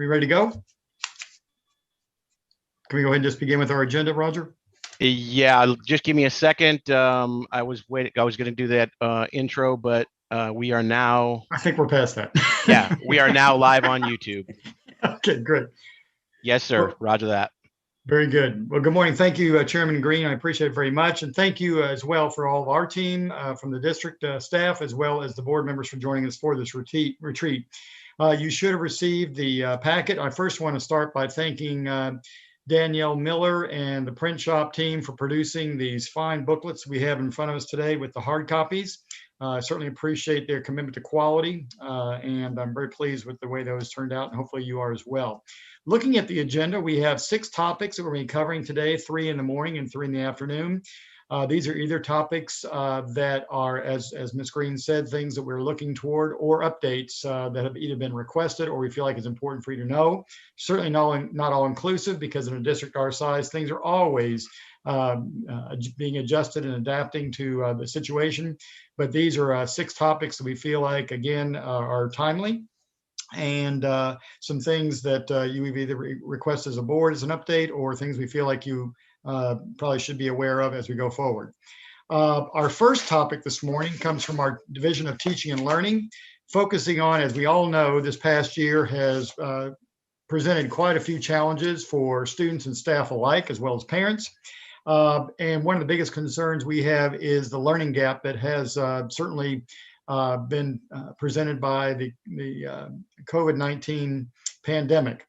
we ready to go? Can we go ahead and just begin with our agenda, Roger? Yeah, just give me a second. I was going to do that intro, but we are now. I think we're past that. Yeah, we are now live on YouTube. Okay, great. Yes, sir. Well, Roger that. Very good. Well, good morning. Thank you, Chairman Green. I appreciate it very much. And thank you as well for all of our team from the district staff, as well as the board members for joining us for this retreat. You should have received the packet. I first want to start by thanking Danielle Miller and the print shop team for producing these fine booklets we have in front of us today with the hard copies. I certainly appreciate their commitment to quality, and I'm very pleased with the way those turned out, and hopefully you are as well. Looking at the agenda, we have 6 topics that we're going to be covering today, 3 in the morning and 3 in the afternoon. These are either topics that are, as Ms. Green said, things that we're looking toward, or updates that have either been requested or we feel like it's important for you to know. Certainly not all inclusive, because in a district our size, things are always being adjusted and adapting to the situation. But these are 6 topics that we feel like, again, are timely, and some things that you have either request as a board as an update, or things we feel like you probably should be aware of as we go forward. Our first topic this morning comes from our Division of Teaching and Learning, focusing on, as we all know, this past year has presented quite a few challenges for students and staff alike, as well as parents. And one of the biggest concerns we have is the learning gap that has certainly been presented by the COVID-19 pandemic.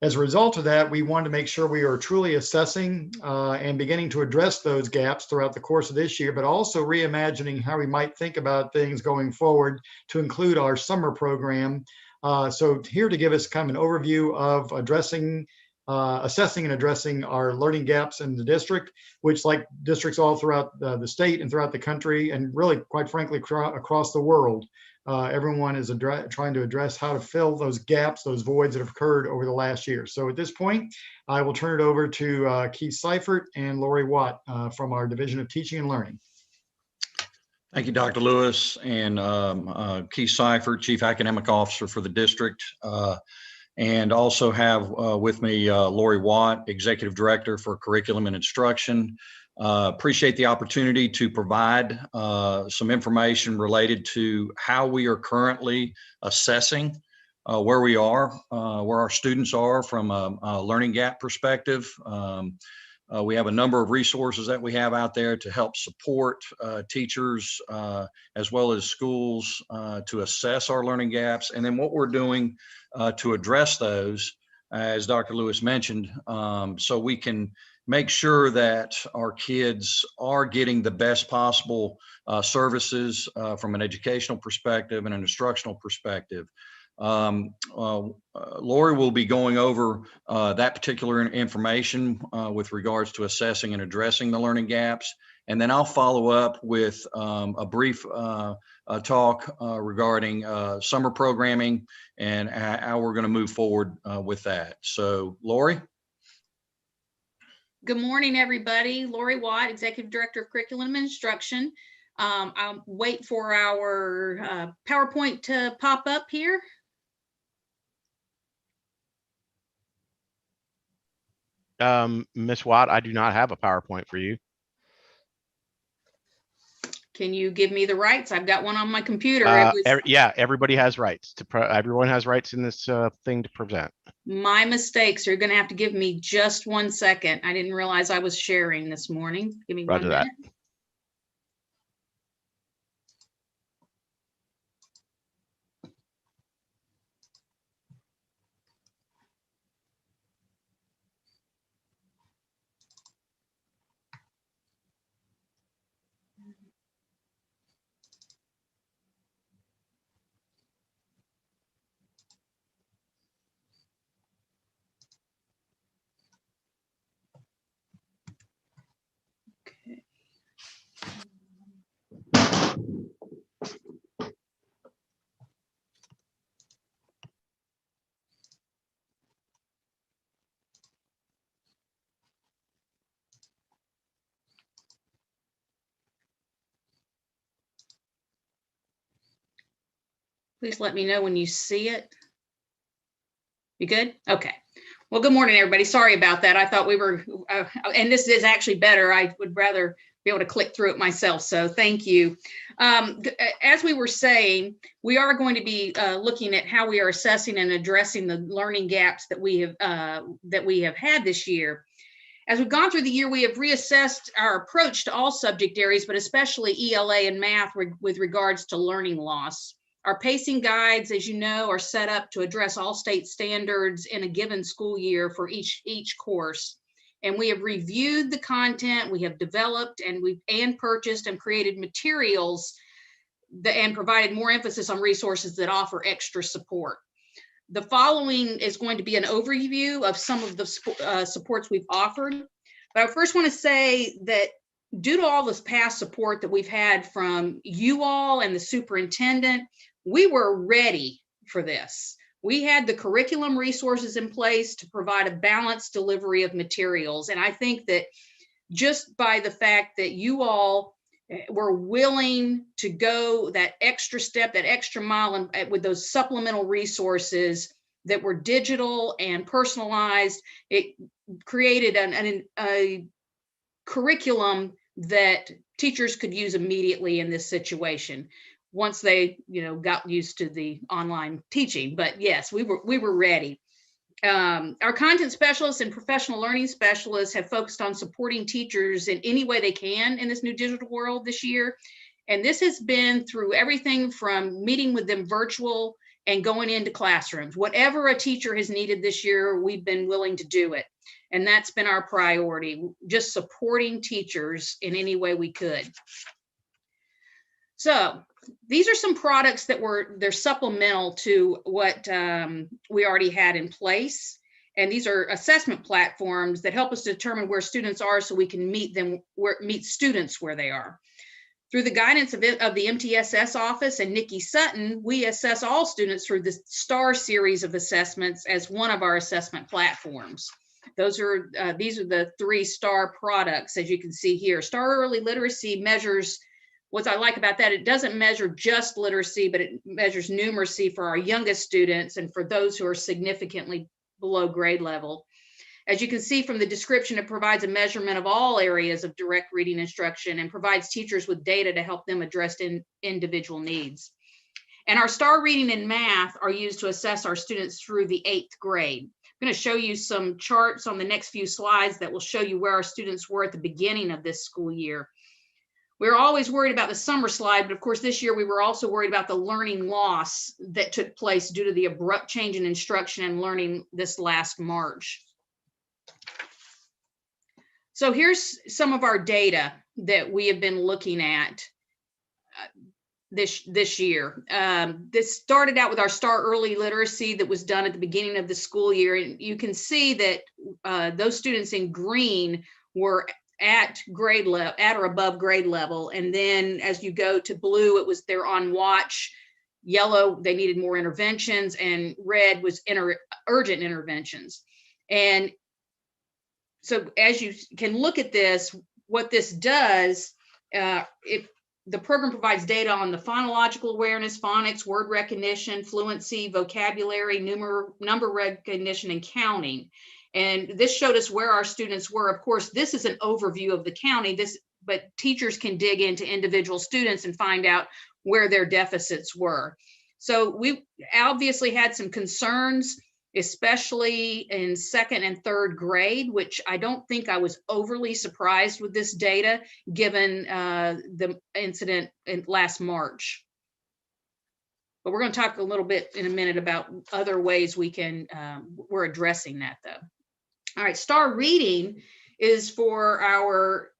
As a result of that, we wanted to make sure we are truly assessing and beginning to address those gaps throughout the course of this year, but also reimagining how we might think about things going forward to include our summer program. So here to give us kind of an overview of assessing and addressing our learning gaps in the district, which, like districts all throughout the state and throughout the country, and really, quite frankly, across the world, everyone is trying to address how to fill those gaps, those voids that have occurred over the last year. So at this point, I will turn it over to Keith Seifert and Lori Watt from our Division of Teaching and Learning. Thank you, Dr. Lewis, and Keith Seifert, Chief Academic Officer for the district. And also have with me Lori Watt, Executive Director for Curriculum and Instruction. Appreciate the opportunity to provide some information related to how we are currently assessing where we are, where our students are from a learning gap perspective. We have a number of resources that we have out there to help support teachers as well as schools to assess our learning gaps, and then what we're doing to address those, as Dr. Lewis mentioned, so we can make sure that our kids are getting the best possible services from an educational perspective and an instructional perspective. Lori will be going over that particular information with regards to assessing and addressing the learning gaps. And then I'll follow up with a brief talk regarding summer programming and how we're going to move forward with that. So, Lori. Good morning, everybody. Lori Watt, Executive Director of Curriculum and Instruction. I'll wait for our PowerPoint to pop up here. Ms. Watt, I do not have a PowerPoint for you. Can you give me the rights? I've got one on my computer. Yeah, everybody has rights. Everyone has rights in this thing to present. My mistakes. You're going to have to give me just 1 second. I didn't realize I was sharing this morning. Give me 1 minute. Please let me know when you see it. You good? Okay. Well, good morning, everybody. Sorry about that. I thought we were, and this is actually better. I would rather be able to click through it myself. So thank you. As we were saying, we are going to be looking at how we are assessing and addressing the learning gaps that we have had this year. As we've gone through the year, we have reassessed our approach to all subject areas, but especially ELA and math with regards to learning loss. Our pacing guides, as you know, are set up to address all state standards in a given school year for each course. And we have reviewed the content, we have developed and purchased and created materials and provided more emphasis on resources that offer extra support. The following is going to be an overview of some of the supports we've offered. But I first want to say that due to all this past support that we've had from you all and the superintendent, we were ready for this. We had the curriculum resources in place to provide a balanced delivery of materials. And I think that just by the fact that you all were willing to go that extra step, that extra mile with those supplemental resources that were digital and personalized, it created a curriculum that teachers could use immediately in this situation once they, got used to the online teaching. But yes, we were ready. Our content specialists and professional learning specialists have focused on supporting teachers in any way they can in this new digital world this year. And this has been through everything from meeting with them virtual and going into classrooms. Whatever a teacher has needed this year, we've been willing to do it. And that's been our priority, just supporting teachers in any way we could. So these are some products that they're supplemental to what we already had in place. And these are assessment platforms that help us determine where students are so we can meet students where they are. Through the guidance of the MTSS office and Nikki Sutton, we assess all students through the STAR series of assessments as one of our assessment platforms. These are the 3 STAR products, as you can see here. STAR Early Literacy measures, what I like about that, it doesn't measure just literacy, but it measures numeracy for our youngest students and for those who are significantly below grade level. As you can see from the description, it provides a measurement of all areas of direct reading instruction and provides teachers with data to help them address individual needs. And our STAR Reading and Math are used to assess our students through the 8th grade. I'm going to show you some charts on the next few slides that will show you where our students were at the beginning of this school year. We're always worried about the summer slide, but of course this year we were also worried about the learning loss that took place due to the abrupt change in instruction and learning this last March. So here's some of our data that we have been looking at this year. This started out with our STAR Early Literacy that was done at the beginning of the school year. And you can see that those students in green were at grade level, at or above grade level. And then as you go to blue, they're on watch. Yellow, they needed more interventions, and red was urgent interventions. And so as you can look at this, what this does, the program provides data on the phonological awareness, phonics, word recognition, fluency, vocabulary, number recognition, and counting. And this showed us where our students were. Of course, this is an overview of the county, but teachers can dig into individual students and find out where their deficits were. So we obviously had some concerns, especially in 2nd and 3rd grade, which I don't think I was overly surprised with this data, given the incident in last March. But we're going to talk a little bit in a minute about other ways we're addressing that though. All right, STAR Reading is for our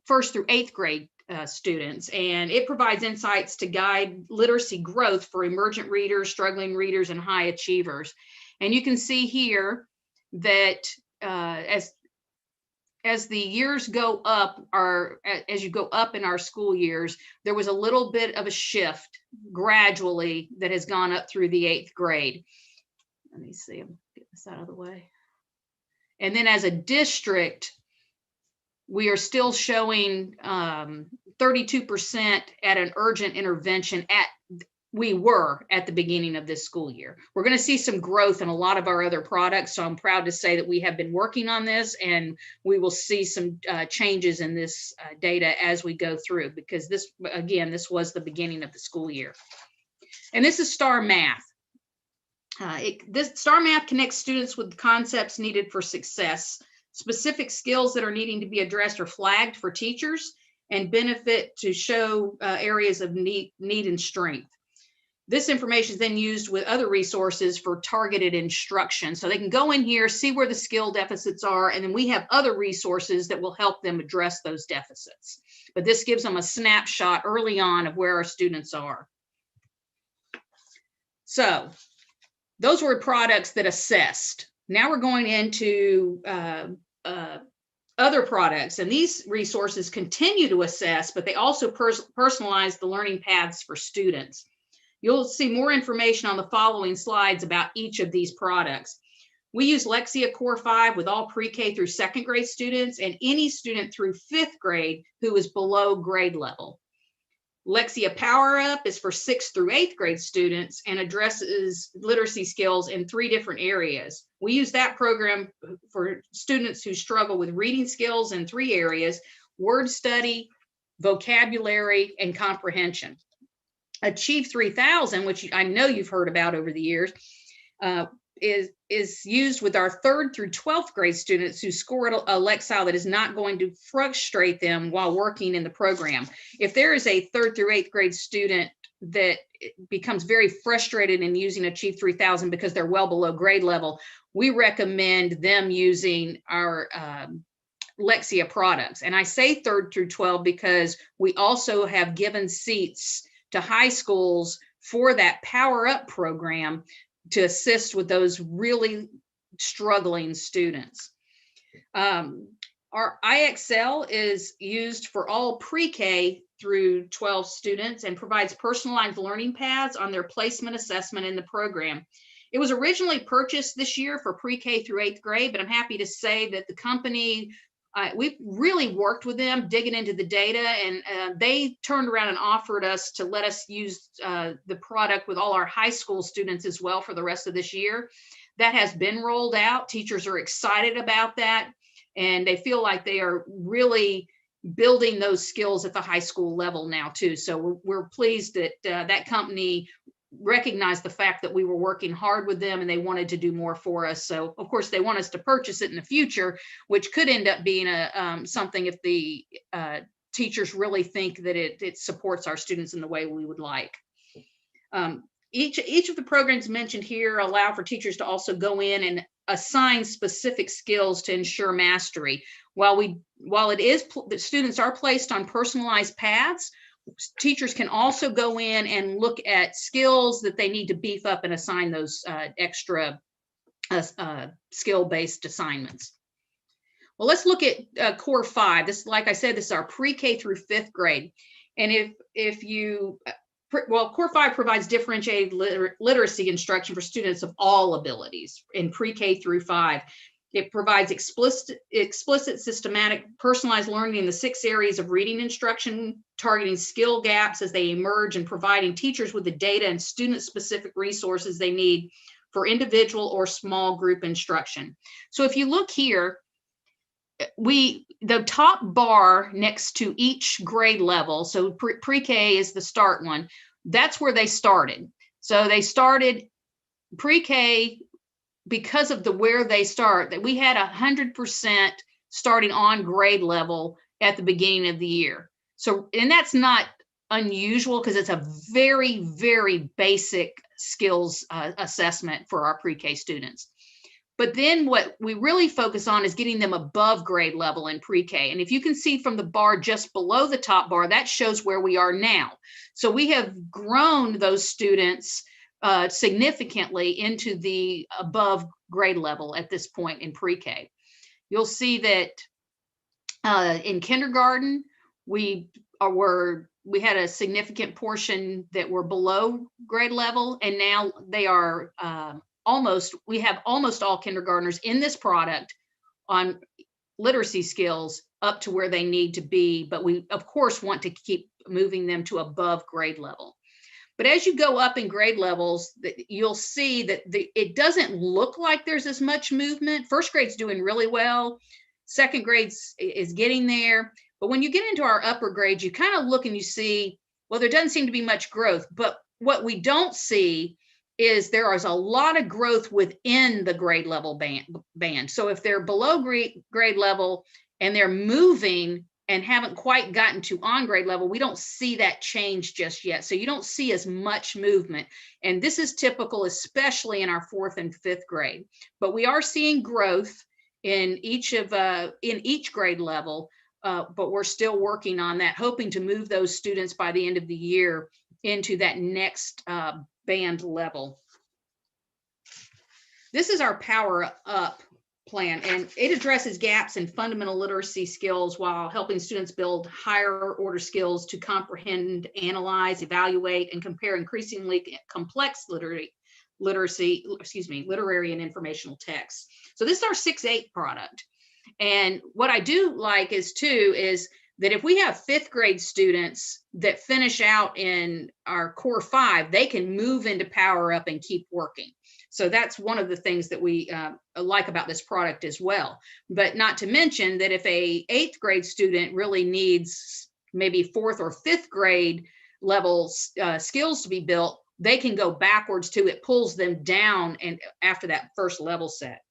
first through 8th grade students, and it provides insights to guide literacy growth for emergent readers, struggling readers, and high achievers. And you can see here that as the years go up, as you go up in our school years, there was a little bit of a shift gradually that has gone up through the 8th grade. Let me see, I'm getting this out of the way. And then as a district, we are still showing 32% at an urgent intervention we were at the beginning of this school year. We're going to see some growth in a lot of our other products. So I'm proud to say that we have been working on this, and we will see some changes in this data as we go through, because this, again, this was the beginning of the school year. And this is STAR Math. This STAR Math connects students with concepts needed for success. Specific skills that are needing to be addressed are flagged for teachers and benefit to show areas of need and strength. This information is then used with other resources for targeted instruction. So they can go in here, see where the skill deficits are, and then we have other resources that will help them address those deficits. But this gives them a snapshot early on of where our students are. So those were products that assessed. Now we're going into other products, and these resources continue to assess, but they also personalize the learning paths for students. You'll see more information on the following slides about each of these products. We use Lexia Core 5 with all pre-K through 2nd grade students and any student through 5th grade who is below grade level. Lexia Power Up is for 6th through 8th grade students and addresses literacy skills in 3 different areas. We use that program for students who struggle with reading skills in 3 areas: word study, vocabulary, and comprehension. Achieve 3000, which I know you've heard about over the years, is used with our 3rd through 12th grade students who score a Lexile that is not going to frustrate them while working in the program. If there is a 3rd through 8th grade student that becomes very frustrated in using Achieve 3000 because they're well below grade level, we recommend them using our Lexia products. And I say 3rd through 12 because we also have given seats to high schools for that Power Up program to assist with those really struggling students. Our IXL is used for all pre-K through 12 students and provides personalized learning paths on their placement assessment in the program. It was originally purchased this year for pre-K through 8th grade, but I'm happy to say that the company, we've really worked with them digging into the data, and they turned around and offered us to let us use the product with all our high school students as well for the rest of this year. That has been rolled out. Teachers are excited about that, and they feel like they are really building those skills at the high school level now too. So we're pleased that that company recognized the fact that we were working hard with them and they wanted to do more for us. So of course they want us to purchase it in the future, which could end up being something if the teachers really think that it supports our students in the way we would like. Each of the programs mentioned here allow for teachers to also go in and assign specific skills to ensure mastery. While the students are placed on personalized paths, teachers can also go in and look at skills that they need to beef up and assign those extra skill-based assignments. Well, let's look at Core 5. This, like I said, this is our pre-K through 5th grade. And Core 5 provides differentiated literacy instruction for students of all abilities in pre-K through 5. It provides explicit, systematic, personalized learning in the 6 areas of reading instruction, targeting skill gaps as they emerge and providing teachers with the data and student-specific resources they need for individual or small group instruction. So if you look here, the top bar next to each grade level, so pre-K is the start one, that's where they started. So they started pre-K because of where they start, that we had 100% starting on grade level at the beginning of the year. So, and that's not unusual because it's a very, very basic skills assessment for our pre-K students. But then what we really focus on is getting them above grade level in pre-K. And if you can see from the bar just below the top bar, that shows where we are now. So we have grown those students significantly into the above grade level at this point in pre-K. You'll see that in kindergarten, we had a significant portion that were below grade level, and now they are we have almost all kindergartners in this product on literacy skills up to where they need to be, but we of course want to keep moving them to above grade level. But as you go up in grade levels, you'll see that it doesn't look like there's as much movement. First grade's doing really well. Second grade is getting there. But when you get into our upper grades, you kind of look and you see, well, there doesn't seem to be much growth. But what we don't see is there is a lot of growth within the grade level band. So if they're below grade level and they're moving and haven't quite gotten to on grade level, we don't see that change just yet. So you don't see as much movement. And this is typical, especially in our 4th and 5th grade. But we are seeing growth in each grade level, but we're still working on that, hoping to move those students by the end of the year into that next band level. This is our Power Up plan, and it addresses gaps in fundamental literacy skills while helping students build higher order skills to comprehend, analyze, evaluate, and compare increasingly complex literary and informational texts. So this is our 6-8 product. And what I do like is that if we have 5th grade students that finish out in our core 5, they can move into Power Up and keep working. So that's one of the things that we like about this product as well. But not to mention that if a 8th grade student really needs maybe 4th or 5th grade level skills to be built, they can go backwards to it, pulls them down and after that first level set.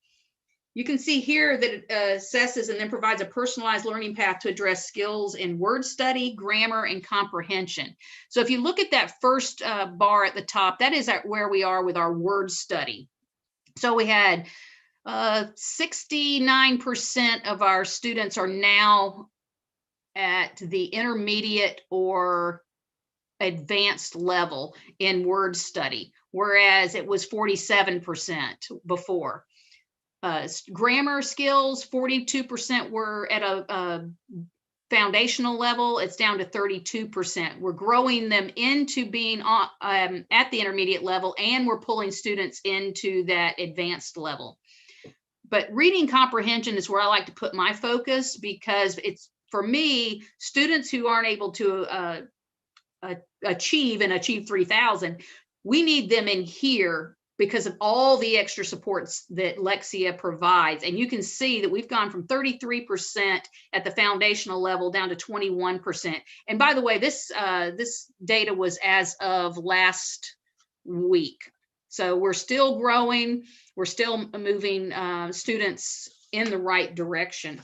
You can see here that it assesses and then provides a personalized learning path to address skills in word study, grammar, and comprehension. So if you look at that first bar at the top, that is where we are with our word study. So we had 69% of our students are now at the intermediate or advanced level in word study, whereas it was 47% before. Grammar skills, 42% were at a foundational level. It's down to 32%. We're growing them into being at the intermediate level, and we're pulling students into that advanced level. But reading comprehension is where I like to put my focus, because it's, for me, students who aren't able to achieve 3,000, we need them in here because of all the extra supports that Lexia provides. And you can see that we've gone from 33% at the foundational level down to 21%. And by the way, this data was as of last week. So we're still growing. We're still moving students in the right direction.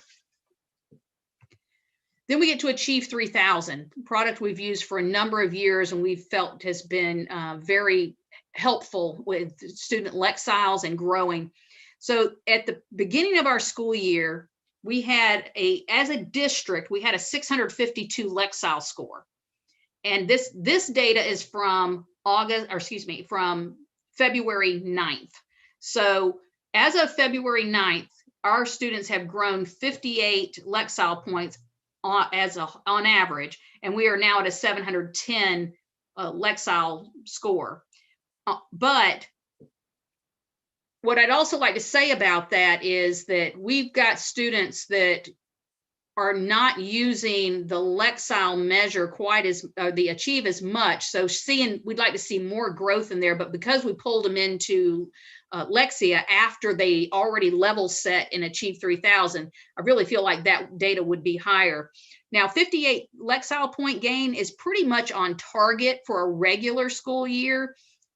Then we get to Achieve 3000, product we've used for a number of years and we've felt has been very helpful with student lexiles and growing. So at the beginning of our school year, we had as a district, we had a 652 lexile score. And this data is from from February 9th. So as of February 9th, our students have grown 58 lexile points on average, and we are now at a 710 lexile score. But what I'd also like to say about that is that we've got students that are not using the lexile measure quite as, the Achieve as much. So we'd like to see more growth in there, but because we pulled them into Lexia after they already level set in Achieve 3000, I really feel like that data would be higher. Now, 58 lexile point gain is pretty much on target for a regular school year,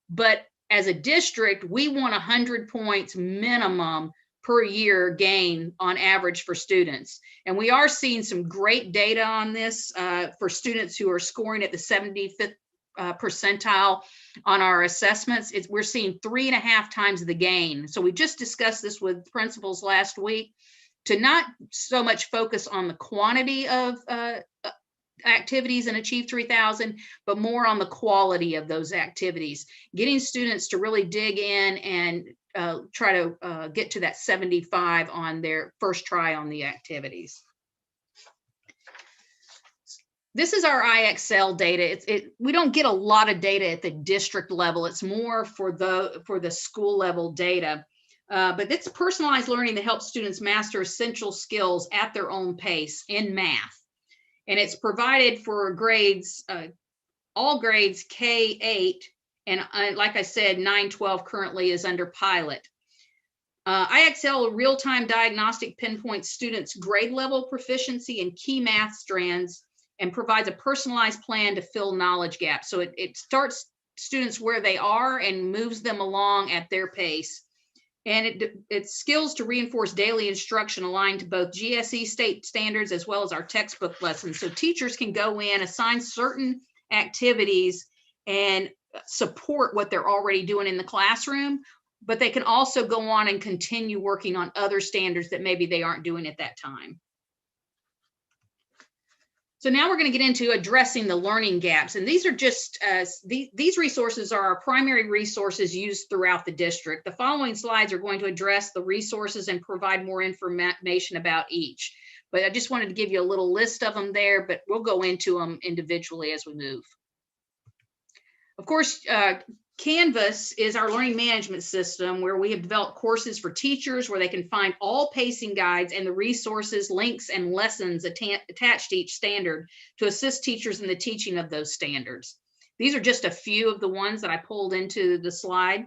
but as a district, we want 100 points minimum per year gain on average for students. And we are seeing some great data on this for students who are scoring at the 75th percentile on our assessments. We're seeing 3.5 times the gain. So we just discussed this with principals last week, to not so much focus on the quantity of activities and Achieve 3000, but more on the quality of those activities, getting students to really dig in and try to get to that 75 on their first try on the activities. This is our IXL data. We don't get a lot of data at the district level. It's more for the school level data. But it's personalized learning that helps students master essential skills at their own pace in math. And it's provided for grades all grades K-8, and like I said, 9-12 currently is under pilot. IXL real-time diagnostic pinpoints students' grade level proficiency in key math strands and provides a personalized plan to fill knowledge gaps. So it starts students where they are and moves them along at their pace. And it's skills to reinforce daily instruction aligned to both GSE state standards as well as our textbook lessons. So teachers can go in, assign certain activities and support what they're already doing in the classroom, but they can also go on and continue working on other standards that maybe they aren't doing at that time. So now we're going to get into addressing the learning gaps. And these are just, these resources are our primary resources used throughout the district. The following slides are going to address the resources and provide more information about each. But I just wanted to give you a little list of them there, but we'll go into them individually as we move. Of course, Canvas is our learning management system where we have developed courses for teachers where they can find all pacing guides and the resources, links, and lessons attached to each standard to assist teachers in the teaching of those standards. These are just a few of the ones that I pulled into the slide.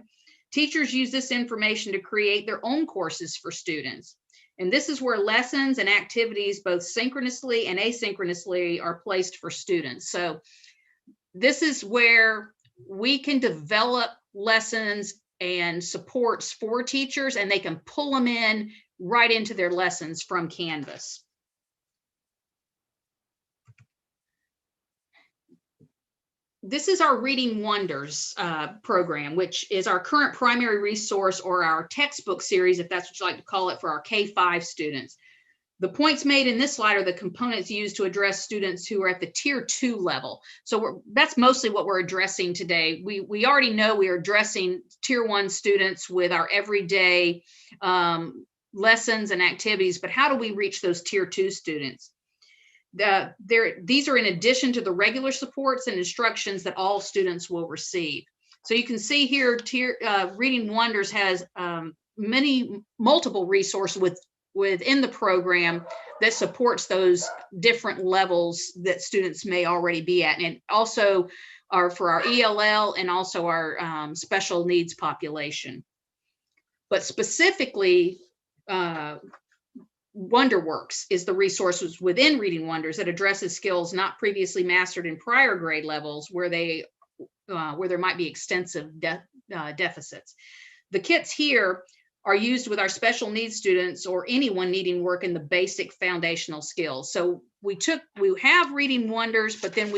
Teachers use this information to create their own courses for students. And this is where lessons and activities, both synchronously and asynchronously, are placed for students. So this is where we can develop lessons and supports for teachers, and they can pull them in right into their lessons from Canvas. This is our Reading Wonders program, which is our current primary resource or our textbook series, if that's what you like to call it, for our K-5 students. The points made in this slide are the components used to address students who are at the tier 2 level. So that's mostly what we're addressing today. We already know we are addressing tier 1 students with our everyday lessons and activities, but how do we reach those tier 2 students? These are in addition to the regular supports and instructions that all students will receive. So you can see here, Reading Wonders has multiple resources within the program that supports those different levels that students may already be at, and also are for our ELL and also our special needs population. But specifically, WonderWorks is the resources within Reading Wonders that addresses skills not previously mastered in prior grade levels where there might be extensive deficits. The kits here are used with our special needs students or anyone needing work in the basic foundational skills. So we have Reading Wonders, but then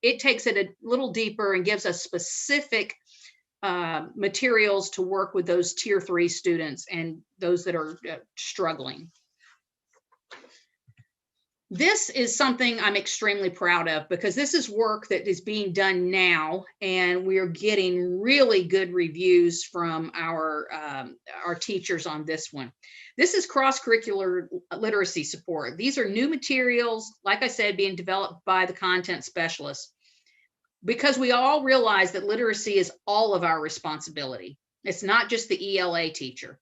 it takes it a little deeper and gives us specific materials to work with those tier 3 students and those that are struggling. This is something I'm extremely proud of because this is work that is being done now, and we are getting really good reviews from our teachers on this one. This is cross-curricular literacy support. These are new materials, like I said, being developed by the content specialists, because we all realize that literacy is all of our responsibility. It's not just the ELA teacher.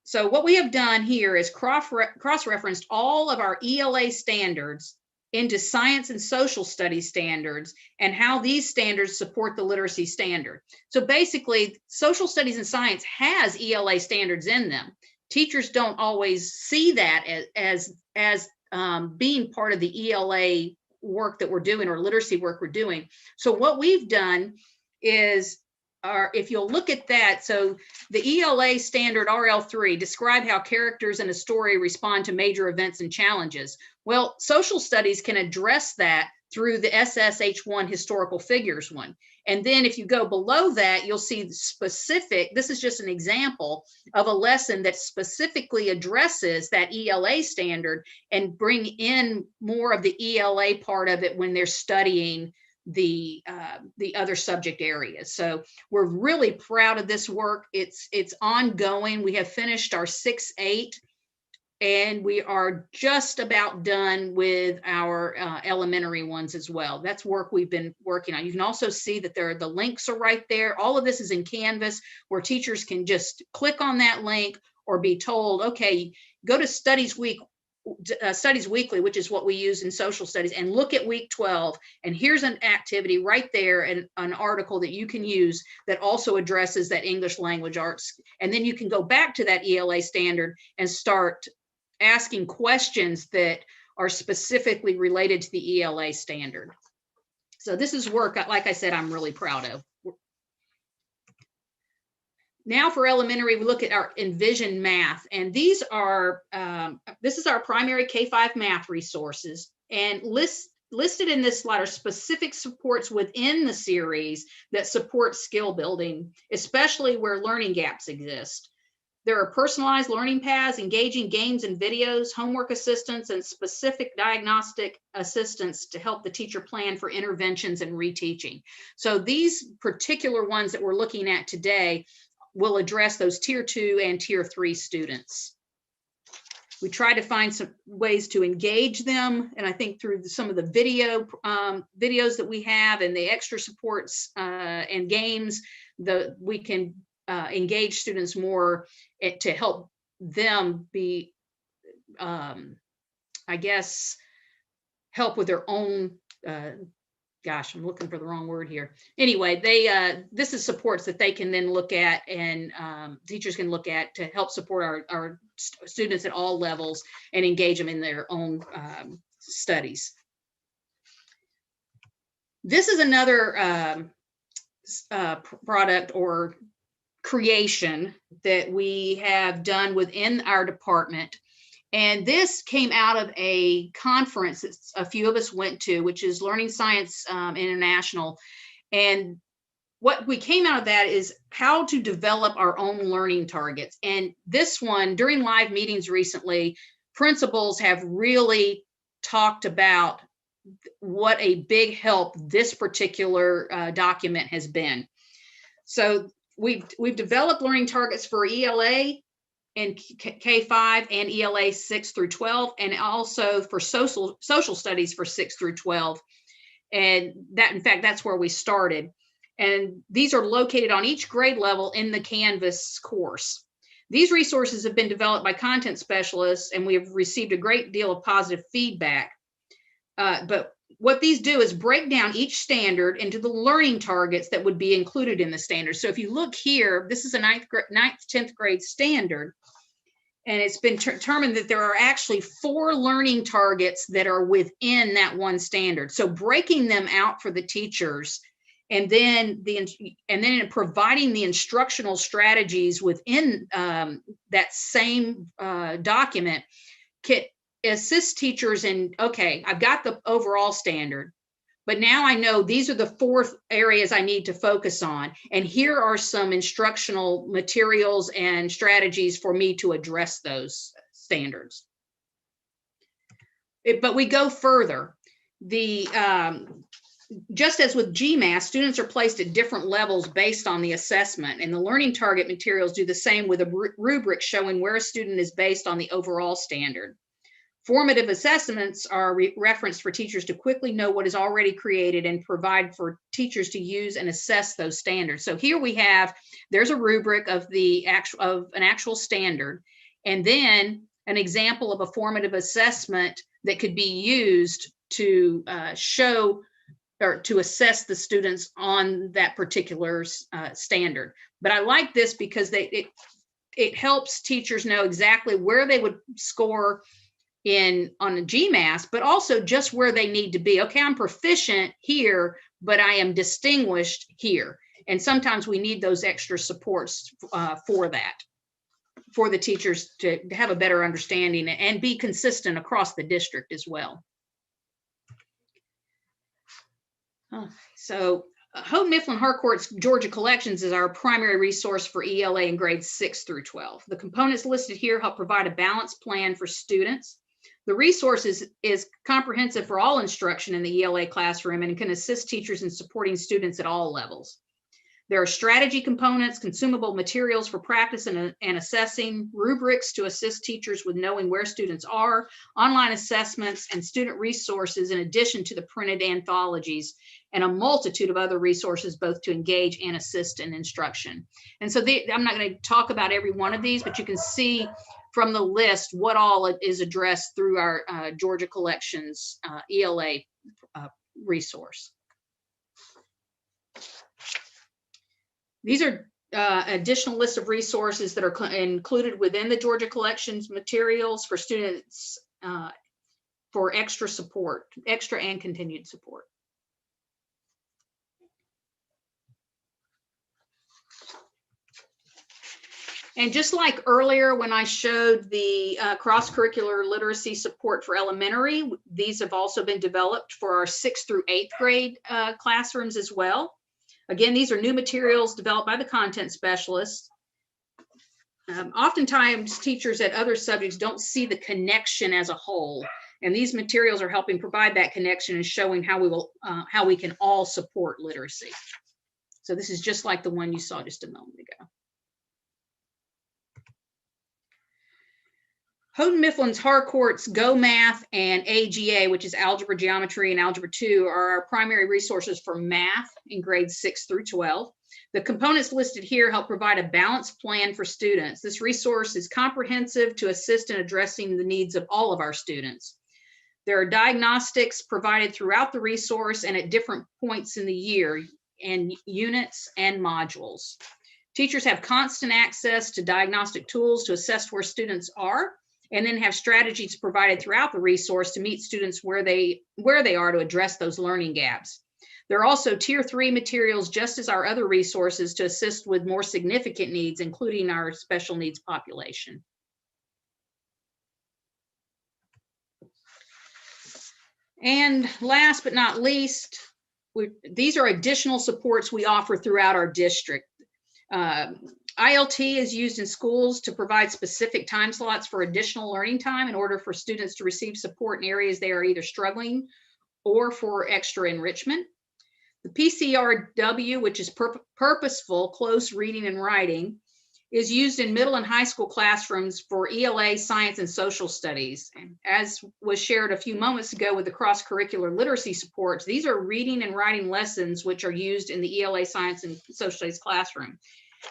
So what we have done here is cross-referenced all of our ELA standards into science and social studies standards and how these standards support the literacy standard. So basically, social studies and science has ELA standards in them. Teachers don't always see that as being part of the ELA work that we're doing or literacy work we're doing. So what we've done is, if you'll look at that, so the ELA standard RL3, describe how characters in a story respond to major events and challenges. Well, social studies can address that through the SSH1 historical figures one. And then if you go below that, you'll see specific, this is just an example of a lesson that specifically addresses that ELA standard and bring in more of the ELA part of it when they're studying the other subject areas. So we're really proud of this work. It's ongoing. We have finished our 6-8 and we are just about done with our elementary ones as well. That's work we've been working on. You can also see that the links are right there. All of this is in Canvas where teachers can just click on that link or be told, okay, go to Studies Week Studies Weekly, which is what we use in social studies, and look at week 12. And here's an activity right there and an article that you can use that also addresses that English language arts. And then you can go back to that ELA standard and start asking questions that are specifically related to the ELA standard. So this is work, like I said, I'm really proud of. Now for elementary, we look at our Envision Math, and these are, this is our primary K-5 math resources, and listed in this slide are specific supports within the series that support skill building, especially where learning gaps exist. There are personalized learning paths, engaging games and videos, homework assistance, and specific diagnostic assistance to help the teacher plan for interventions and reteaching. So these particular ones that we're looking at today will address those tier 2 and tier 3 students. We try to find some ways to engage them, and I think through some of the videos that we have and the extra supports and games, we can engage students more to help them be, I guess, help with their own gosh, I'm looking for the wrong word here. Anyway, this is supports that they can then look at, and teachers can look at to help support our students at all levels and engage them in their own studies. This is another product or creation that we have done within our department. And this came out of a conference that a few of us went to, which is Learning Science International. And what we came out of that is how to develop our own learning targets. And this one, during live meetings recently, principals have really talked about what a big help this particular document has been. So we've developed learning targets for ELA and K-5 and ELA 6 through 12, and also for social studies for 6 through 12. And that, in fact, that's where we started. And these are located on each grade level in the Canvas course. These resources have been developed by content specialists, and we have received a great deal of positive feedback. But what these do is break down each standard into the learning targets that would be included in the standard. So if you look here, this is a 9th, 10th grade standard, and it's been determined that there are actually 4 learning targets that are within that one standard. So breaking them out for the teachers, and then providing the instructional strategies within that same document can assist teachers in, okay, I've got the overall standard, but now I know these are the 4 areas I need to focus on. And here are some instructional materials and strategies for me to address those standards. But we go further. Just as with GMAT, students are placed at different levels based on the assessment, and the learning target materials do the same with a rubric showing where a student is based on the overall standard. Formative assessments are referenced for teachers to quickly know what is already created and provide for teachers to use and assess those standards. So here we have, there's a rubric of an actual standard, and then an example of a formative assessment that could be used to show or to assess the students on that particular standard. But I like this because it helps teachers know exactly where they would score on a GMAT, but also just where they need to be. Okay, I'm proficient here, but I am distinguished here. And sometimes we need those extra supports for that, for the teachers to have a better understanding and be consistent across the district as well. So Houghton Mifflin Harcourt's Georgia Collections is our primary resource for ELA in grades 6 through 12. The components listed here help provide a balanced plan for students. The resource is comprehensive for all instruction in the ELA classroom and can assist teachers in supporting students at all levels. There are strategy components, consumable materials for practice and assessing, rubrics to assist teachers with knowing where students are, online assessments, and student resources in addition to the printed anthologies, and a multitude of other resources both to engage and assist in instruction. And so I'm not going to talk about every one of these, but you can see from the list what all is addressed through our Georgia Collections ELA resource. These are additional list of resources that are included within the Georgia Collections materials for students for extra support, extra and continued support. And just like earlier when I showed the cross-curricular literacy support for elementary, these have also been developed for our 6th through 8th grade classrooms as well. Again, these are new materials developed by the content specialists. Oftentimes, teachers at other subjects don't see the connection as a whole, and these materials are helping provide that connection and showing how we can all support literacy. So this is just like the one you saw just a moment ago. Houghton Mifflin's Harcourt's Go Math and AGA, which is Algebra, Geometry, and Algebra 2, are our primary resources for math in grades 6 through 12. The components listed here help provide a balanced plan for students. This resource is comprehensive to assist in addressing the needs of all of our students. There are diagnostics provided throughout the resource and at different points in the year, and units and modules. Teachers have constant access to diagnostic tools to assess where students are, and then have strategies provided throughout the resource to meet students where they are to address those learning gaps. There are also Tier 3 materials, just as our other resources, to assist with more significant needs, including our special needs population. And last but not least, these are additional supports we offer throughout our district. ILT is used in schools to provide specific time slots for additional learning time in order for students to receive support in areas they are either struggling or for extra enrichment. The PCRW, which is purposeful close reading and writing, is used in middle and high school classrooms for ELA, science, and social studies. And as was shared a few moments ago with the cross-curricular literacy supports, these are reading and writing lessons which are used in the ELA, science, and social studies classroom.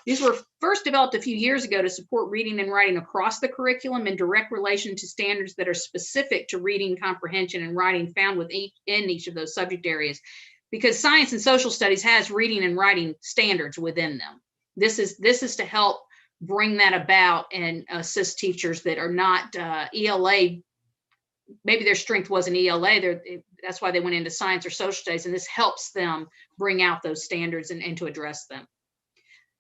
These were first developed a few years ago to support reading and writing across the curriculum in direct relation to standards that are specific to reading comprehension and writing found in each of those subject areas, because science and social studies has reading and writing standards within them. This is to help bring that about and assist teachers that are not ELA. Maybe their strength wasn't ELA. That's why they went into science or social studies, and this helps them bring out those standards and to address them.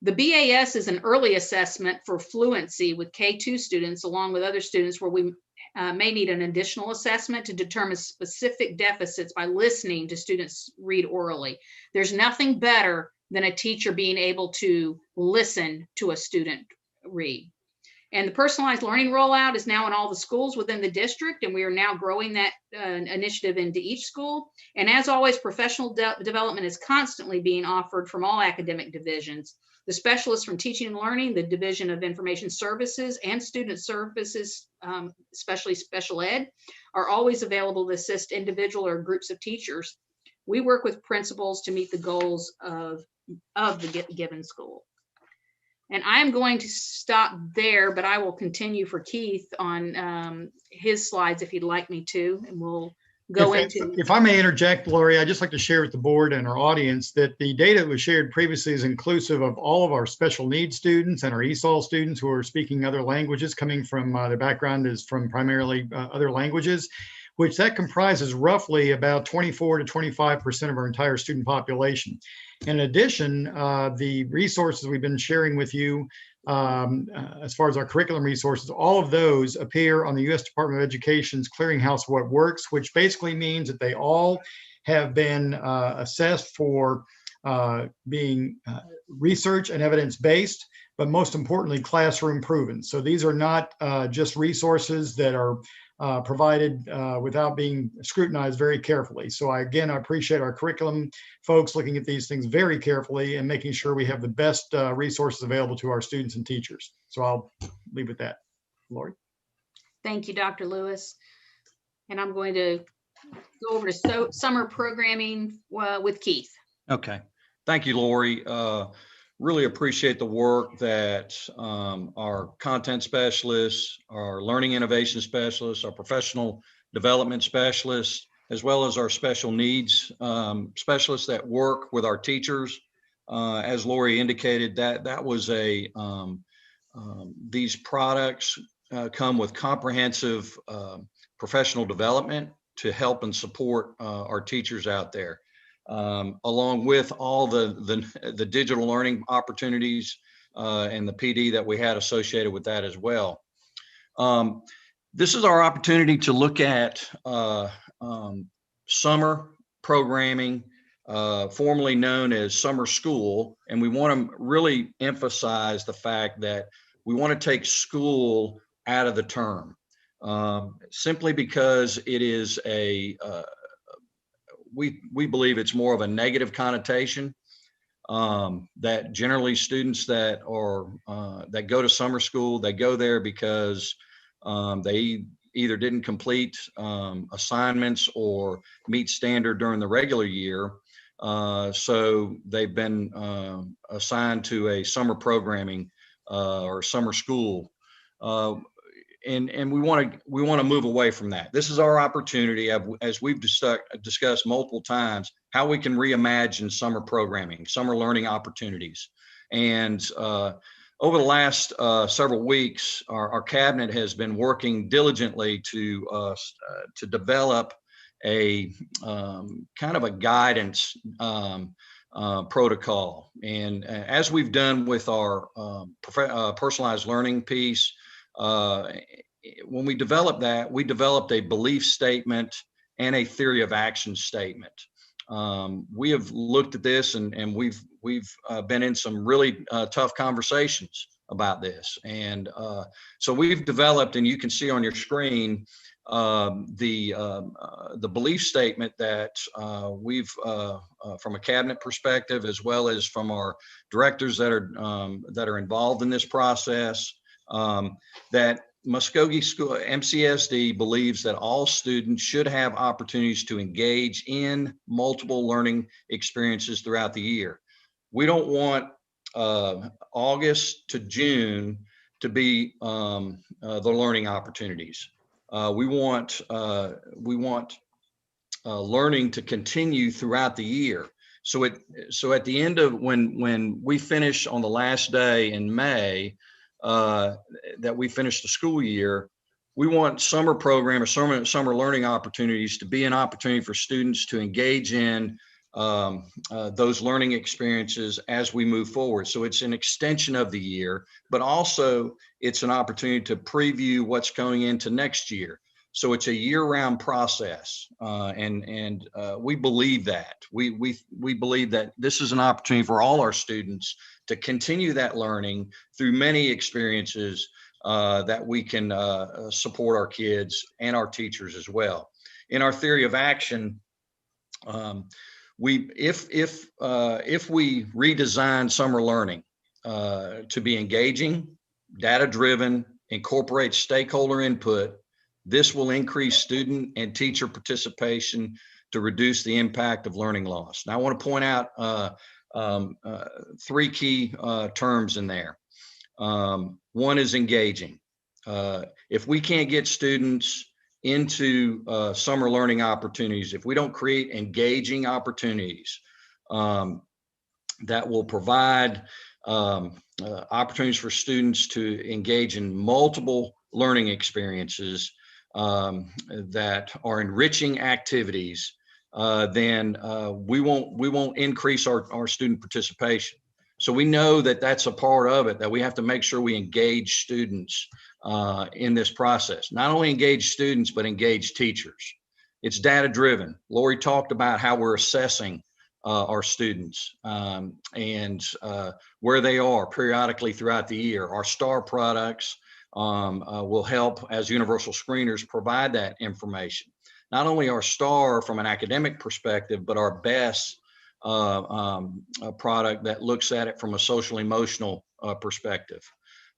The BAS is an early assessment for fluency with K2 students, along with other students where we may need an additional assessment to determine specific deficits by listening to students read orally. There's nothing better than a teacher being able to listen to a student read. And the personalized learning rollout is now in all the schools within the district, and we are now growing that initiative into each school. And as always, professional development is constantly being offered from all academic divisions. The specialists from teaching and learning, the Division of Information Services, and Student Services, especially special ed, are always available to assist individual or groups of teachers. We work with principals to meet the goals of the given school. And I'm going to stop there, but I will continue for Keith on his slides if you'd like me to, and we'll go into. If I may interject, Lori, I'd just like to share with the board and our audience that the data that was shared previously is inclusive of all of our special needs students and our ESOL students who are speaking other languages, coming from their background is from primarily other languages, which that comprises roughly about 24 to 25% of our entire student population. In addition, the resources we've been sharing with you as far as our curriculum resources, all of those appear on the U.S. Department of Education's Clearinghouse What Works, which basically means that they all have been assessed for being research and evidence-based, but most importantly, classroom proven. So these are not just resources that are provided without being scrutinized very carefully. So I appreciate our curriculum folks looking at these things very carefully and making sure we have the best resources available to our students and teachers. So I'll leave with that. Lori. Thank you, Dr. Lewis. And I'm going to go over to summer programming with Keith. Okay. Thank you, Lori. really appreciate the work that our content specialists, our learning innovation specialists, our professional development specialists, as well as our special needs specialists that work with our teachers. As Lori indicated, that was these products come with comprehensive professional development to help and support our teachers out there, along with all the digital learning opportunities and the PD that we had associated with that as well. This is our opportunity to look at summer programming, formerly known as summer school, and we want to really emphasize the fact that we want to take school out of the term, simply because it is we believe it's more of a negative connotation, that generally students that go to summer school, they go there because they either didn't complete assignments or meet standard during the regular year. So they've been assigned to a summer programming or summer school. And we want to move away from that. This is our opportunity, as we've discussed multiple times, how we can reimagine summer programming, summer learning opportunities. And over the last several weeks, our cabinet has been working diligently to develop a kind of a guidance protocol. And as we've done with our personalized learning piece, when we developed that, we developed a belief statement and a theory of action statement. We have looked at this and we've been in some really tough conversations about this. And so we've developed, and you can see on your screen, the belief statement that we've from a cabinet perspective, as well as from our directors that are involved in this process, that Muskogee School MCSD believes that all students should have opportunities to engage in multiple learning experiences throughout the year. We don't want August to June to be the learning opportunities. We want learning to continue throughout the year. So at the end of when we finish on the last day in May, that we finish the school year, we want summer program or summer learning opportunities to be an opportunity for students to engage in those learning experiences as we move forward. So it's an extension of the year, but also it's an opportunity to preview what's going into next year. So it's a year-round process, and we believe that. We believe that this is an opportunity for all our students to continue that learning through many experiences that we can support our kids and our teachers as well. In our theory of action, if we redesign summer learning to be engaging, data-driven, incorporate stakeholder input, this will increase student and teacher participation to reduce the impact of learning loss. Now, I want to point out three key terms in there. One is engaging. If we can't get students into summer learning opportunities, if we don't create engaging opportunities that will provide opportunities for students to engage in multiple learning experiences that are enriching activities, then we won't increase our student participation. So we know that that's a part of it, that we have to make sure we engage students in this process. Not only engage students, but engage teachers. It's data driven. Lori talked about how we're assessing our students and where they are periodically throughout the year. Our STAR products will help, as universal screeners, provide that information. Not only our STAR from an academic perspective, but our BEST product that looks at it from a social emotional perspective.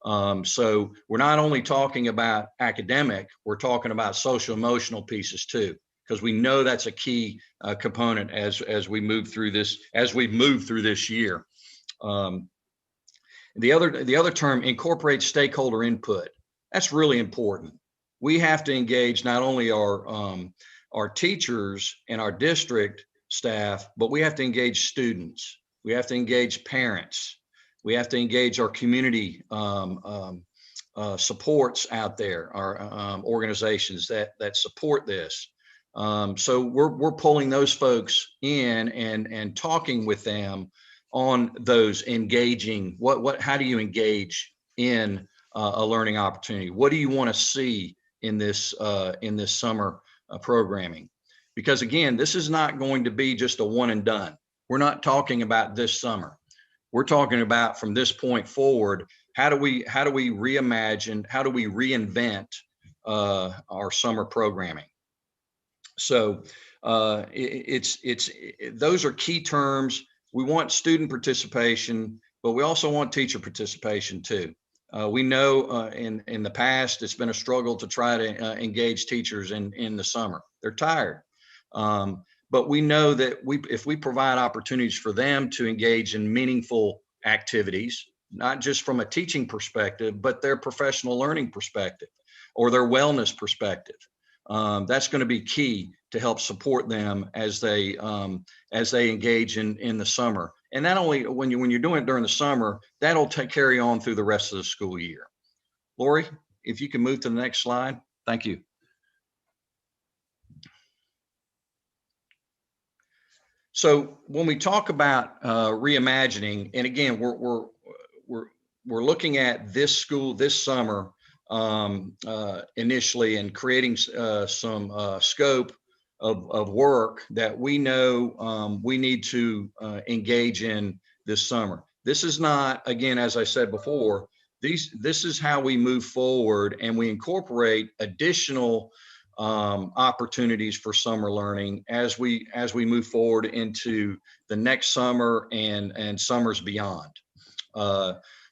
So we're not only talking about academic, we're talking about social emotional pieces too, because we know that's a key component as we move through this year. The other term, incorporate stakeholder input. That's really important. We have to engage not only our teachers and our district staff, but we have to engage students. We have to engage parents. We have to engage our community supports out there, our organizations that support this. So we're pulling those folks in and talking with them on those engaging. How do you engage in a learning opportunity? What do you want to see in this summer programming? Because again, this is not going to be just a one and done. We're not talking about this summer. We're talking about from this point forward, how do we reimagine, how do we reinvent our summer programming? So those are key terms. We want student participation, but we also want teacher participation too. We know in the past, it's been a struggle to try to engage teachers in the summer. They're tired. But we know that if we provide opportunities for them to engage in meaningful activities, not just from a teaching perspective, but their professional learning perspective or their wellness perspective, that's going to be key to help support them as they engage in the summer. And not only when you're doing it during the summer, that'll carry on through the rest of the school year. Lori, if you can move to the next slide. Thank you. So when we talk about reimagining, and again, we're looking at this summer initially and creating some scope of work that we know we need to engage in this summer. This is not, again, as I said before, this is how we move forward and we incorporate additional opportunities for summer learning as we move forward into the next summer and summers beyond.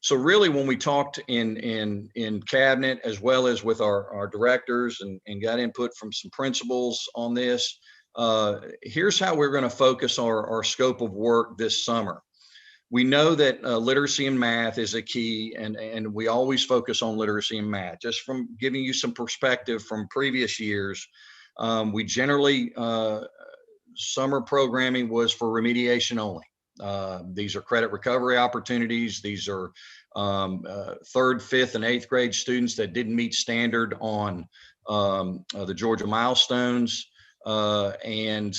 So really, when we talked in cabinet as well as with our directors and got input from some principals on this, here's how we're going to focus our scope of work this summer. We know that literacy and math is a key, and we always focus on literacy and math. Just from giving you some perspective from previous years, we generally, summer programming was for remediation only. These are credit recovery opportunities. These are 3rd, 5th, and 8th grade students that didn't meet standard on the Georgia milestones. And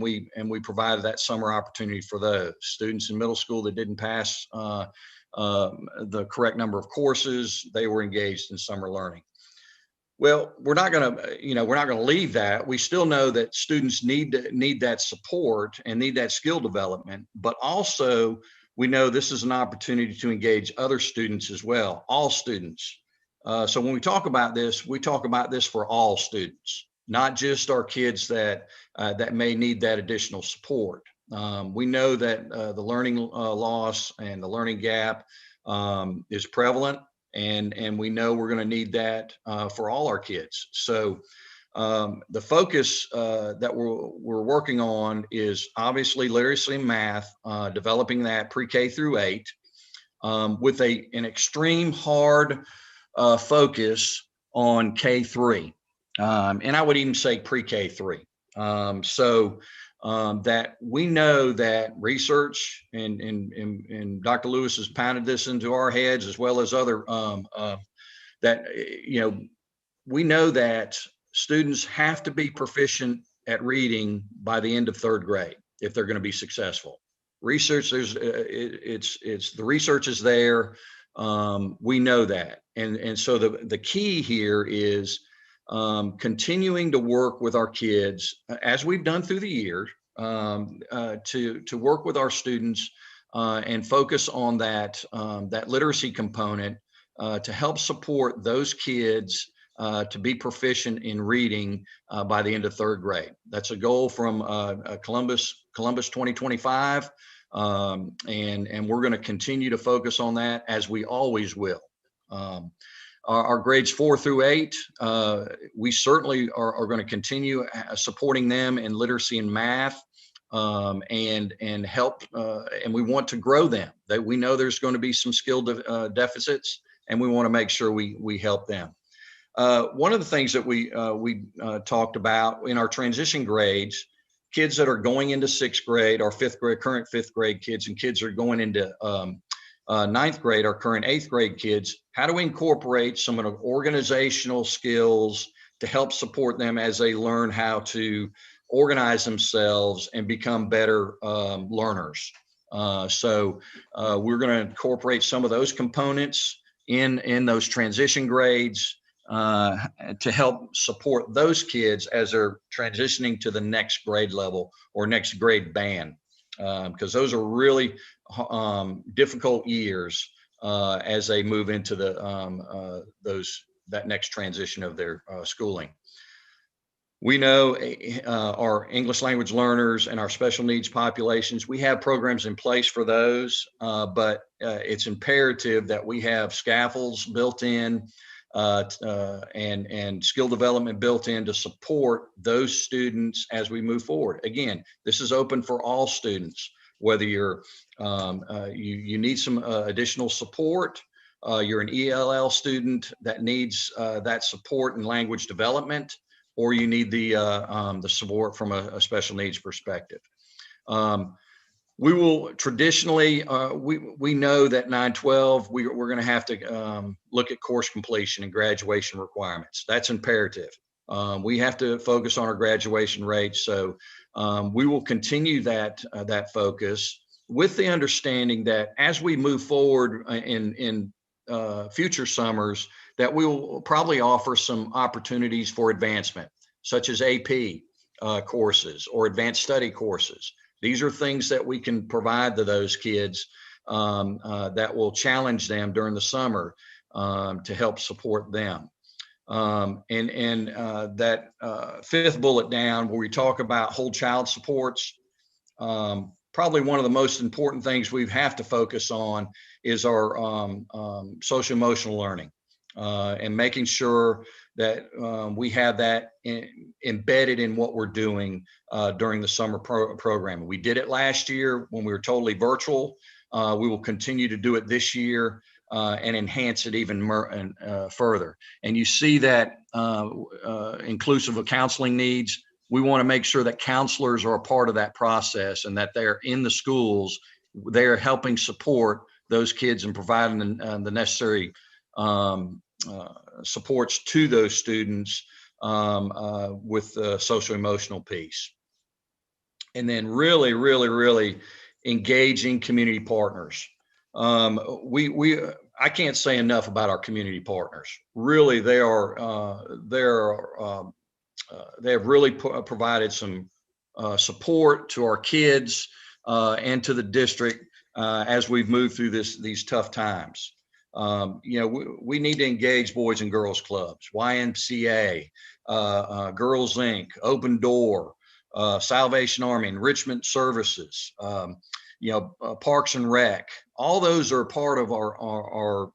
we provided that summer opportunity for those students in middle school that didn't pass the correct number of courses. They were engaged in summer learning. Well, we're not going to leave that. We still know that students need that support and need that skill development, but also we know this is an opportunity to engage other students as well, all students. So when we talk about this for all students, not just our kids that may need that additional support. We know that the learning loss and the learning gap is prevalent, and we know we're going to need that for all our kids. So the focus that we're working on is obviously literacy and math, developing that pre-K through 8 with an extreme hard focus on K3. And I would even say pre-K 3. So that we know that research and Dr. Lewis has pounded this into our heads as well as other that, we know that students have to be proficient at reading by the end of 3rd grade if they're going to be successful. Research, the research is there. We know that. And so the key here is continuing to work with our kids as we've done through the year to work with our students and focus on that literacy component to help support those kids to be proficient in reading by the end of 3rd grade. That's a goal from Columbus 2025, and we're going to continue to focus on that as we always will. Our grades 4 through 8, we certainly are going to continue supporting them in literacy and math. and help, and we want to grow them. That we know there's going to be some skill deficits, and we want to make sure we help them. One of the things that we talked about in our transition grades, kids that are going into 6th grade, our current 5th grade kids, and kids that are going into 9th grade, our current 8th grade kids, how do we incorporate some of the organizational skills to help support them as they learn how to organize themselves and become better learners? So we're going to incorporate some of those components in those transition grades to help support those kids as they're transitioning to the next grade level or next grade band, because those are really difficult years as they move into that next transition of their schooling. We know our English language learners and our special needs populations, we have programs in place for those, but it's imperative that we have scaffolds built in and skill development built in to support those students as we move forward. Again, this is open for all students, whether you're you need some additional support, you're an ELL student that needs that support in language development, or you need the support from a special needs perspective. We will traditionally, we know that 9-12, we're going to have to look at course completion and graduation requirements. That's imperative. We have to focus on our graduation rates. So we will continue that focus with the understanding that as we move forward in future summers, that we will probably offer some opportunities for advancement, such as AP courses or advanced study courses. These are things that we can provide to those kids that will challenge them during the summer to help support them. That 5th bullet down where we talk about whole child supports, probably one of the most important things we have to focus on is our social emotional learning and making sure that we have that embedded in what we're doing during the summer program. We did it last year when we were totally virtual. We will continue to do it this year and enhance it even further. And you see that inclusive of counseling needs, we want to make sure that counselors are a part of that process and that they're in the schools, they're helping support those kids and providing the necessary supports to those students with the social emotional piece. And then really engaging community partners. I can't say enough about our community partners. Really, they have really provided some support to our kids and to the district as we've moved through these tough times. We need to engage Boys and Girls Clubs, YMCA, Girls Inc., Open Door, Salvation Army, Enrichment Services, Parks and Rec. All those are part of our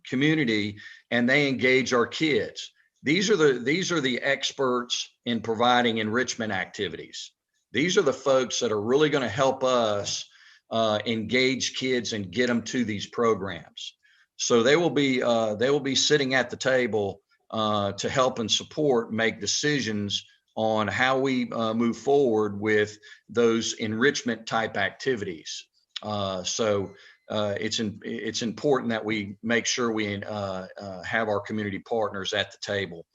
community, and they engage our kids. These are the experts in providing enrichment activities. These are the folks that are really going to help us engage kids and get them to these programs. So they will be sitting at the table to help and support, make decisions on how we move forward with those enrichment type activities. So it's important that we make sure we have our community partners at the table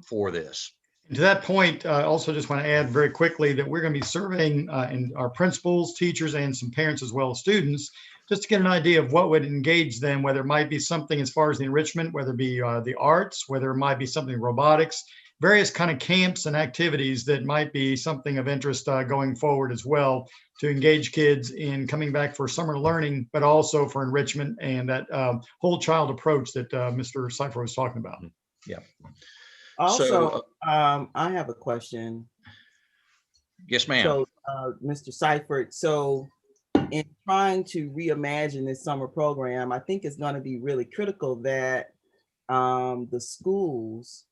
for this. To that point, I also just want to add very quickly that we're going to be surveying our principals, teachers, and some parents as well as students, just to get an idea of what would engage them, whether it might be something as far as the enrichment, whether it be the arts, whether it might be something robotics, various kind of camps and activities that might be something of interest going forward as well, to engage kids in coming back for summer learning, but also for enrichment and that whole child approach that Mr. Seifert was talking about. Yeah. Also, I have a question. Yes, ma'am. So, Mr. Seifert, so in trying to reimagine this summer program, I think it's going to be really critical that the schools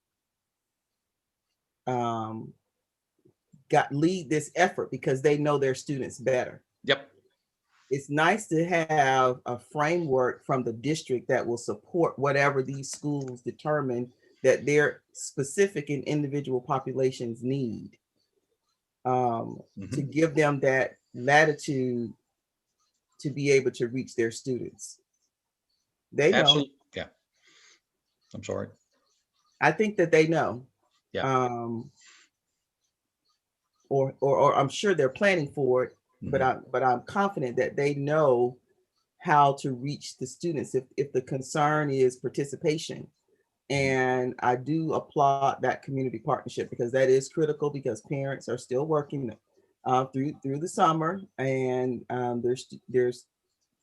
lead this effort because they know their students better. Yep. It's nice to have a framework from the district that will support whatever these schools determine that their specific and individual populations need, to give them that latitude to be able to reach their students. They know. Absolutely. Yeah. I'm sorry. I think that they know. Yeah. Or I'm sure they're planning for it, but I'm confident that they know how to reach the students if the concern is participation. And I do applaud that community partnership because that is critical, because parents are still working through the summer, and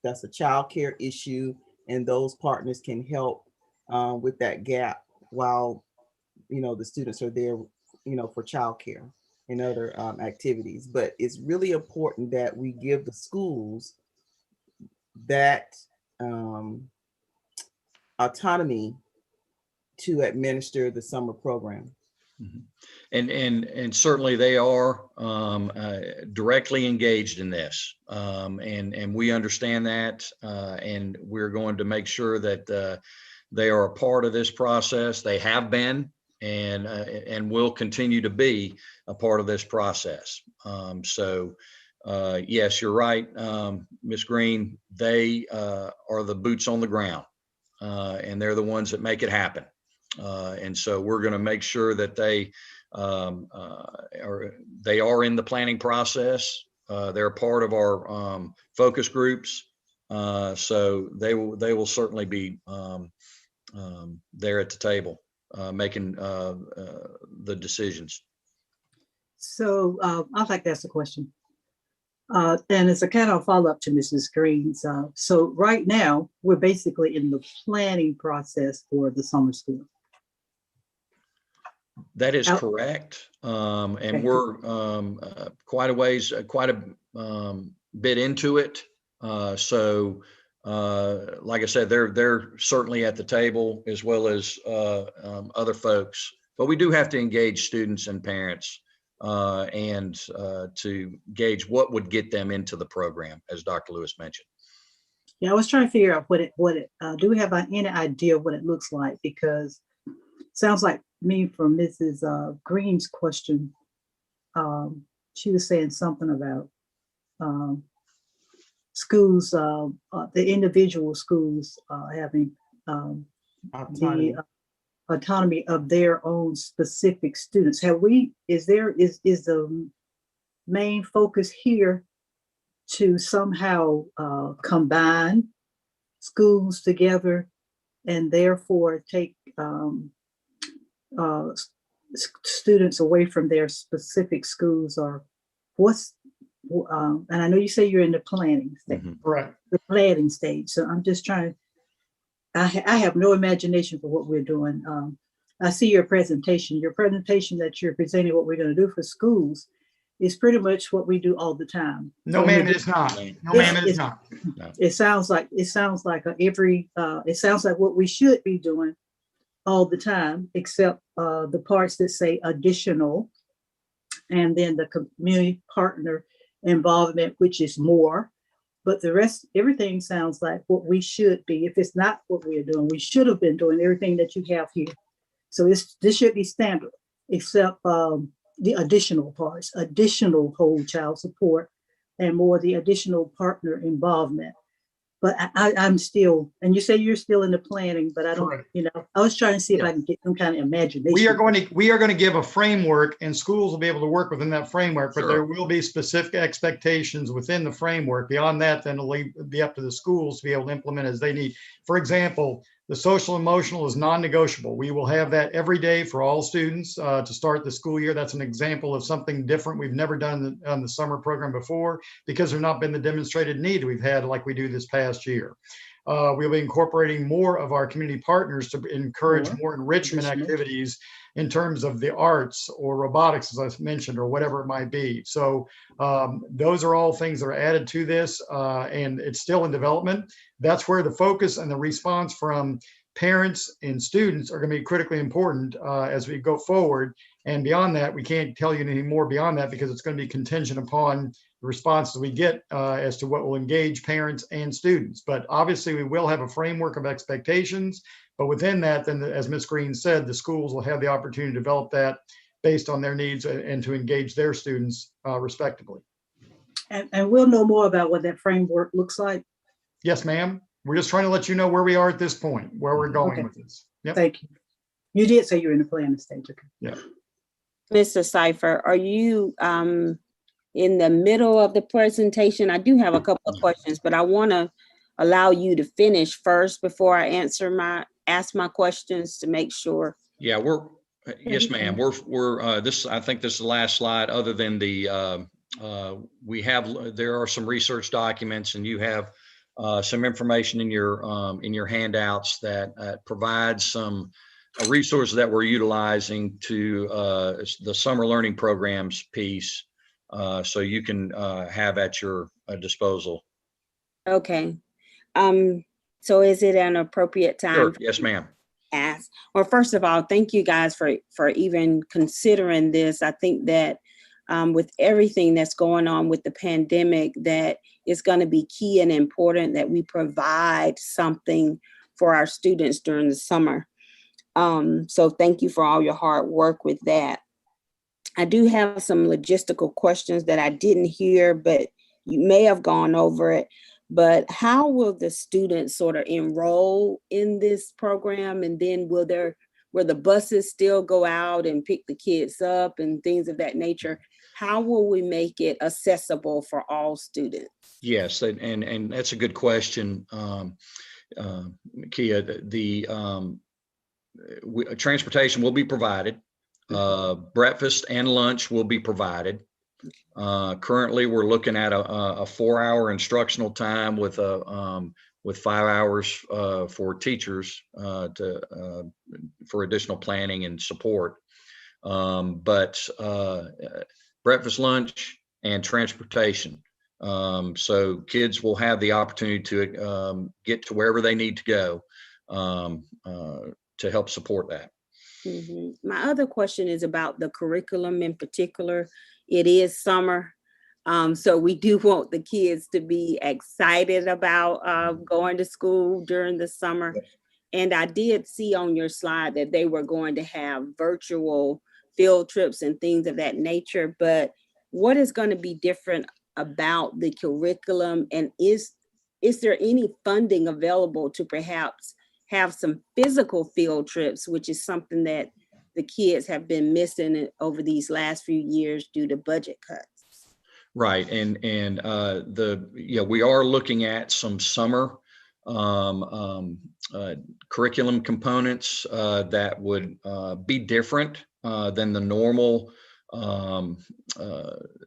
that's a child care issue, and those partners can help with that gap while the students are there for child care and other activities. But it's really important that we give the schools that autonomy to administer the summer program. And certainly they are directly engaged in this, and we understand that, and we're going to make sure that they are a part of this process. They have been and will continue to be a part of this process. So yes, you're right, Ms. Green. They are the boots on the ground, and they're the ones that make it happen. And so we're going to make sure that they are in the planning process. They're part of our focus groups, so they will certainly be there at the table making the decisions. So I'd like to ask a question, and it's a kind of follow-up to Mrs. Green's. So right now we're basically in the planning process for the summer school. That is correct. And we're quite a bit into it. So like I said, they're certainly at the table, as well as other folks, but we do have to engage students and parents and to gauge what would get them into the program, as Dr. Lewis mentioned. Yeah, I was trying to figure out do we have any idea of what it looks like? Because it sounds like me from Mrs. Green's question, she was saying something about schools, the individual schools having the autonomy of their own specific students. Is the main focus here to somehow combine schools together and therefore take students away from their specific schools, or what's and I know you say you're in the planning stage, Right? The planning stage. So I'm just trying. I have no imagination for what we're doing. I see your presentation. Your presentation that you're presenting what we're going to do for schools is pretty much what we do all the time. No, ma'am, it is not. No, ma'am, it is not. It sounds like it sounds like what we should be doing all the time, except the parts that say additional, and then the community partner involvement, which is more. But the rest, everything sounds like what we should be. If it's not what we're doing, we should have been doing everything that you have here. So this should be standard, except the additional parts, additional whole child support, and more the additional partner involvement. But I'm still, and you say you're still in the planning, but I don't, Correct. I was trying to see if I can get some kind of imagination. We are going to give a framework, and schools will be able to work within that framework, but Sure. there will be specific expectations within the framework. Beyond that, then it'll be up to the schools to be able to implement as they need. For example, the social emotional is non-negotiable. We will have that every day for all students to start the school year. That's an example of something different we've never done on the summer program before, because there's not been the demonstrated need we've had like we do this past year. We'll be incorporating more of our community partners to encourage more enrichment activities in terms of the arts or robotics, as I mentioned, or whatever it might be. So those are all things that are added to this, and it's still in development. That's where the focus and the response from parents and students are going to be critically important as we go forward. And beyond that, we can't tell you anything more beyond that because it's going to be contingent upon the responses we get as to what will engage parents and students. But obviously, we will have a framework of expectations. But within that, then, as Ms. Green said, the schools will have the opportunity to develop that based on their needs and to engage their students respectively. And we'll know more about what that framework looks like. Yes, ma'am. We're just trying to let you know where we are at this point, where we're going with this. Yep. Thank you. You did say you're in the planning stage. Okay. Yeah. Mr. Cipher, are you in the middle of the presentation? I do have a couple of questions, but I want to allow you to finish first before I ask my questions to make sure. Yeah, yes, ma'am. I think this is the last slide other than there are some research documents, and you have some information in your handouts that provides some resources that we're utilizing to the summer learning programs piece, so you can have at your disposal. Okay. So is it an appropriate time? Sure. Yes, ma'am. Ask? Well, first of all, thank you guys for even considering this. I think that with everything that's going on with the pandemic, that it's going to be key and important that we provide something for our students during the summer. So thank you for all your hard work with that. I do have some logistical questions that I didn't hear, but you may have gone over it. But how will the students sort of enroll in this program? And then will the buses still go out and pick the kids up and things of that nature? How will we make it accessible for all students? Yes, and that's a good question, Kia. Transportation will be provided. Breakfast and lunch will be provided. Currently, we're looking at a 4-hour instructional time with 5 hours for teachers for additional planning and support. But breakfast, lunch, and transportation. So kids will have the opportunity to get to wherever they need to go to help support that. Mm-hmm. My other question is about the curriculum in particular. It is summer, so we do want the kids to be excited about going to school during the summer. And I did see on your slide that they were going to have virtual field trips and things of that nature, but what is going to be different about the curriculum? And is there any funding available to perhaps have some physical field trips, which is something that the kids have been missing over these last few years due to budget cuts? Right, and we are looking at some summer curriculum components that would be different than the normal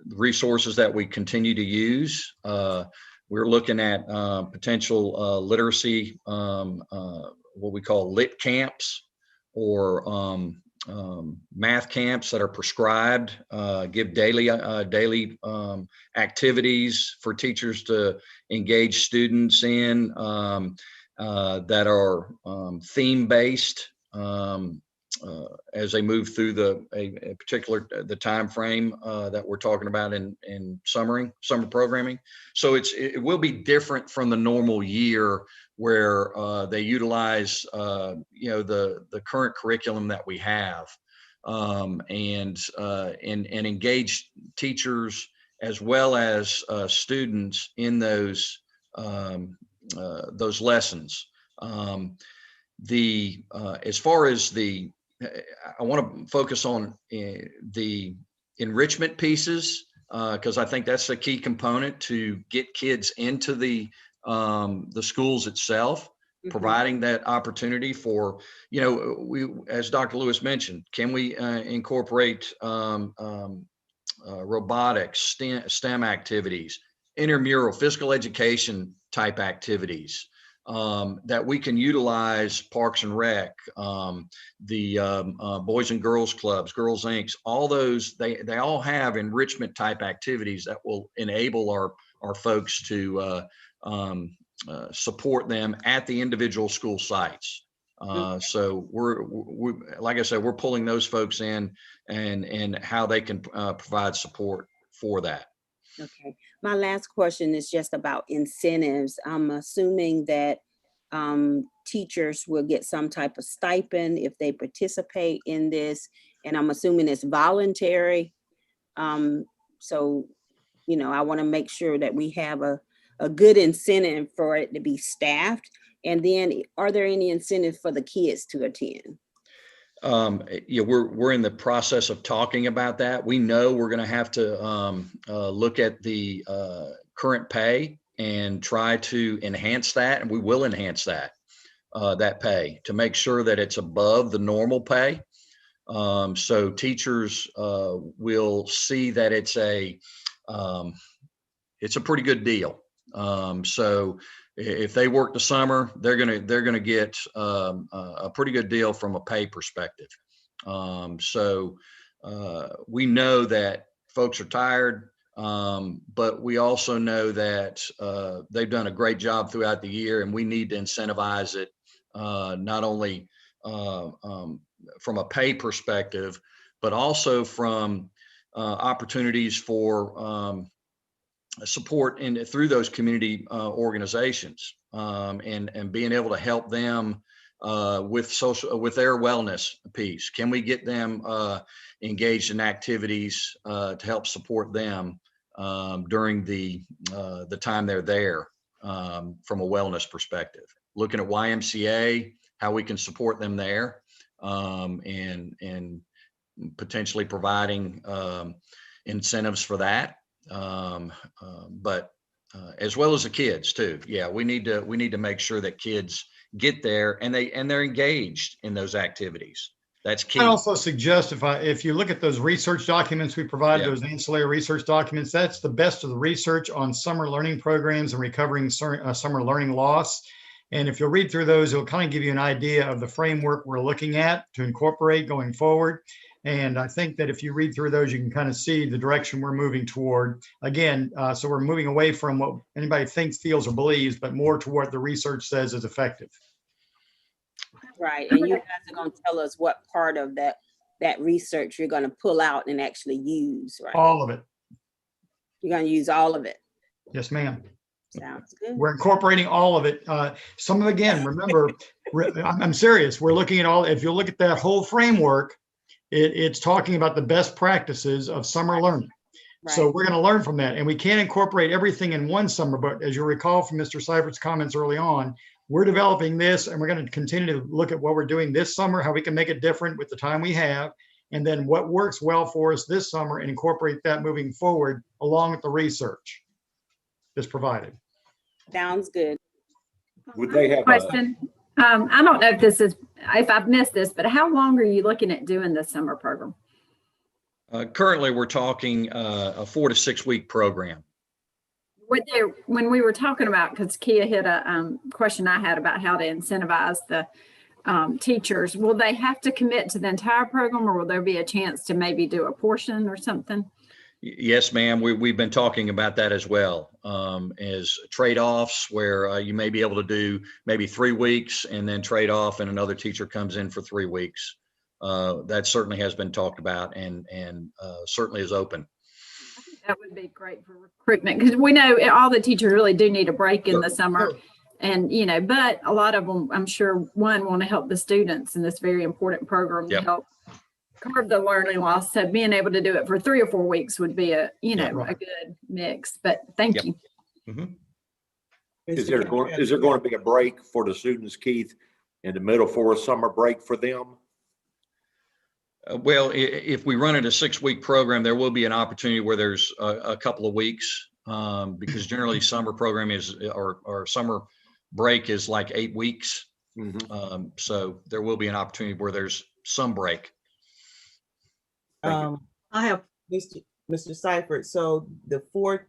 resources that we continue to use. We're looking at potential literacy, what we call lit camps, or math camps that are prescribed, give daily activities for teachers to engage students in that are theme-based as they move through a particular time frame that we're talking about in summer programming. So it will be different from the normal year where they utilize the current curriculum that we have and engage teachers as well as students in those lessons. As far as I want to focus on the enrichment pieces because I think that's a key component to get kids into the schools itself, mm-hmm. providing that opportunity for, we, as Dr. Lewis mentioned, can we incorporate robotics, STEM activities, intramural physical education type activities. That we can utilize Parks and Rec, the Boys and Girls Clubs, Girls Inc., all those, they all have enrichment type activities that will enable our folks to support them at the individual school sites. So we, like I said, we're pulling those folks in and how they can provide support for that. Okay. My last question is just about incentives. I'm assuming that teachers will get some type of stipend if they participate in this, and I'm assuming it's voluntary. So, you know, I want to make sure that we have a good incentive for it to be staffed. And then are there any incentives for the kids to attend? Yeah, we're in the process of talking about that. We know we're going to have to look at the current pay and try to enhance that, and we will enhance that pay to make sure that it's above the normal pay. So teachers will see that it's a pretty good deal. So if they work the summer, they're gonna get a pretty good deal from a pay perspective. So we know that folks are tired, but we also know that they've done a great job throughout the year, and we need to incentivize it not only from a pay perspective, but also from opportunities for support through those community organizations, and being able to help them with their wellness piece. Can we get them engaged in activities to help support them during the time they're there, from a wellness perspective? Looking at YMCA, how we can support them there, and potentially providing incentives for that. But as well as the kids too. Yeah, we need to make sure that kids get there and they're engaged in those activities. That's key. I also suggest if you look at those research documents we provide, those ancillary research documents, that's the best of the research on summer learning programs and recovering summer learning loss. And if you'll read through those, it'll kind of give you an idea of the framework we're looking at to incorporate going forward. And I think that if you read through those, you can kind of see the direction we're moving toward. Again, so we're moving away from what anybody thinks, feels, or believes, but more to what the research says is effective. Right. And you guys are going to tell us what part of that research you're going to pull out and actually use, right? All of it. You're going to use all of it. Yes, ma'am. Sounds good. We're incorporating all of it. Some of, again, remember, I'm serious. We're looking at all, if you look at that whole framework, it's talking about the best practices of summer learning. Right. So we're going to learn from that. And we can't incorporate everything in one summer, but as you recall from Mr. Seifert's comments early on, we're developing this and we're going to continue to look at what we're doing this summer, how we can make it different with the time we have, and then what works well for us this summer and incorporate that moving forward along with the research that's provided. Sounds good. Would they have question? I don't know if I've missed this, but how long are you looking at doing this summer program? Currently, we're talking a 4 to 6 week program. When we were talking about, because Kia hit a question I had about how to incentivize the teachers, will they have to commit to the entire program, or will there be a chance to maybe do a portion or something? Yes, ma'am. We've been talking about that as well, as trade-offs where you may be able to do maybe 3 weeks and then trade off and another teacher comes in for 3 weeks. That certainly has been talked about and certainly is open. I think that would be great for recruitment, because we know all the teachers really do need a break in the summer. And, you know, but a lot of them, I'm sure, want to help the students in this very important program to help curb the learning loss. So being able to do it for 3 or 4 weeks would be a good mix. But thank you. Mm-hmm. Is there going to be a break for the students, Keith, in the middle for a summer break for them? Well, if we run it a 6 week program, there will be an opportunity where there's a couple of weeks, because generally summer program or summer break is like 8 weeks. Mm-hmm. So there will be an opportunity where there's some break. I have Mr. Seifert. So the 4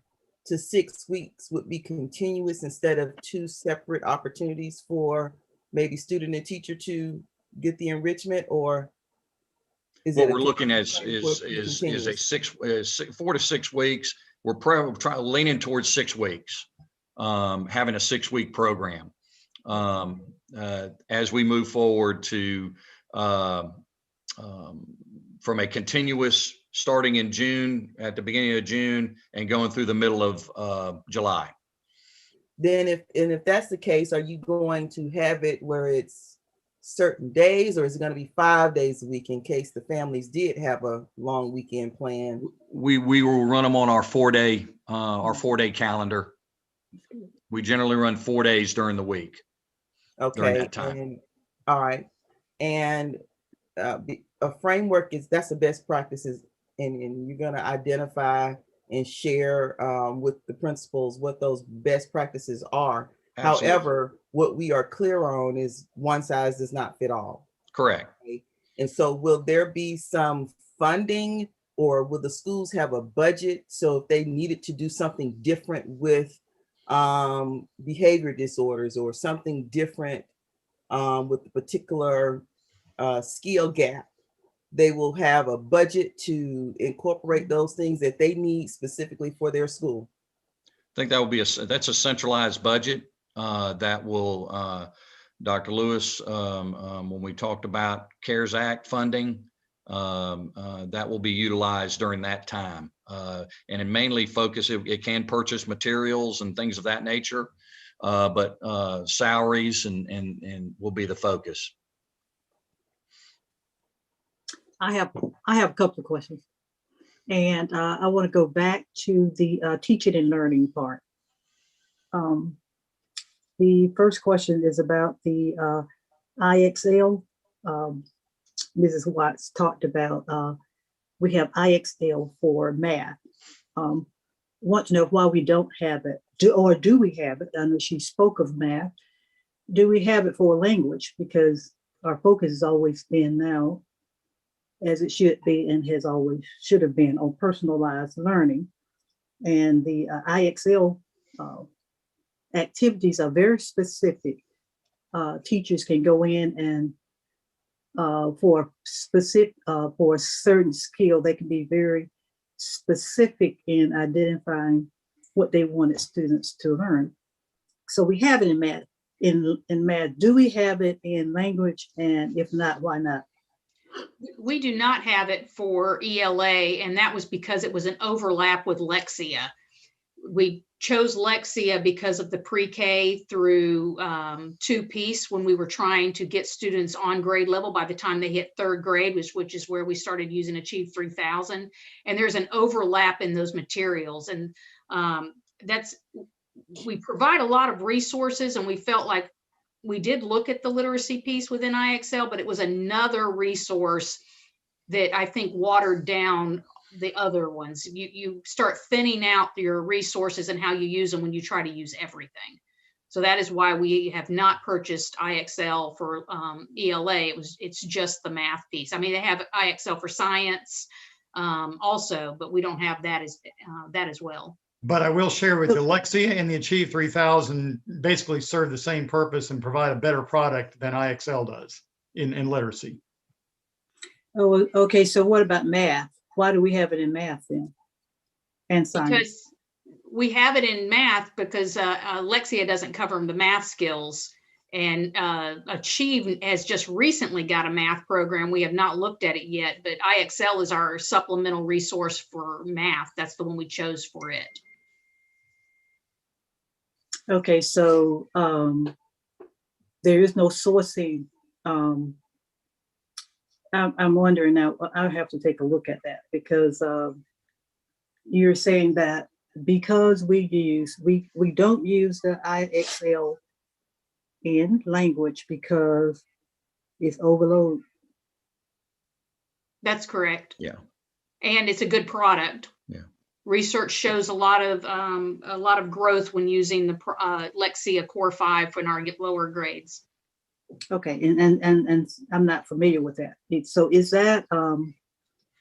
to 6 weeks would be continuous instead of 2 separate opportunities for maybe student and teacher to get the enrichment, or is what we're looking at is a 4 to 6 weeks. We're probably leaning towards 6 weeks, having a 6 week program. as we move forward to from a continuous starting in June, at the beginning of June, and going through the middle of July. Then if that's the case, are you going to have it where it's certain days, or is it going to be 5 days a week in case the families did have a long weekend plan? We will run them on our 4-day calendar. We generally run 4 days during the week. During Okay. that time. And, all right. And a framework that's the best practices, and you're going to identify and share with the principals what those best practices are. Absolutely. However, what we are clear on is one size does not fit all. Correct. Okay? And so will there be some funding, or will the schools have a budget? So if they needed to do something different with behavior disorders, or something different with the particular skill gap, they will have a budget to incorporate those things that they need specifically for their school? I think that will be that's a centralized budget that will, Dr. Lewis, when we talked about CARES Act funding, that will be utilized during that time. And it mainly it can purchase materials and things of that nature, but salaries and will be the focus. I have a couple of questions, and I want to go back to the teaching and learning part. The first question is about the IXL. Mrs. Watts talked about we have IXL for math. Want to know why we don't have it, do we have it? I know she spoke of math. Do we have it for language? Because our focus has always been now, as it should be and should have been, on personalized learning. And the IXL activities are very specific. Teachers can go in and for a certain skill, they can be very specific in identifying what they wanted students to learn. So we have it in math. In math, do we have it in language? And if not, why not? We do not have it for ELA, and that was because it was an overlap with Lexia. We chose Lexia because of the pre-K through 2 piece when we were trying to get students on grade level by the time they hit 3rd grade, which is where we started using Achieve 3000. And there's an overlap in those materials. And we provide a lot of resources, and we felt like we did look at the literacy piece within IXL, but it was another resource that I think watered down the other ones. You start thinning out your resources and how you use them when you try to use everything. So that is why we have not purchased IXL for ELA. It's just the math piece. I mean, they have IXL for science also, but we don't have that as well. But I will share with you, Lexia and the Achieve 3000 basically serve the same purpose and provide a better product than IXL does in literacy. Oh, okay. So what about math? Why do we have it in math then? And science? Because we have it in math because Lexia doesn't cover the math skills, and Achieve has just recently got a math program. We have not looked at it yet, but IXL is our supplemental resource for math. That's the one we chose for it. Okay, so there is no sourcing. I'm wondering now, I'll have to take a look at that, because you're saying that because we don't use the IXL in language because it's overload. That's correct. Yeah. And it's a good product. Yeah. Research shows a lot of growth when using the Lexia Core 5 in our lower grades. Okay, and I'm not familiar with that. So is that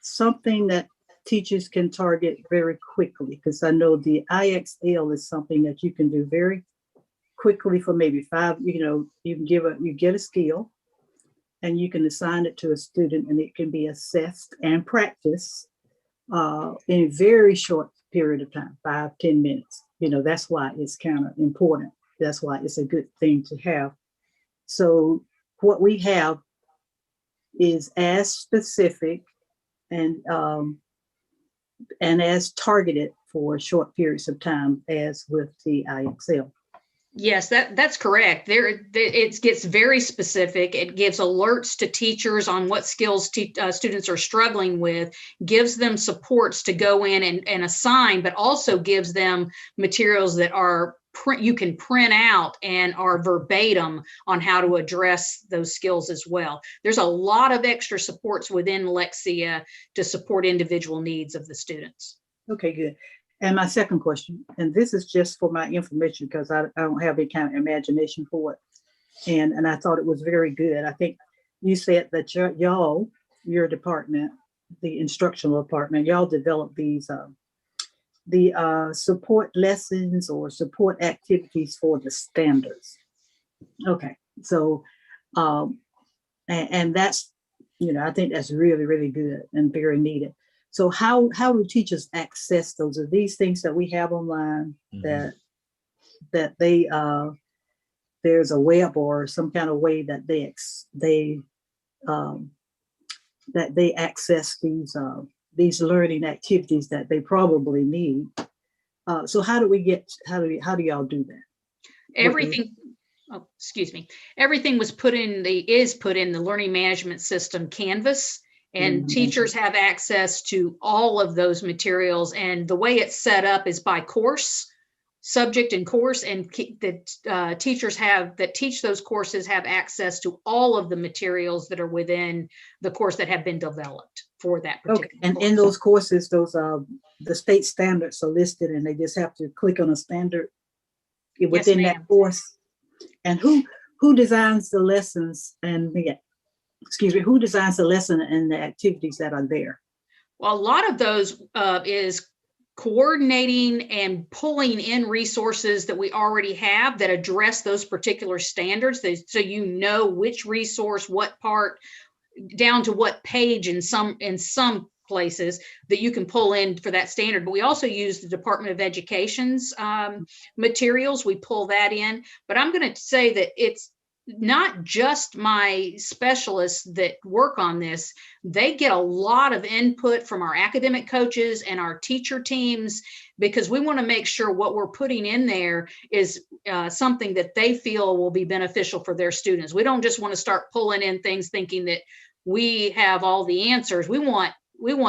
something that teachers can target very quickly? Because I know the IXL is something that you can do very quickly for maybe 5. You get a skill, and you can assign it to a student, and it can be assessed and practiced in a very short period of time, 5-10 minutes. That's why it's kind of important. That's why it's a good thing to have. So what we have is as specific and as targeted for short periods of time as with the IXL. Yes, that's correct. It gets very specific. It gives alerts to teachers on what skills students are struggling with, gives them supports to go in and assign, but also gives them materials that are you can print out and are verbatim on how to address those skills as well. There's a lot of extra supports within Lexia to support individual needs of the students. Okay, good. And my second question, and this is just for my information because I don't have any kind of imagination for it. And I thought it was very good. I think you said that your department, the instructional department, y'all developed these the support lessons or support activities for the standards. Okay, so and that's, I think that's really, really good and very needed. So how do teachers access those? Are these things that we have online that they there's a web or some kind of way that they access these learning activities that they probably need? So how do y'all do that? Everything. Oh, excuse me. Everything is put in the learning management system Canvas. And teachers have access to all of those materials. And the way it's set up is by course, subject and course, and the teachers that teach those courses have access to all of the materials that are within the course that have been developed for that particular and course. in those courses, the state standards are listed and they just have to click on a standard within that course. And who designs the lessons who designs the lesson and the activities that are there? Well, a lot of those is coordinating and pulling in resources that we already have that address those particular standards. So which resource, what part, down to what page in some places that you can pull in for that standard. But we also use the Department of Education's materials. We pull that in. But I'm going to say that it's not just my specialists that work on this. They get a lot of input from our academic coaches and our teacher teams, because we want to make sure what we're putting in there is something that they feel will be beneficial for their students. We don't just want to start pulling in things thinking that we have all the answers. We want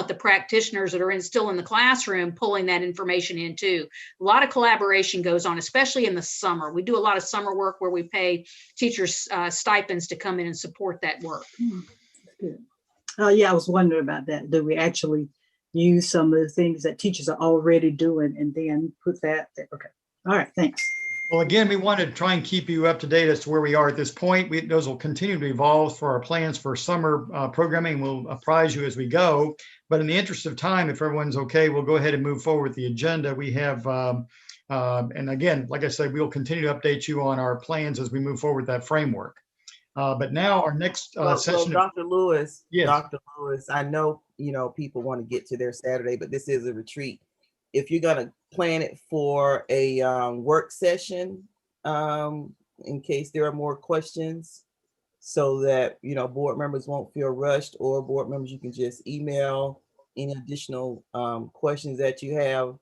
the practitioners that are still in the classroom pulling that information in too. A lot of collaboration goes on, especially in the summer. We do a lot of summer work where we pay teachers stipends to come in and support that work. Good. Yeah, I was wondering about that. Do we actually use some of the things that teachers are already doing and then put that there? Okay. All right, thanks. Well, again, we want to try and keep you up to date as to where we are at this point. Those will continue to evolve for our plans for summer programming. We'll apprise you as we go. But in the interest of time, if everyone's okay, we'll go ahead and move forward with the agenda. We have, and again, like I said, we'll continue to update you on our plans as we move forward with that framework. But now our next session. Dr. Lewis, yes. Dr. Lewis, I know, people want to get to their Saturday, but this is a retreat. If you're going to plan it for a work session, in case there are more questions, so that, board members won't feel rushed, or board members, you can just email any additional questions that you have.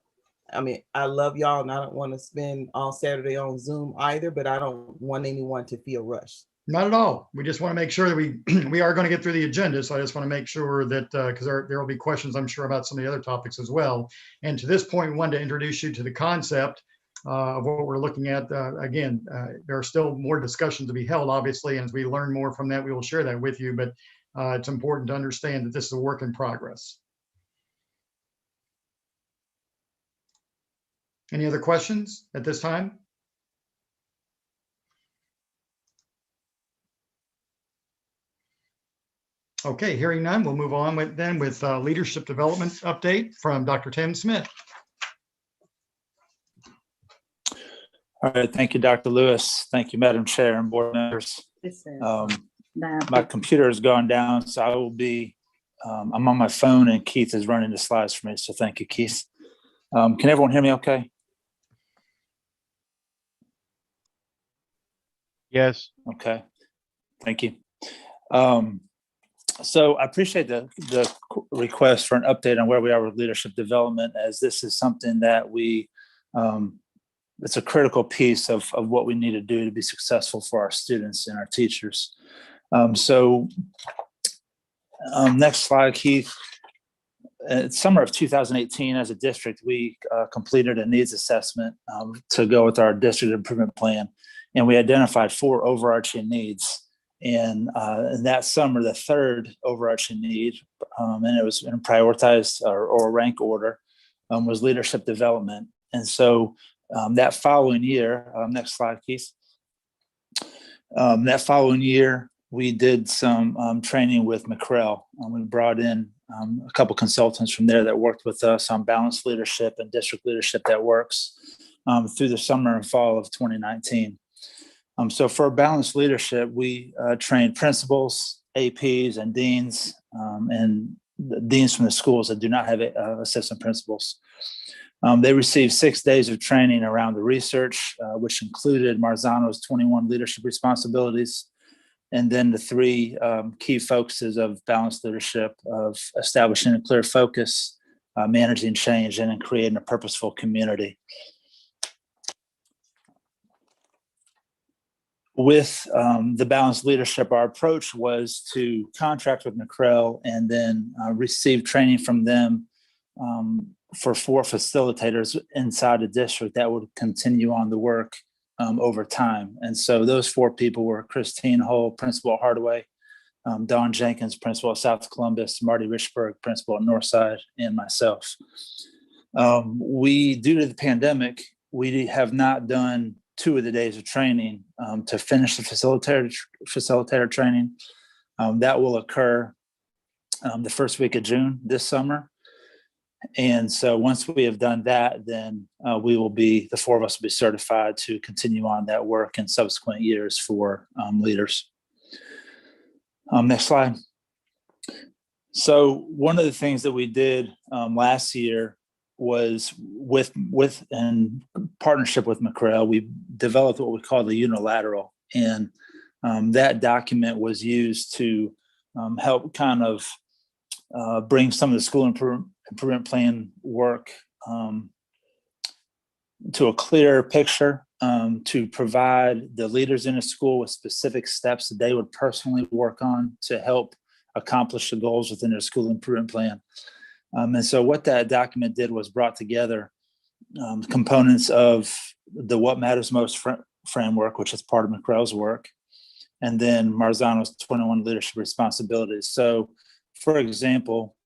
I mean, I love y'all and I don't want to spend all Saturday on Zoom either, but I don't want anyone to feel rushed. Not at all. We just want to make sure that we are going to get through the agenda. So I just want to make sure that because there will be questions, I'm sure, about some of the other topics as well. And to this point, we wanted to introduce you to the concept of what we're looking at. Again, there are still more discussions to be held, obviously, and as we learn more from that, we will share that with you. But it's important to understand that this is a work in progress. Any other questions at this time? Okay, hearing none, we'll move on with leadership development update from Dr. Tim Smith. All right, thank you, Dr. Lewis. Thank you, Madam Chair and board members. My computer has gone down, so I will be, I'm on my phone and Keith is running the slides for me, so thank you, Keith. Can everyone hear me okay? Yes. Okay. Thank you. So I appreciate the request for an update on where we are with leadership development, as this is something that it's a critical piece of what we need to do to be successful for our students and our teachers. Next slide, Keith. Summer of 2018, as a district, we completed a needs assessment to go with our district improvement plan, and we identified 4 overarching needs. And in that summer, the third overarching need, and it was in prioritized or rank order, was leadership development. And so that following year, next slide, Keith. That following year, we did some training with McCrell. We brought in a couple consultants from there that worked with us on balanced leadership and district leadership that works through the summer and fall of 2019. So for balanced leadership, we trained principals, APs, and deans, and the deans from the schools that do not have assistant principals. They received 6 days of training around the research, which included Marzano's 21 leadership responsibilities, and then the 3 key focuses of balanced leadership of establishing a clear focus, managing change, and then creating a purposeful community. With the balanced leadership, our approach was to contract with McCrell and then receive training from them for 4 facilitators inside the district that would continue on the work over time. And so those 4 people were Christine Hull, principal at Hardaway, Dawn Jenkins, principal at South Columbus, Marty Richburg, principal at Northside, and myself. Due to the pandemic, we have not done 2 of the days of training to finish the facilitator training. That will occur the first week of June this summer. And so once we have done that, then the 4 of us will be certified to continue on that work in subsequent years for leaders. Next slide. So one of the things that we did last year was in partnership with McCrell, we developed what we call the unilateral. And that document was used to help kind of bring some of the school improvement plan work to a clearer picture, to provide the leaders in a school with specific steps that they would personally work on to help accomplish the goals within their school improvement plan. And so what that document did was brought together components of the What Matters Most framework, which is part of McCrell's work, and then Marzano's 21 leadership responsibilities. So, for example,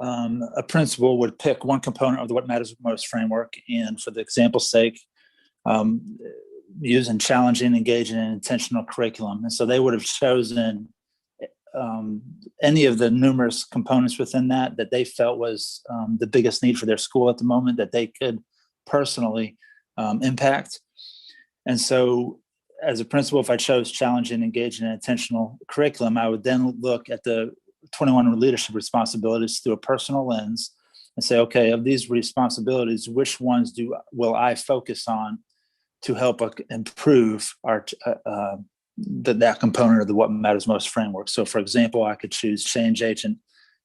a principal would pick one component of the What Matters Most framework, and for the example's sake, using challenging, engaging, and intentional curriculum. And so they would have chosen any of the numerous components within that they felt was the biggest need for their school at the moment that they could personally impact. And so as a principal, if I chose challenging, engaging, and intentional curriculum, I would then look at the 21 leadership responsibilities through a personal lens and say, okay, of these responsibilities, which ones will I focus on to help improve our that component of the What Matters Most framework. So for example, I could choose change agent,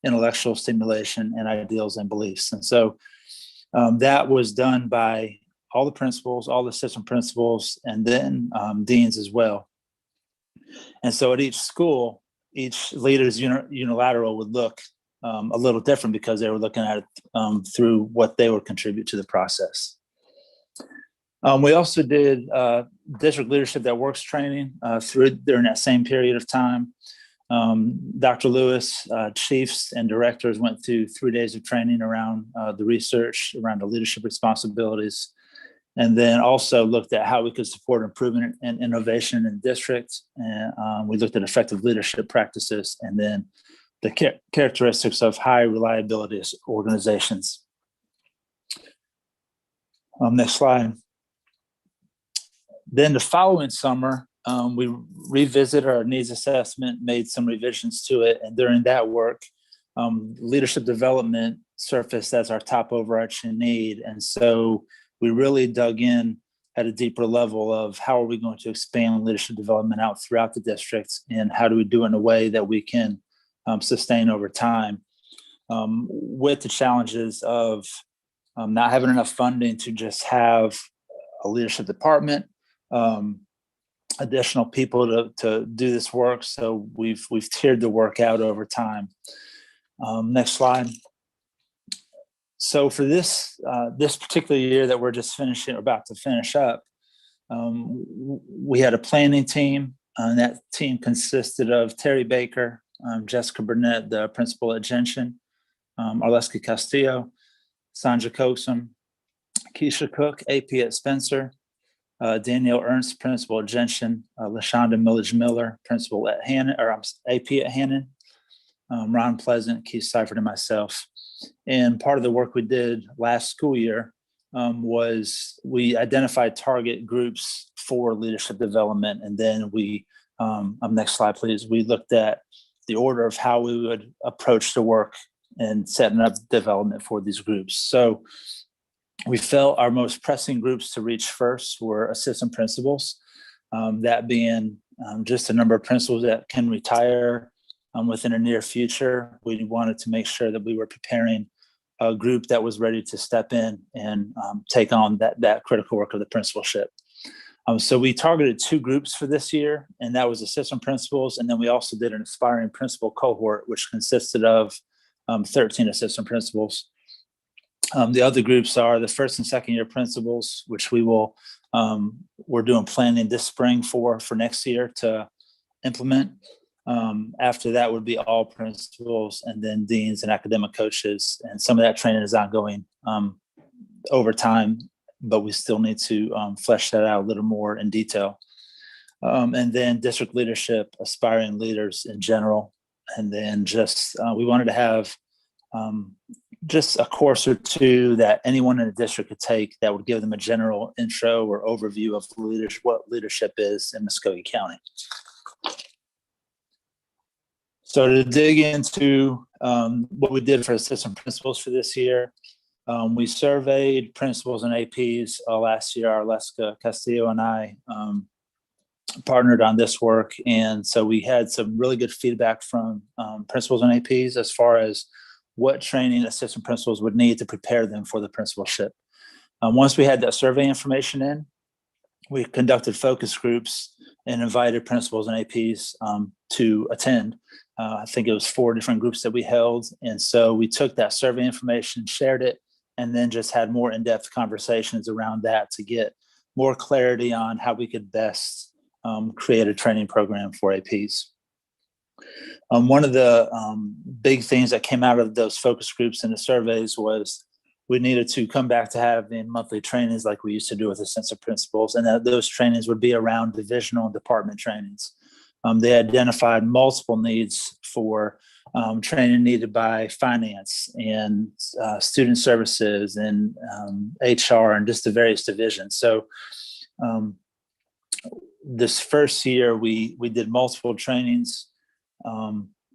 intellectual stimulation, and ideals and beliefs. And so that was done by all the principals, all the assistant principals, and then deans as well. And so at each school, each leader's unilateral would look a little different because they were looking at it through what they would contribute to the process. We also did district leadership that works training during that same period of time. Dr. Lewis, chiefs and directors went through 3 days of training around the research, around the leadership responsibilities, and then also looked at how we could support improvement and innovation in districts. And we looked at effective leadership practices and then the characteristics of high reliability organizations. Next slide. Then the following summer, we revisited our needs assessment, made some revisions to it. And during that work, leadership development surfaced as our top overarching need. And so we really dug in at a deeper level of how are we going to expand leadership development out throughout the district, and how do we do it in a way that we can sustain over time, with the challenges of not having enough funding to just have a leadership department, additional people to do this work. So we've tiered the work out over time. Next slide. So for this particular year that we're just about to finish up, we had a planning team, and that team consisted of Terry Baker, Jessica Burnett, the principal at Gentian, Arleska Castillo, Sandra Coxum, Keisha Cook, AP at Spencer, Danielle Ernst, principal at Gentian, LaShonda Millage-Miller, principal at AP at Hannon, Ron Pleasant, Keith Seifert, and myself. And part of the work we did last school year was we identified target groups for leadership development. And then we, next slide, please. We looked at the order of how we would approach the work and setting up development for these groups. So we felt our most pressing groups to reach first were assistant principals, that being just a number of principals that can retire within a near future. We wanted to make sure that we were preparing a group that was ready to step in and take on that critical work of the principalship. So we targeted 2 groups for this year, and that was assistant principals. And then we also did an aspiring principal cohort, which consisted of 13 assistant principals. The other groups are the first and second year principals, which we're doing planning this spring for next year to implement. After that would be all principals, and then deans and academic coaches. And some of that training is ongoing over time, but we still need to flesh that out a little more in detail. And then district leadership, aspiring leaders in general. And then just, we wanted to have just a course or 2 that anyone in the district could take that would give them a general intro or overview of what leadership is in Muskogee County. So to dig into what we did for assistant principals for this year, we surveyed principals and APs last year. Arleska Castillo and I partnered on this work. And so we had some really good feedback from principals and APs as far as what training assistant principals would need to prepare them for the principalship. Once we had that survey information in, we conducted focus groups and invited principals and APs to attend. I think it was 4 different groups that we held. And so we took that survey information, shared it, and then just had more in-depth conversations around that to get more clarity on how we could best create a training program for APs. One of the big things that came out of those focus groups and the surveys was we needed to come back to having monthly trainings like we used to do with assistant principals, and that those trainings would be around divisional and department trainings. They identified multiple needs for training needed by finance and student services and HR and just the various divisions. So this first year, we did multiple trainings.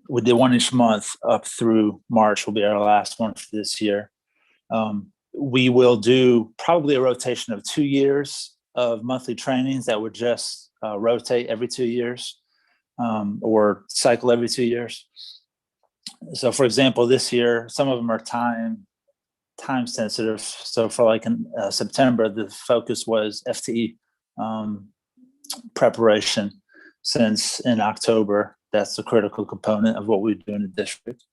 We did one each month up through March will be our last one for this year. We will do probably a rotation of 2 years of monthly trainings that would just rotate every 2 years or cycle every 2 years. So for example, this year, some of them are time sensitive. So for like in September, the focus was FTE preparation, since in October, that's a critical component of what we do in the district.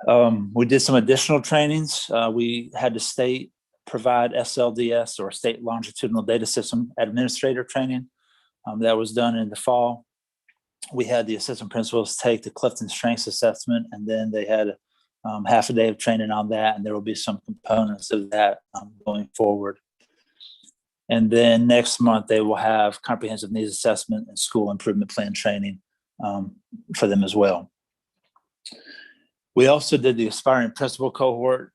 We did some additional trainings. We had the state provide SLDS or State Longitudinal Data System Administrator training. That was done in the fall. We had the assistant principals take the Clifton Strengths Assessment, and then they had half a day of training on that, and there will be some components of that going forward. And then next month, they will have comprehensive needs assessment and school improvement plan training for them as well. We also did the aspiring principal cohort,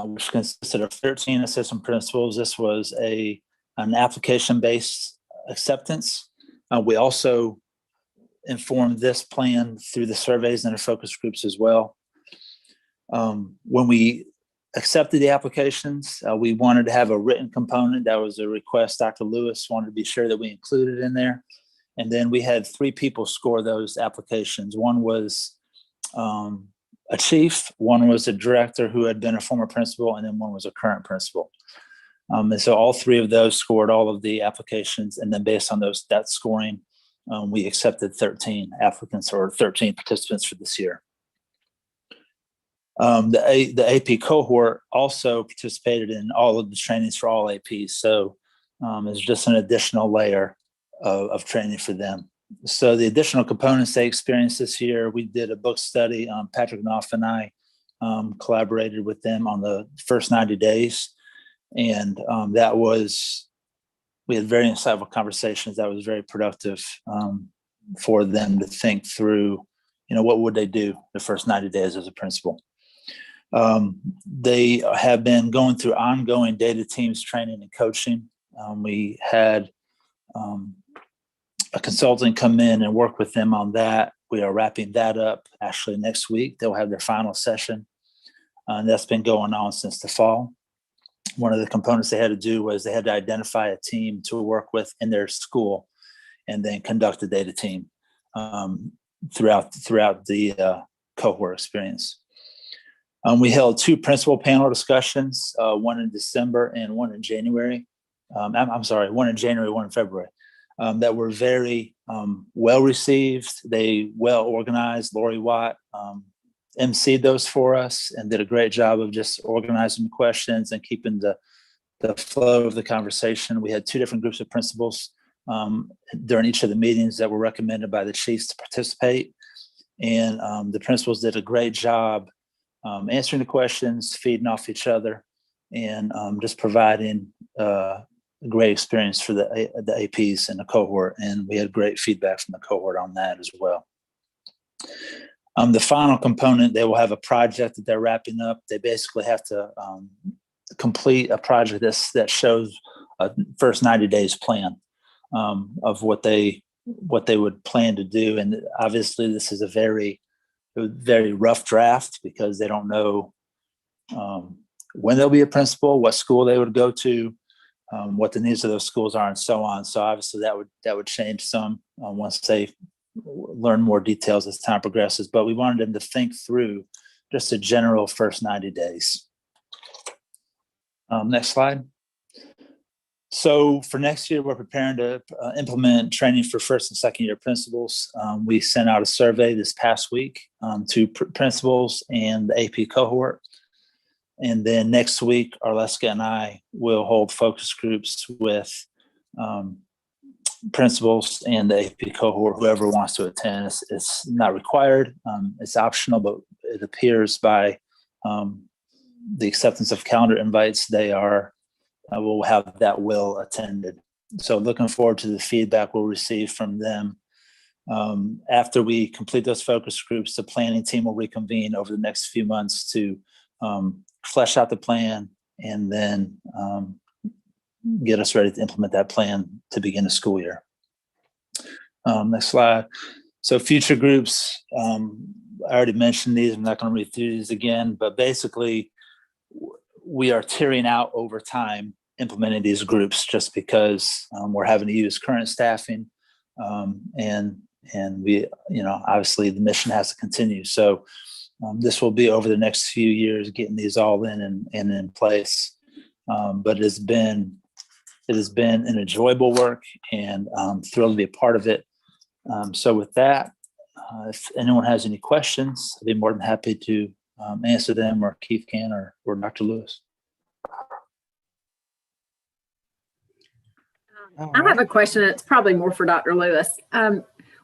which consisted of 13 assistant principals. This was an application-based acceptance. We also informed this plan through the surveys and the focus groups as well. When we accepted the applications. We wanted to have a written component. That was a request Dr. Lewis wanted to be sure that we included in there. And then we had 3 people score those applications. One was a chief, one was a director who had been a former principal, and then one was a current principal. And so all 3 of those scored all of the applications. And then based on that scoring, we accepted 13 applicants or 13 participants for this year. The AP cohort also participated in all of the trainings for all APs. So it's just an additional layer of training for them. So the additional components they experienced this year, we did a book study. Patrick Knopf and I collaborated with them on the first 90 days. And we had very insightful conversations that was very productive for them to think through, what would they do the first 90 days as a principal. They have been going through ongoing data teams training and coaching. We had a consultant come in and work with them on that. We are wrapping that up actually next week. They'll have their final session. And that's been going on since the fall. One of the components they had to do was they had to identify a team to work with in their school and then conduct a data team throughout the cohort experience. We held 2 principal panel discussions, one in December and one in January. I'm sorry, one in January, one in February, that were very well received. They well organized. Lori Watt emceed those for us and did a great job of just organizing the questions and keeping the flow of the conversation. We had 2 different groups of principals during each of the meetings that were recommended by the chiefs to participate. And the principals did a great job answering the questions, feeding off each other, and just providing a great experience for the APs and the cohort. And we had great feedback from the cohort on that as well. The final component, they will have a project that they're wrapping up. They basically have to complete a project that shows a first 90 days plan of what they would plan to do. And obviously this is a very rough draft because they don't know when they'll be a principal, what school they would go to, what the needs of those schools are, and so on. So obviously that would change some once they learn more details as time progresses. But we wanted them to think through just a general first 90 days. Next slide. So for next year, we're preparing to implement training for first and second year principals. We sent out a survey this past week to principals and the AP cohort. And then next week, Arleska and I will hold focus groups with principals and the AP cohort, whoever wants to attend. It's not required. It's optional, but it appears by the acceptance of calendar invites, they will have that will attended. So looking forward to the feedback we'll receive from them. After we complete those focus groups, the planning team will reconvene over the next few months to flesh out the plan and then get us ready to implement that plan to begin the school year. Next slide. So future groups, I already mentioned these. I'm not going to read through these again, but basically we are tiering out over time implementing these groups just because we're having to use current staffing and we, obviously the mission has to continue. So this will be over the next few years, getting these all in and in place. But it has been an enjoyable work, and I'm thrilled to be a part of it. So with that, if anyone has any questions, I'd be more than happy to answer them, or Keith can, or Dr. Lewis. I have a question that's probably more for Dr. Lewis.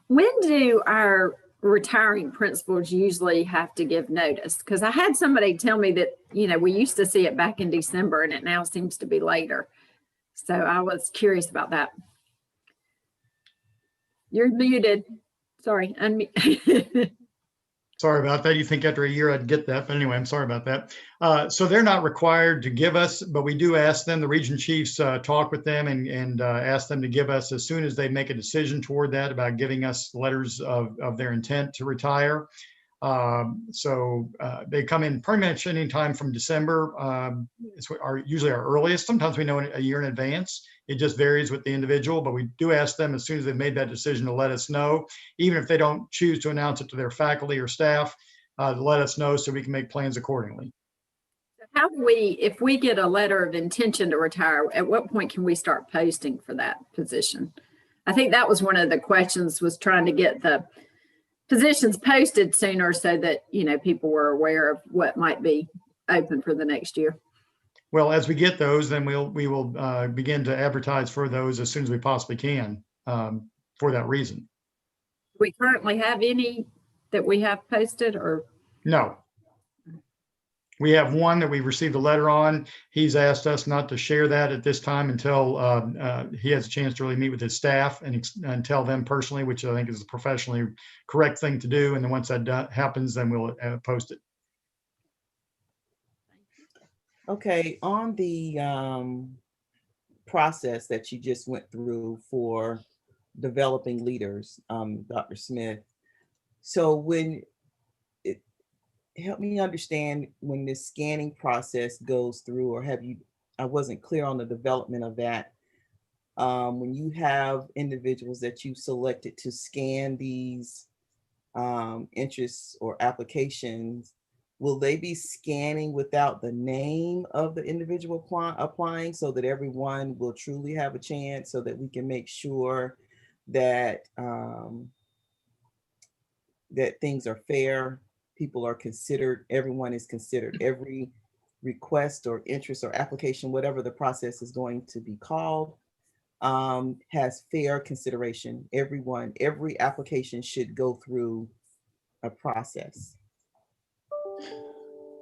When do our retiring principals usually have to give notice? Because I had somebody tell me that, we used to see it back in December and it now seems to be later. So I was curious about that. You're muted. Sorry. Sorry about that. You think after a year I'd get that, but anyway, I'm sorry about that. So they're not required to give us, but we do ask them, the region chiefs talk with them and ask them to give us, as soon as they make a decision toward that, about giving us letters of their intent to retire. So they come in pretty much anytime from December. It's usually our earliest. Sometimes we know a year in advance. It just varies with the individual, but we do ask them as soon as they've made that decision to let us know, even if they don't choose to announce it to their faculty or staff, to let us know so we can make plans accordingly. How do we, if we get a letter of intention to retire, at what point can we start posting for that position? I think that was one of the questions, was trying to get the positions posted sooner so that, you know, people were aware of what might be open for the next year. Well, as we get those, then we will begin to advertise for those as soon as we possibly can, for that reason. Do we currently have any that we have posted, or? No. We have one that we received a letter on. He's asked us not to share that at this time until he has a chance to really meet with his staff and tell them personally, which I think is the professionally correct thing to do. And then once that happens, then we'll post it. Okay, on the process that you just went through for developing leaders, Dr. Smith. So help me understand when this scanning process goes through, or I wasn't clear on the development of that. When you have individuals that you selected to scan these interests or applications, will they be scanning without the name of the individual applying, so that everyone will truly have a chance, so that we can make sure that that things are fair, people are considered, everyone is considered, every request or interest or application, whatever the process is going to be called, has fair consideration. Every application should go through a process.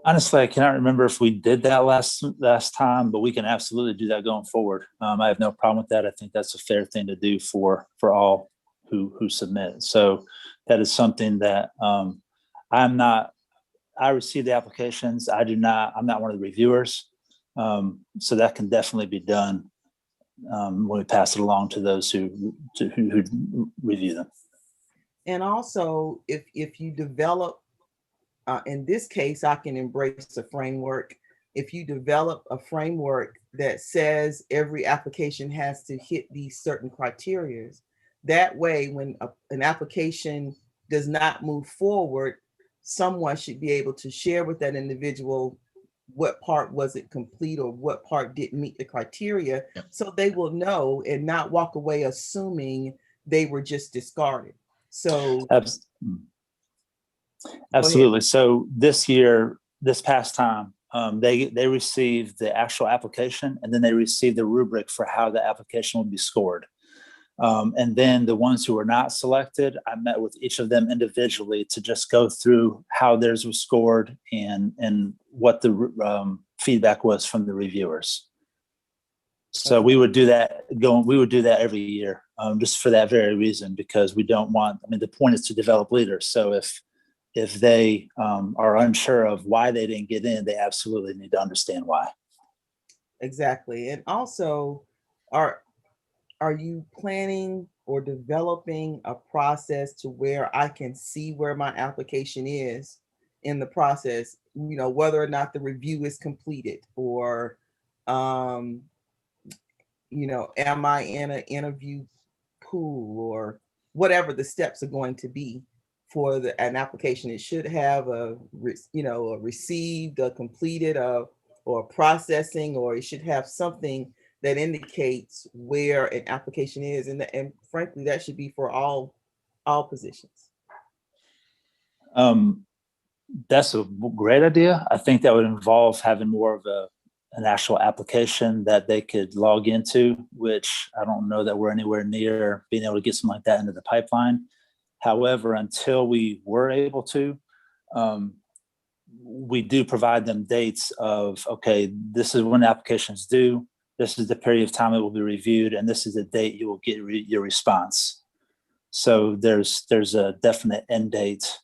Honestly, I cannot remember if we did that last time, but we can absolutely do that going forward. I have no problem with that. I think that's a fair thing to do for all who submit. So that is something that I receive the applications. I'm not one of the reviewers. So that can definitely be done when we pass it along to those who review them. And also, if you develop, in this case, I can embrace a framework. If you develop a framework that says every application has to hit these certain criteria, that way, when an application does not move forward, someone should be able to share with that individual what part wasn't complete or what part didn't meet the criteria. Yep. So they will know and not walk away assuming they were just discarded. So absolutely. So this past time, they received the actual application, and then they received the rubric for how the application will be scored. And then the ones who were not selected, I met with each of them individually to just go through how theirs was scored and what the feedback was from the reviewers. So we would do that every year, just for that very reason, because we don't want, the point is to develop leaders. So if they are unsure of why they didn't get in, they absolutely need to understand why. Exactly. And also, are you planning or developing a process to where I can see where my application is in the process, whether or not the review is completed, or, am I in an interview pool, or whatever the steps are going to be for an application? It should have a received, a completed, or processing, or it should have something that indicates where an application is, and frankly, that should be for all positions. That's a great idea. I think that would involve having more of an actual application that they could log into, which I don't know that we're anywhere near being able to get something like that into the pipeline. However, until we were able to, we do provide them dates of, okay, this is when applications due. This is the period of time it will be reviewed, and this is the date you will get your response. So there's a definite end date,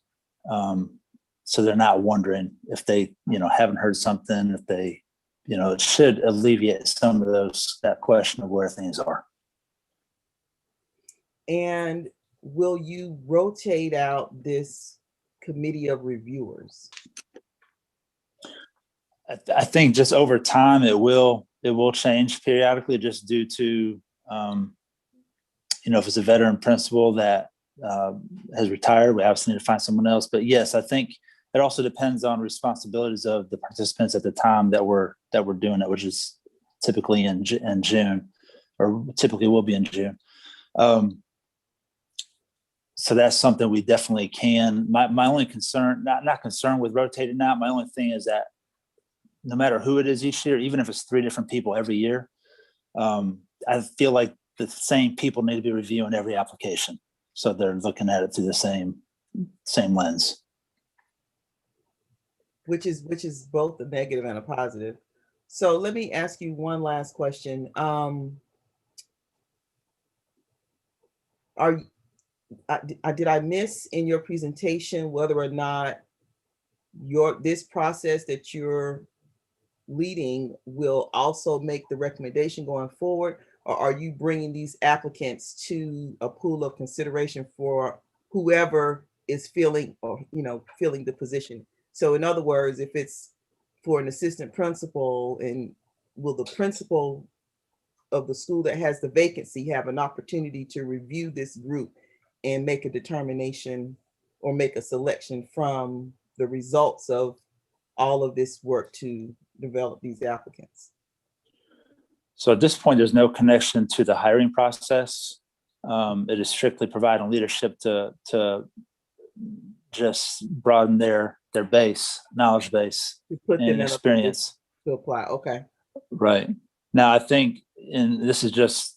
so they're not wondering if they haven't heard something. If they it should alleviate some of that question of where things are. And will you rotate out this committee of reviewers? I think just over time, it will change periodically just due to, if it's a veteran principal that has retired, we obviously need to find someone else. But yes, I think it also depends on responsibilities of the participants at the time that we're doing it, which is typically in June, or typically will be in June. So that's something we definitely can. My only concern, not concerned with rotating out. My only thing is that no matter who it is each year, even if it's 3 different people every year, I feel like the same people need to be reviewing every application, so they're looking at it through the same lens. Which is both a negative and a positive. So let me ask you one last question. Did I miss in your presentation whether or not this process that you're leading will also make the recommendation going forward, or are you bringing these applicants to a pool of consideration for whoever is filling the position? So in other words, if it's for an assistant principal, and will the principal of the school that has the vacancy have an opportunity to review this group and make a determination or make a selection from the results of all of this work to develop these applicants? So at this point, there's no connection to the hiring process. It is strictly providing leadership to just broaden their knowledge base and experience to apply. Okay. Right. Now, I think, and this is just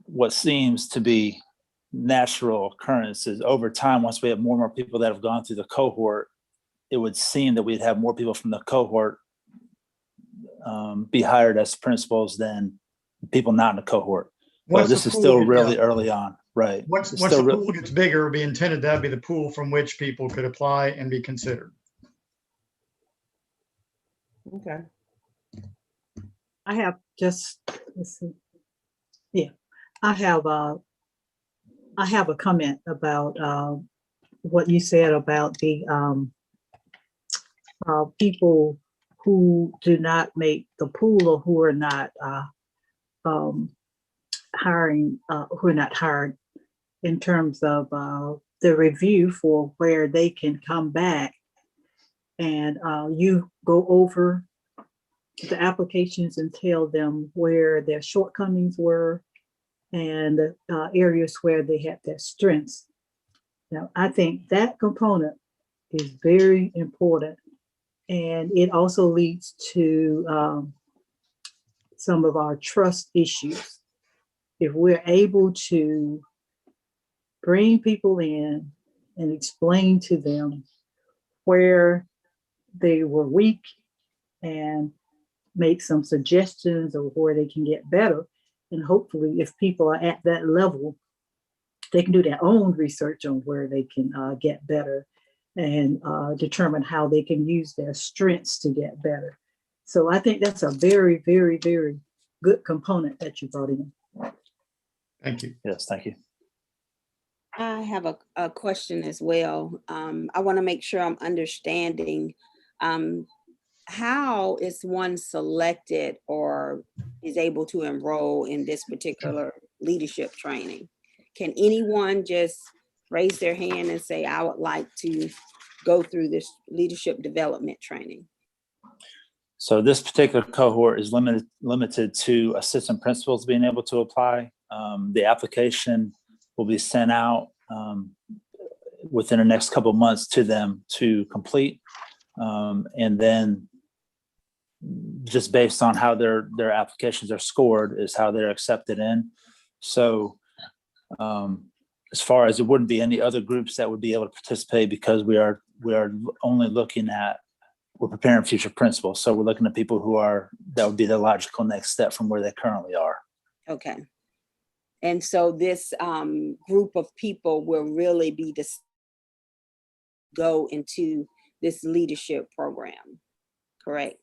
what seems to be natural occurrences over time, once we have more and more people that have gone through the cohort, it would seem that we'd have more people from the cohort be hired as principals than people not in the cohort. But this is still really early on, right? Once the pool gets bigger, it'll be intended that'd be the pool from which people could apply and be considered. Okay. I have just, let's see. Yeah, I have a comment about what you said about the people who do not make the pool, or who are not hiring, who are not hired, in terms of the review for where they can come back, and you go over the applications and tell them where their shortcomings were and areas where they had their strengths. Now, I think that component is very important, and it also leads to some of our trust issues. If we're able to bring people in and explain to them where they were weak and make some suggestions of where they can get better, and hopefully if people are at that level, they can do their own research on where they can get better and determine how they can use their strengths to get better. So I think that's a very, very, very good component that you brought in. Thank you. Yes, thank you. I have a question as well. I want to make sure I'm understanding. How is one selected or is able to enroll in this particular leadership training? Can anyone just raise their hand and say, I would like to go through this leadership development training? So this particular cohort is limited to assistant principals being able to apply. The application will be sent out within the next couple of months to them to complete. And then just based on how their applications are scored is how they're accepted in. So as far as, it wouldn't be any other groups that would be able to participate, because we are only looking at, we're preparing future principals. So we're looking at people that would be the logical next step from where they currently are. Okay. And so this group of people will really be go into this leadership program, correct?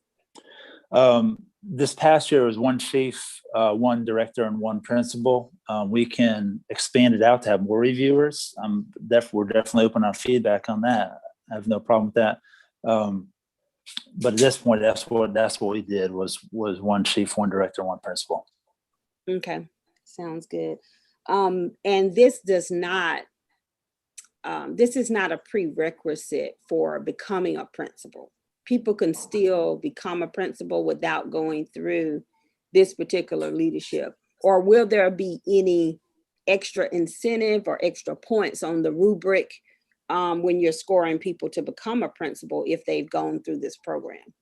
This past year was one chief, one director, and one principal. We can expand it out to have more reviewers. We're definitely open on feedback on that. I have no problem with that. But at this point, that's what we did was one chief, one director, one principal. Okay, sounds good. And this does not, this is not a prerequisite for becoming a principal. People can still become a principal without going through this particular leadership. Or will there be any extra incentive or extra points on the rubric when you're scoring people to become a principal if they've gone through this program?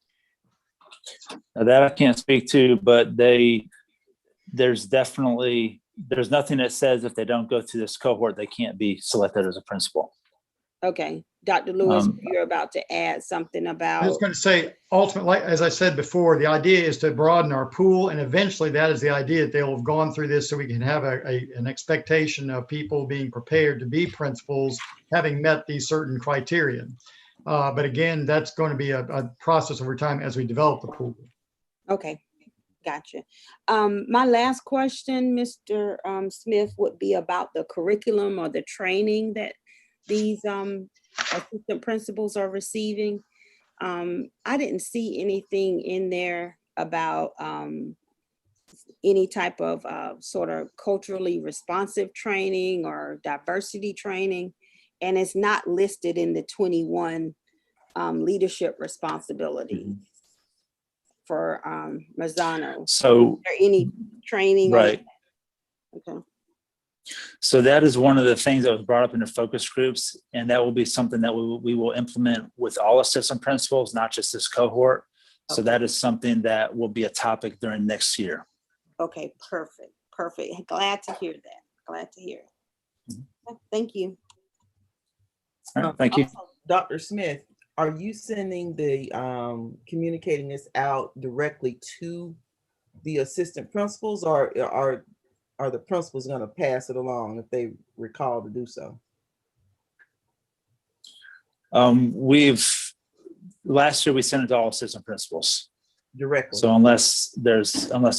Now that I can't speak to, but there's nothing that says if they don't go through this cohort, they can't be selected as a principal. Okay, Dr. Lewis, you're about to add something about. I was going to say, ultimately, as I said before, the idea is to broaden our pool, and eventually that is the idea that they'll have gone through this so we can have an expectation of people being prepared to be principals, having met these certain criteria. But again, that's going to be a process over time as we develop the pool. Okay, gotcha. My last question, Mr. Smith, would be about the curriculum or the training that these assistant principals are receiving. I didn't see anything in there about any type of sort of culturally responsive training or diversity training, and it's not listed in the 21 leadership responsibilities for Mazzano. So, is there any training? Right. Okay. So that is one of the things that was brought up in the focus groups, and that will be something that we will implement with all assistant principals, not just this cohort. Okay. So that is something that will be a topic during next year. Okay, perfect. Glad to hear that. Mm-hmm. Thank you. All right, thank you. Also, Dr. Smith, are you sending the communicating this out directly to the assistant principals, or are the principals going to pass it along if they recall to do so? Last year we sent it to all assistant principals directly. So unless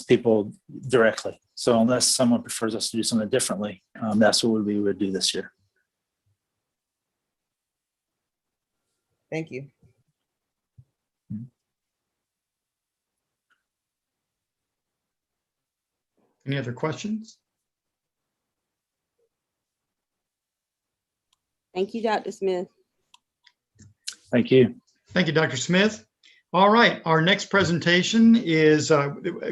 people directly. So unless someone prefers us to do something differently, that's what we would do this year. Thank you. Any other questions? Thank you, Dr. Smith. Thank you. Thank you, Dr. Smith. All right, our next presentation is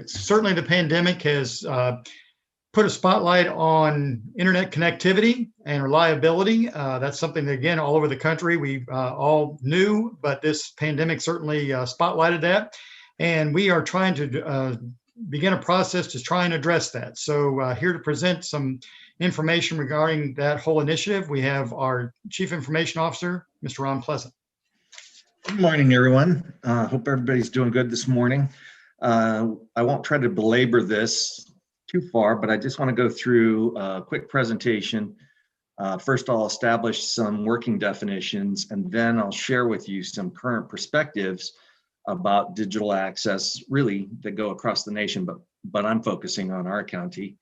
certainly the pandemic has put a spotlight on internet connectivity and reliability. That's something that, again, all over the country we all knew, but this pandemic certainly spotlighted that. And we are trying to begin a process to try and address that. So here to present some information regarding that whole initiative, we have our Chief Information Officer, Mr. Ron Pleasant. Good morning, everyone. Hope everybody's doing good this morning. I won't try to belabor this too far, but I just want to go through a quick presentation. First, I'll establish some working definitions, and then I'll share with you some current perspectives about digital access, really, that go across the nation, but I'm focusing on our county.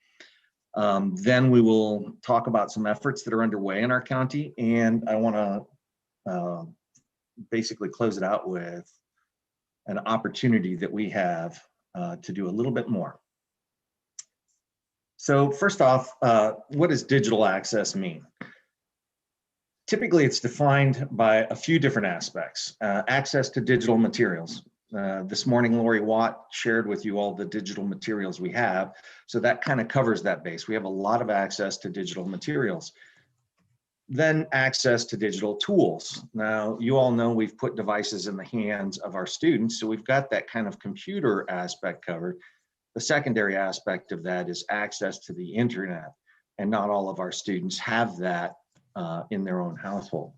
Then we will talk about some efforts that are underway in our county, and I want to basically close it out with an opportunity that we have to do a little bit more. So first off, what does digital access mean? Typically, it's defined by a few different aspects. Access to digital materials. This morning, Lori Watt shared with you all the digital materials we have. So that kind of covers that base. We have a lot of access to digital materials. Then access to digital tools. Now, you all know we've put devices in the hands of our students, so we've got that kind of computer aspect covered. The secondary aspect of that is access to the internet, and not all of our students have that in their own household.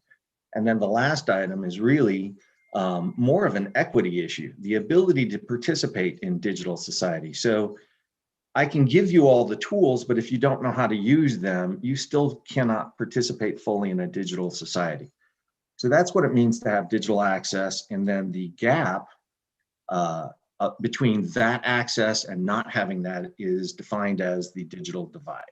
And then the last item is really more of an equity issue, the ability to participate in digital society. So I can give you all the tools, but if you don't know how to use them, you still cannot participate fully in a digital society. So that's what it means to have digital access. And then the gap between that access and not having that is defined as the digital divide.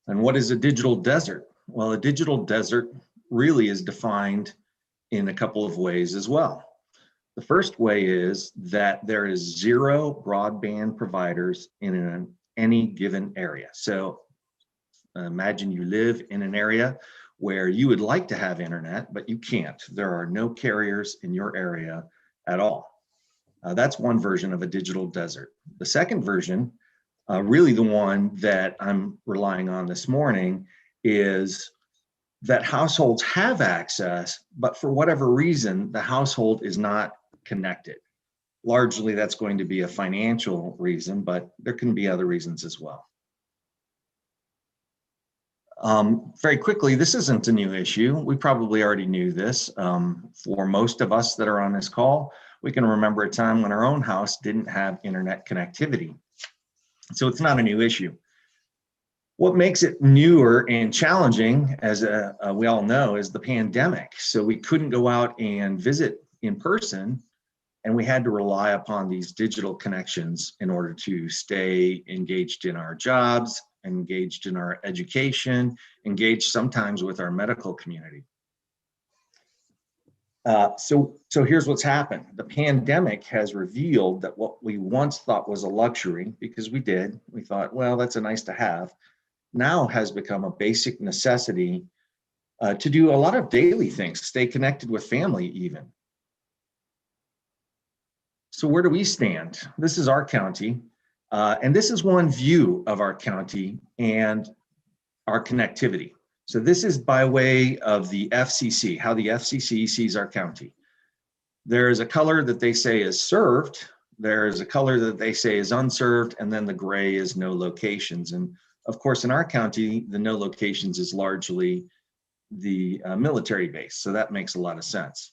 And what is a digital desert? Well, a digital desert really is defined in a couple of ways as well. The first way is that there is 0 broadband providers in any given area. So imagine you live in an area where you would like to have internet, but you can't. There are no carriers in your area at all. That's one version of a digital desert. The second version, really the one that I'm relying on this morning, is that households have access, but for whatever reason, the household is not connected. Largely, that's going to be a financial reason, but there can be other reasons as well. Very quickly, this isn't a new issue. We probably already knew this. For most of us that are on this call, we can remember a time when our own house didn't have internet connectivity. So it's not a new issue. What makes it newer and challenging, as we all know, is the pandemic. So we couldn't go out and visit in person, and we had to rely upon these digital connections in order to stay engaged in our jobs, engaged in our education, engaged sometimes with our medical community. So here's what's happened. The pandemic has revealed that what we once thought was a luxury, because we thought, well, that's a nice to have, now has become a basic necessity to do a lot of daily things, stay connected with family even. So where do we stand? This is our county, and this is one view of our county and our connectivity. So this is by way of the FCC, how the FCC sees our county. There is a color that they say is served, there is a color that they say is unserved, and then the gray is no locations. And of course, in our county, the no locations is largely the military base, so that makes a lot of sense.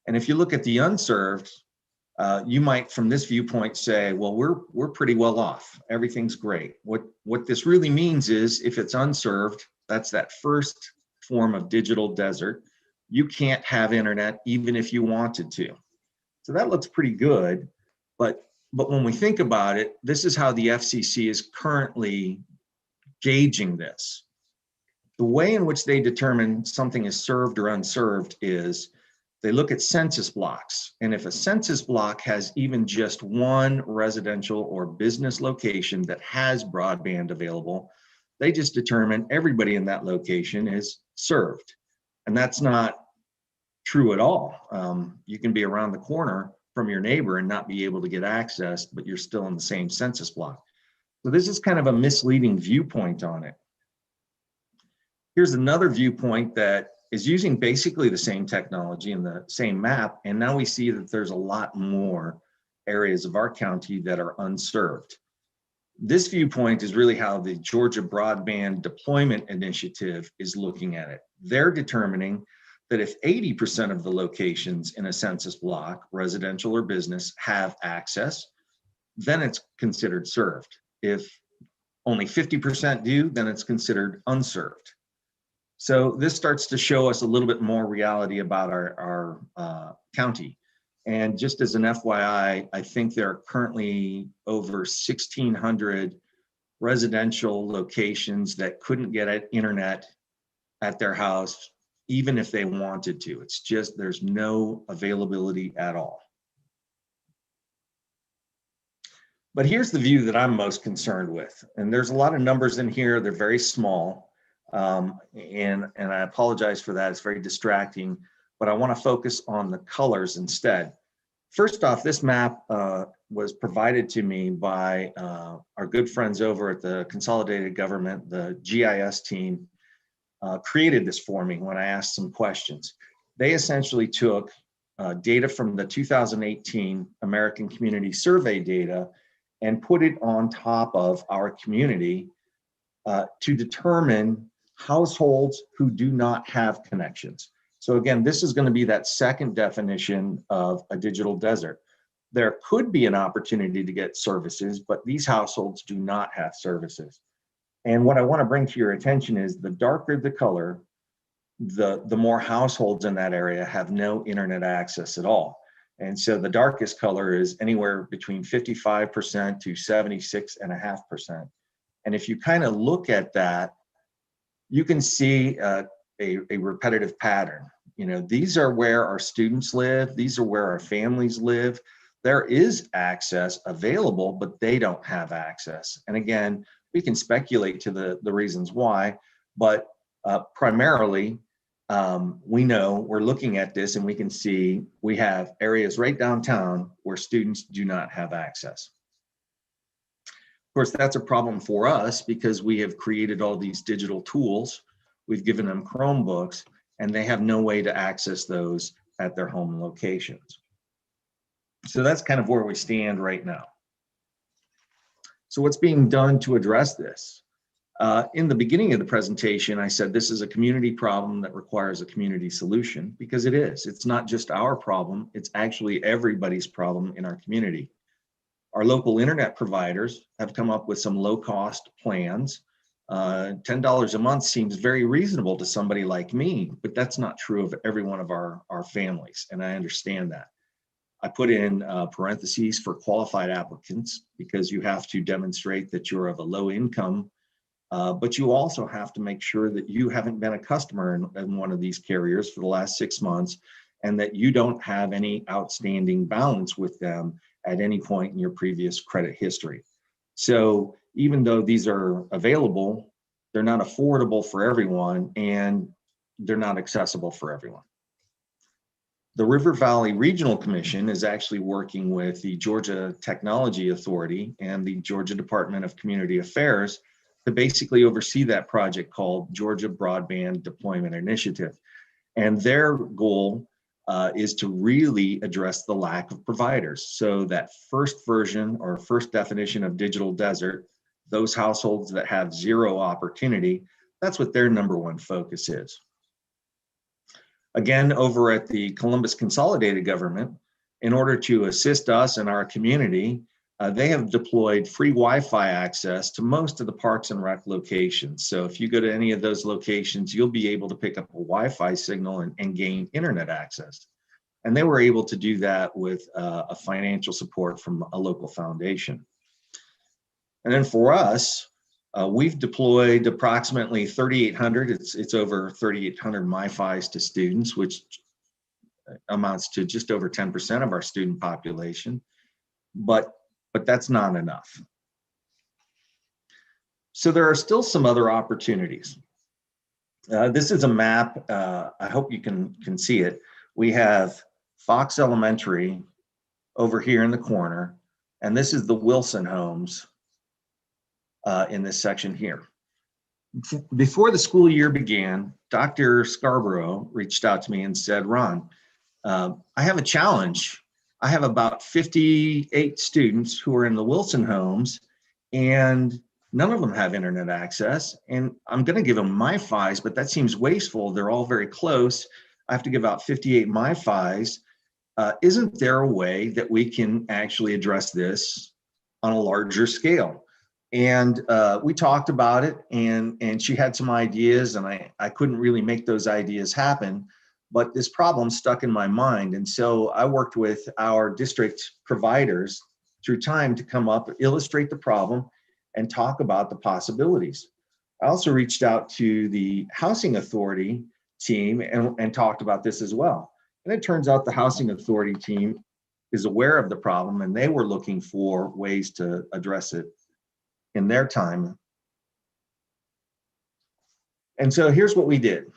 And if you look at the unserved, you might, from this viewpoint, say, well, we're pretty well off. Everything's great. What this really means is, if it's unserved, that's that first form of digital desert. You can't have internet even if you wanted to. So that looks pretty good. But when we think about it, this is how the FCC is currently gauging this. The way in which they determine something is served or unserved is they look at census blocks. And if a census block has even just one residential or business location that has broadband available, they just determine everybody in that location is served. And that's not true at all. You can be around the corner from your neighbor and not be able to get access, but you're still in the same census block. So this is kind of a misleading viewpoint on it. Here's another viewpoint that is using basically the same technology and the same map, and now we see that there's a lot more areas of our county that are unserved. This viewpoint is really how the Georgia Broadband Deployment Initiative is looking at it. They're determining that if 80% of the locations in a census block, residential or business, have access, then it's considered served. If only 50% do, then it's considered unserved. So this starts to show us a little bit more reality about our county. And just as an FYI, I think there are currently over 1,600 residential locations that couldn't get internet at their house, even if they wanted to. It's just, there's no availability at all. But here's the view that I'm most concerned with. And there's a lot of numbers in here, they're very small. And I apologize for that, it's very distracting, but I want to focus on the colors instead. First off, this map was provided to me by our good friends over at the Consolidated Government, the GIS team, created this for me when I asked some questions. They essentially took data from the 2018 American Community Survey data and put it on top of our community to determine households who do not have connections. So again, this is going to be that second definition of a digital desert. There could be an opportunity to get services, but these households do not have services. And what I want to bring to your attention is the darker the color, the more households in that area have no internet access at all. And so the darkest color is anywhere between 55% to 76.5%. And if you kind of look at that, you can see a repetitive pattern. These are where our students live. These are where our families live. There is access available, but they don't have access. And again, we can speculate to the reasons why, but primarily, we know we're looking at this and we can see we have areas right downtown where students do not have access. Of course, that's a problem for us because we have created all these digital tools. We've given them Chromebooks and they have no way to access those at their home locations. So that's kind of where we stand right now. So what's being done to address this? In the beginning of the presentation, I said this is a community problem that requires a community solution, because it is. It's not just our problem, it's actually everybody's problem in our community. Our local internet providers have come up with some low-cost plans. $10 a month seems very reasonable to somebody like me, but that's not true of every one of our families, and I understand that. I put in parentheses for qualified applicants because you have to demonstrate that you're of a low income, but you also have to make sure that you haven't been a customer in one of these carriers for the last 6 months and that you don't have any outstanding balance with them at any point in your previous credit history. So even though these are available, they're not affordable for everyone and they're not accessible for everyone. The River Valley Regional Commission is actually working with the Georgia Technology Authority and the Georgia Department of Community Affairs to basically oversee that project called Georgia Broadband Deployment Initiative. And their goal is to really address the lack of providers. So that first version or first definition of digital desert, those households that have zero opportunity, that's what their number one focus is. Again, over at the Columbus Consolidated Government, in order to assist us and our community, they have deployed free Wi-Fi access to most of the Parks and Rec locations. So if you go to any of those locations, you'll be able to pick up a Wi-Fi signal and gain internet access. And they were able to do that with a financial support from a local foundation. And then for us, we've deployed approximately 3,800. It's over 3,800 MiFis to students, which amounts to just over 10% of our student population. But that's not enough. So there are still some other opportunities. This is a map. I hope you can see it. We have Fox Elementary over here in the corner, and this is the Wilson homes in this section here. Before the school year began, Dr. Scarborough reached out to me and said, Ron, I have a challenge. I have about 58 students who are in the Wilson homes and none of them have internet access. And I'm going to give them MiFis, but that seems wasteful. They're all very close. I have to give out 58 MiFis. Isn't there a way that we can actually address this on a larger scale? And we talked about it and she had some ideas and I couldn't really make those ideas happen. But this problem stuck in my mind. And so I worked with our district providers through time to come up, illustrate the problem, and talk about the possibilities. I also reached out to the Housing Authority team and talked about this as well. And it turns out the Housing Authority team is aware of the problem and they were looking for ways to address it in their time. And so here's what we did.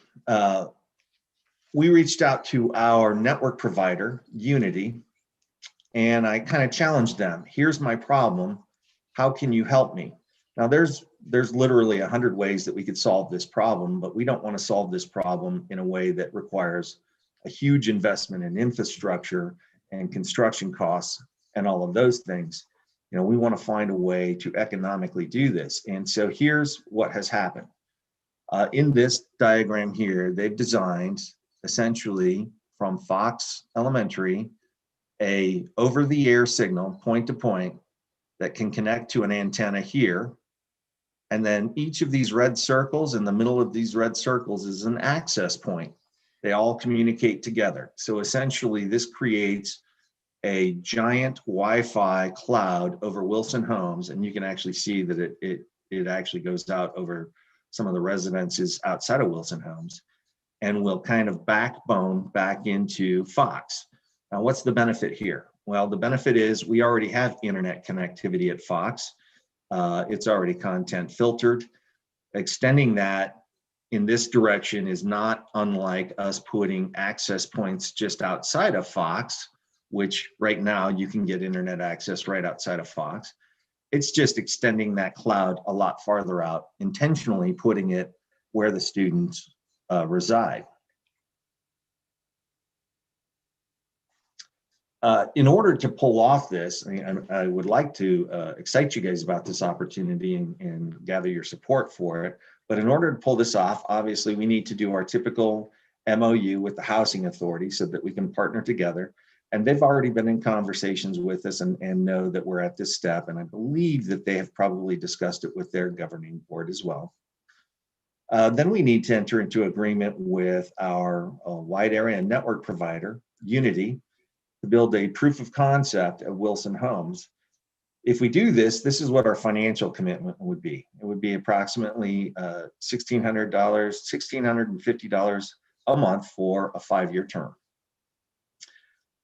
We reached out to our network provider, Unity, and I kind of challenged them. Here's my problem. How can you help me? Now, there's literally 100 ways that we could solve this problem, but we don't want to solve this problem in a way that requires a huge investment in infrastructure and construction costs and all of those things. We want to find a way to economically do this. And so here's what has happened. In this diagram here, they've designed essentially from Fox Elementary, a over-the-air signal point to point that can connect to an antenna here. And then each of these red circles, in the middle of these red circles, is an access point. They all communicate together. So essentially this creates a giant Wi-Fi cloud over Wilson Homes, and you can actually see that it actually goes out over some of the residences outside of Wilson Homes, and will kind of backbone back into Fox. Now, what's the benefit here? Well, the benefit is we already have internet connectivity at Fox. It's already content filtered. Extending that in this direction is not unlike us putting access points just outside of Fox, which right now you can get internet access right outside of Fox. It's just extending that cloud a lot farther out, intentionally putting it where the students reside. In order to pull off this, I would like to excite you guys about this opportunity and gather your support for it. But in order to pull this off, obviously we need to do our typical MOU with the housing authority so that we can partner together. And they've already been in conversations with us and know that we're at this step. And I believe that they have probably discussed it with their governing board as well. Then we need to enter into agreement with our wide area network provider, Unity, to build a proof of concept of Wilson Homes. If we do this, this is what our financial commitment would be. It would be approximately $1,650 a month for a 5-year term.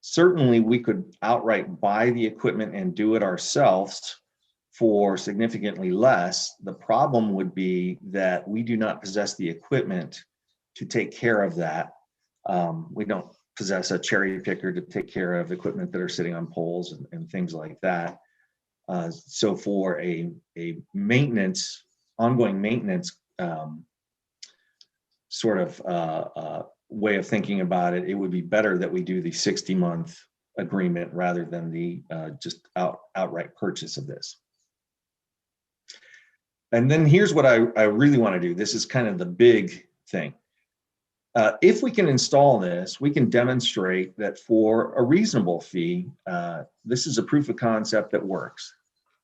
Certainly, we could outright buy the equipment and do it ourselves for significantly less. The problem would be that we do not possess the equipment to take care of that. We don't possess a cherry picker to take care of equipment that are sitting on poles and things like that. So for a ongoing maintenance sort of way of thinking about it, it would be better that we do the 60-month agreement rather than the just outright purchase of this. And then here's what I really want to do. This is kind of the big thing. If we can install this, we can demonstrate that for a reasonable fee, this is a proof of concept that works,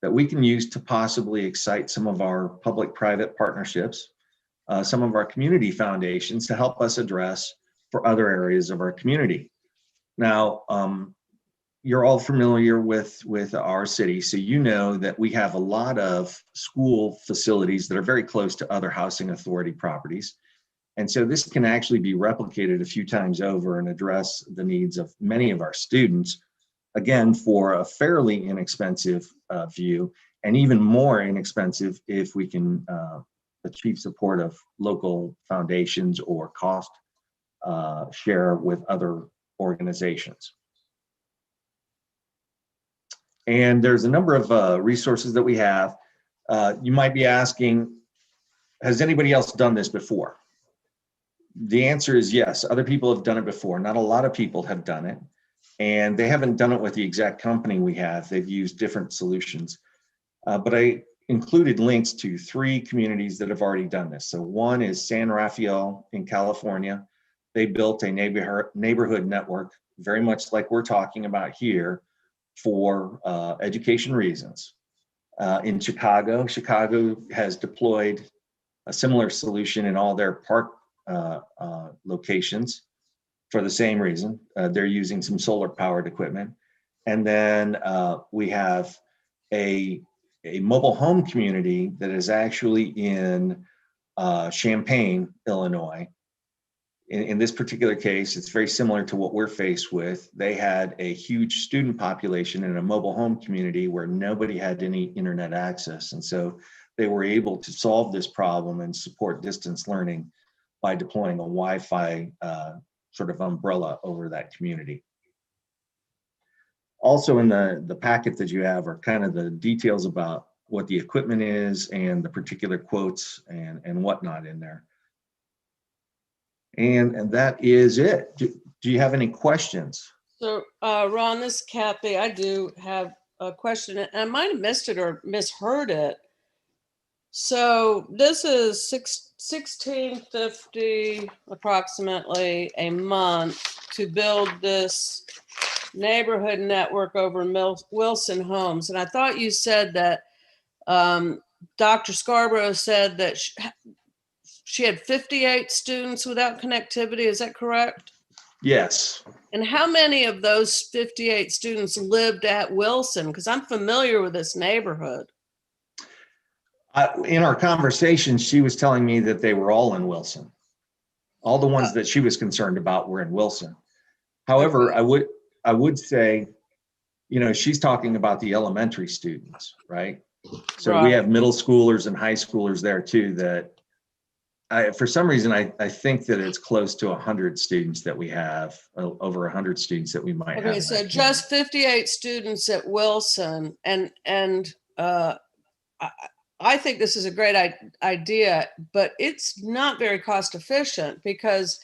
that we can use to possibly excite some of our public-private partnerships, some of our community foundations to help us address for other areas of our community. Now, you're all familiar with our city, so you know that we have a lot of school facilities that are very close to other housing authority properties. And so this can actually be replicated a few times over and address the needs of many of our students, again, for a fairly inexpensive view, and even more inexpensive if we can achieve support of local foundations or cost share with other organizations. And there's a number of resources that we have. You might be asking, has anybody else done this before? The answer is yes. Other people have done it before. Not a lot of people have done it, and they haven't done it with the exact company we have. They've used different solutions. But I included links to 3 communities that have already done this. So one is San Rafael in California. They built a neighborhood network, very much like we're talking about here, for education reasons. In Chicago has deployed a similar solution in all their park locations for the same reason. They're using some solar powered equipment. And then we have a mobile home community that is actually in Champaign, Illinois. In this particular case, it's very similar to what we're faced with. They had a huge student population in a mobile home community where nobody had any internet access. And so they were able to solve this problem and support distance learning by deploying a Wi-Fi sort of umbrella over that community. Also in the packet that you have are kind of the details about what the equipment is and the particular quotes and whatnot in there. And that is it. Do you have any questions? So Ron, this is Kathy. I do have a question, and I might have missed it or misheard it. So this is $1,650 approximately a month to build this neighborhood network over Wilson Homes. And I thought you said that Dr. Scarborough said that she had 58 students without connectivity. Is that correct? Yes. And how many of those 58 students lived at Wilson? Because I'm familiar with this neighborhood. In our conversation, she was telling me that they were all in Wilson. All the ones that she was concerned about were in Wilson. However, Okay. I would say, she's talking about the elementary students, right? So we have middle schoolers and high schoolers there too that for some reason, I think that it's close to 100 students that we have, over 100 students that we might have. Okay, so just 58 students at Wilson, and I think this is a great idea, but it's not very cost efficient because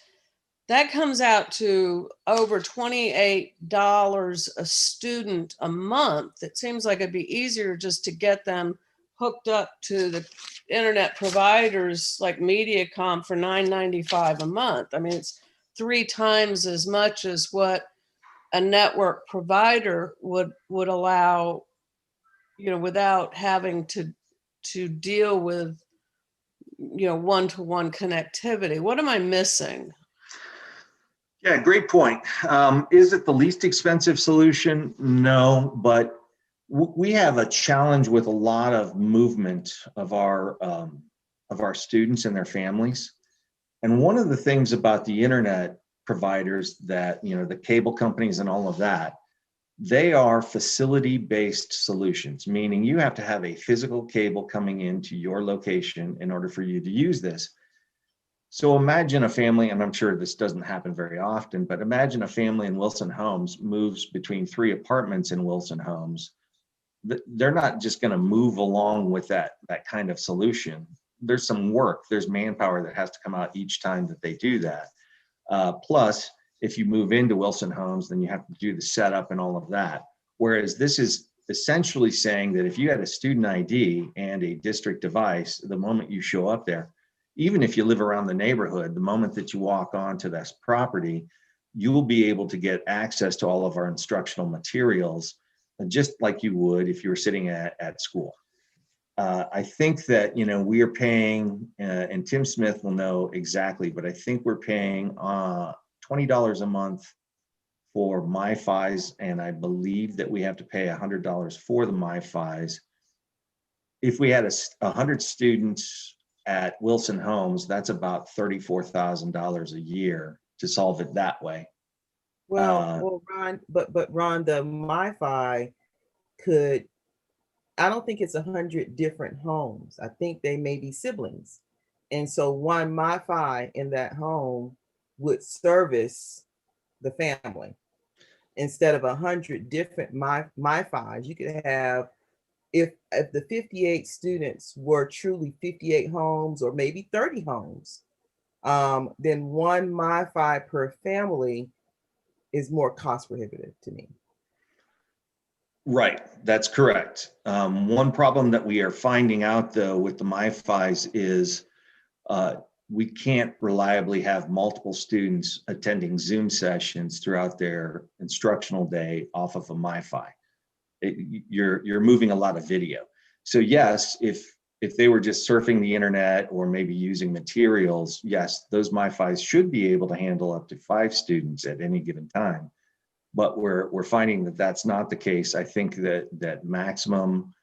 that comes out to over $28 a student a month. It seems like it'd be easier just to get them hooked up to the internet providers like MediaCom for $9.95 a month. I mean, it's 3 times as much as what a network provider would allow, without having to deal with, one-to-one connectivity. What am I missing? Yeah, great point. Is it the least expensive solution? No, but we have a challenge with a lot of movement of our students and their families. And one of the things about the internet providers that, the cable companies and all of that, they are facility-based solutions, meaning you have to have a physical cable coming into your location in order for you to use this. So imagine a family, and I'm sure this doesn't happen very often, but imagine a family in Wilson Homes moves between 3 apartments in Wilson Homes. They're not just going to move along with that kind of solution. There's some work, there's manpower that has to come out each time that they do that. Plus, if you move into Wilson Homes, then you have to do the setup and all of that. Whereas this is essentially saying that if you had a student ID and a district device, the moment you show up there, even if you live around the neighborhood, the moment that you walk onto this property, you will be able to get access to all of our instructional materials, just like you would if you were sitting at school. I think that, we are paying, and Tim Smith will know exactly, but I think we're paying $20 a month for MiFis, and I believe that we have to pay $100 for the MiFis. If we had 100 students at Wilson Homes, that's about $34,000 a year to solve it that way. Well, Ron, but Ron, the MiFi could, I don't think it's 100 different homes. I think they may be siblings. And so one MiFi in that home would service the family. Instead of 100 different MiFis, you could have, if the 58 students were truly 58 homes or maybe 30 homes, then one MiFi per family is more cost prohibitive to me. Right, that's correct. One problem that we are finding out though with the MiFis is we can't reliably have multiple students attending Zoom sessions throughout their instructional day off of a MiFi. You're moving a lot of video. So yes, if they were just surfing the internet or maybe using materials, yes, those MiFis should be able to handle up to 5 students at any given time. But we're finding that that's not the case. I think that maximum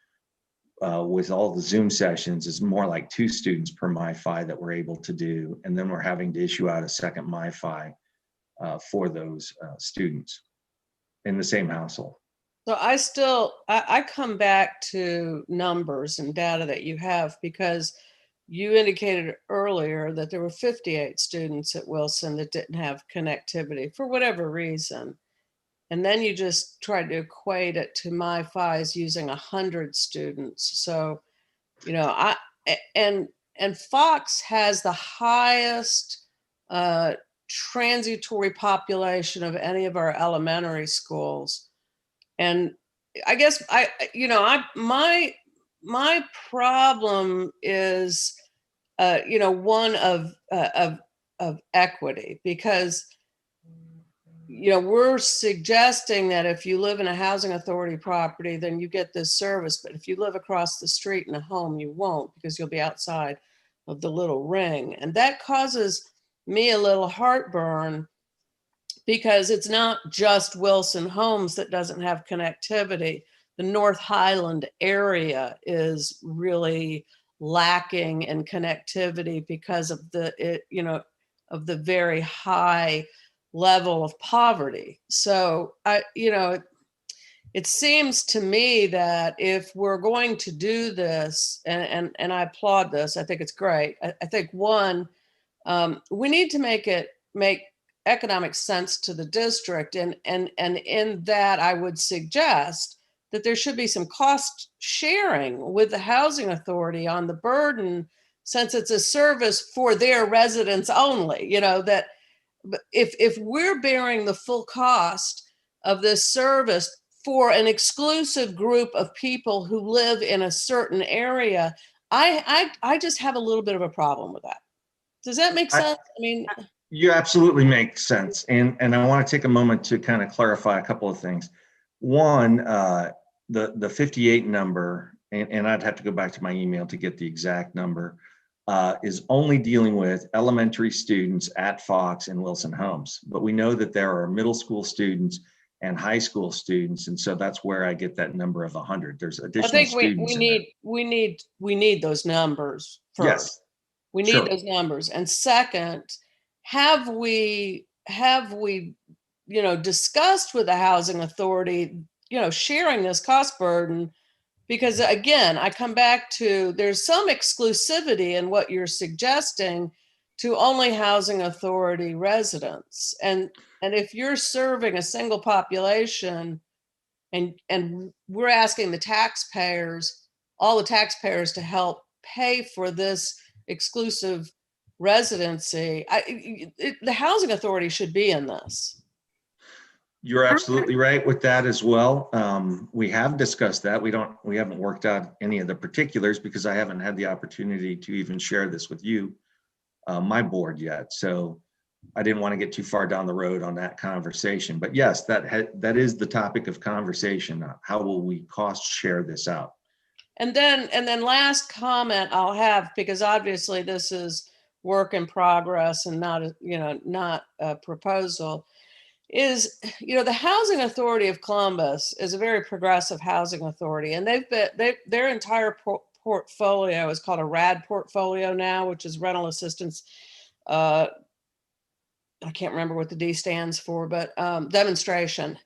with all the Zoom sessions is more like 2 students per MiFi that we're able to do. And then we're having to issue out a second MiFi for those students in the same household. So I come back to numbers and data that you have, because you indicated earlier that there were 58 students at Wilson that didn't have connectivity for whatever reason. And then you just tried to equate it to MiFis using 100 students. So, and Fox has the highest transitory population of any of our elementary schools. And I guess my problem is, one of equity, because we're suggesting that if you live in a housing authority property, then you get this service. But if you live across the street in a home, you won't, because you'll be outside of the little ring. And that causes me a little heartburn, because it's not just Wilson Homes that doesn't have connectivity. The North Highland area is really lacking in connectivity because of of the very high level of poverty. So it seems to me that if we're going to do this, and I applaud this, I think it's great. I think one, we need to make economic sense to the district, and in that I would suggest that there should be some cost sharing with the housing authority on the burden, since it's a service for their residents only. That if we're bearing the full cost of this service for an exclusive group of people who live in a certain area, I just have a little bit of a problem with that. Does that make sense? I mean, you absolutely make sense. And I want to take a moment to kind of clarify a couple of things. One, the 58 number, and I'd have to go back to my email to get the exact number, is only dealing with elementary students at Fox and Wilson Homes. But we know that there are middle school students and high school students, and so that's where I get that number of 100. There's additional students. I think we need those numbers first. Yes. We need those numbers. And second, have we discussed with the housing authority, sharing this cost burden? Because again, I come back to, there's some exclusivity in what you're suggesting to only housing authority residents. And if you're serving a single population and we're asking the taxpayers, all the taxpayers, to help pay for this exclusive residency, the housing authority should be in this. You're absolutely right with that as well. We have discussed that. We haven't worked out any of the particulars because I haven't had the opportunity to even share this with you, my board, yet. So I didn't want to get too far down the road on that conversation. But yes, that is the topic of conversation. How will we cost share this out? And then last comment I'll have, because obviously this is work in progress and not a proposal, is, the Housing Authority of Columbus is a very progressive housing authority, and their entire portfolio is called a RAD portfolio now, which is rental assistance. I can't remember what the D stands for, but demonstration,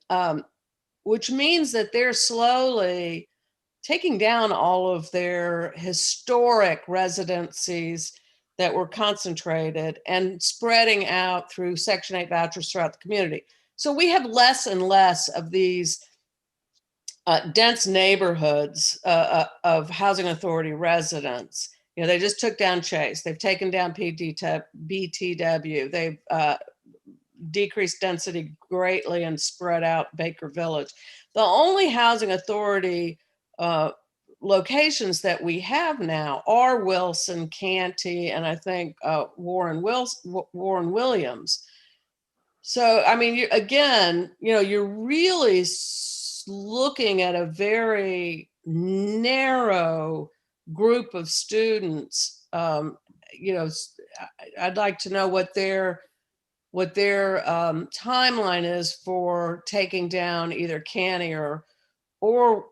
which means that they're slowly taking down all of their historic residencies that were concentrated and spreading out through Section 8 vouchers throughout the community. So we have less and less of these dense neighborhoods of housing authority residents. They just took down Chase. They've taken down BTW. They've decreased density greatly and spread out Baker Village. The only housing authority locations that we have now are Wilson, Canty, and I think Warren Williams. So, I mean, you're really looking at a very narrow group of students. I'd like to know what their timeline is for taking down either Canty or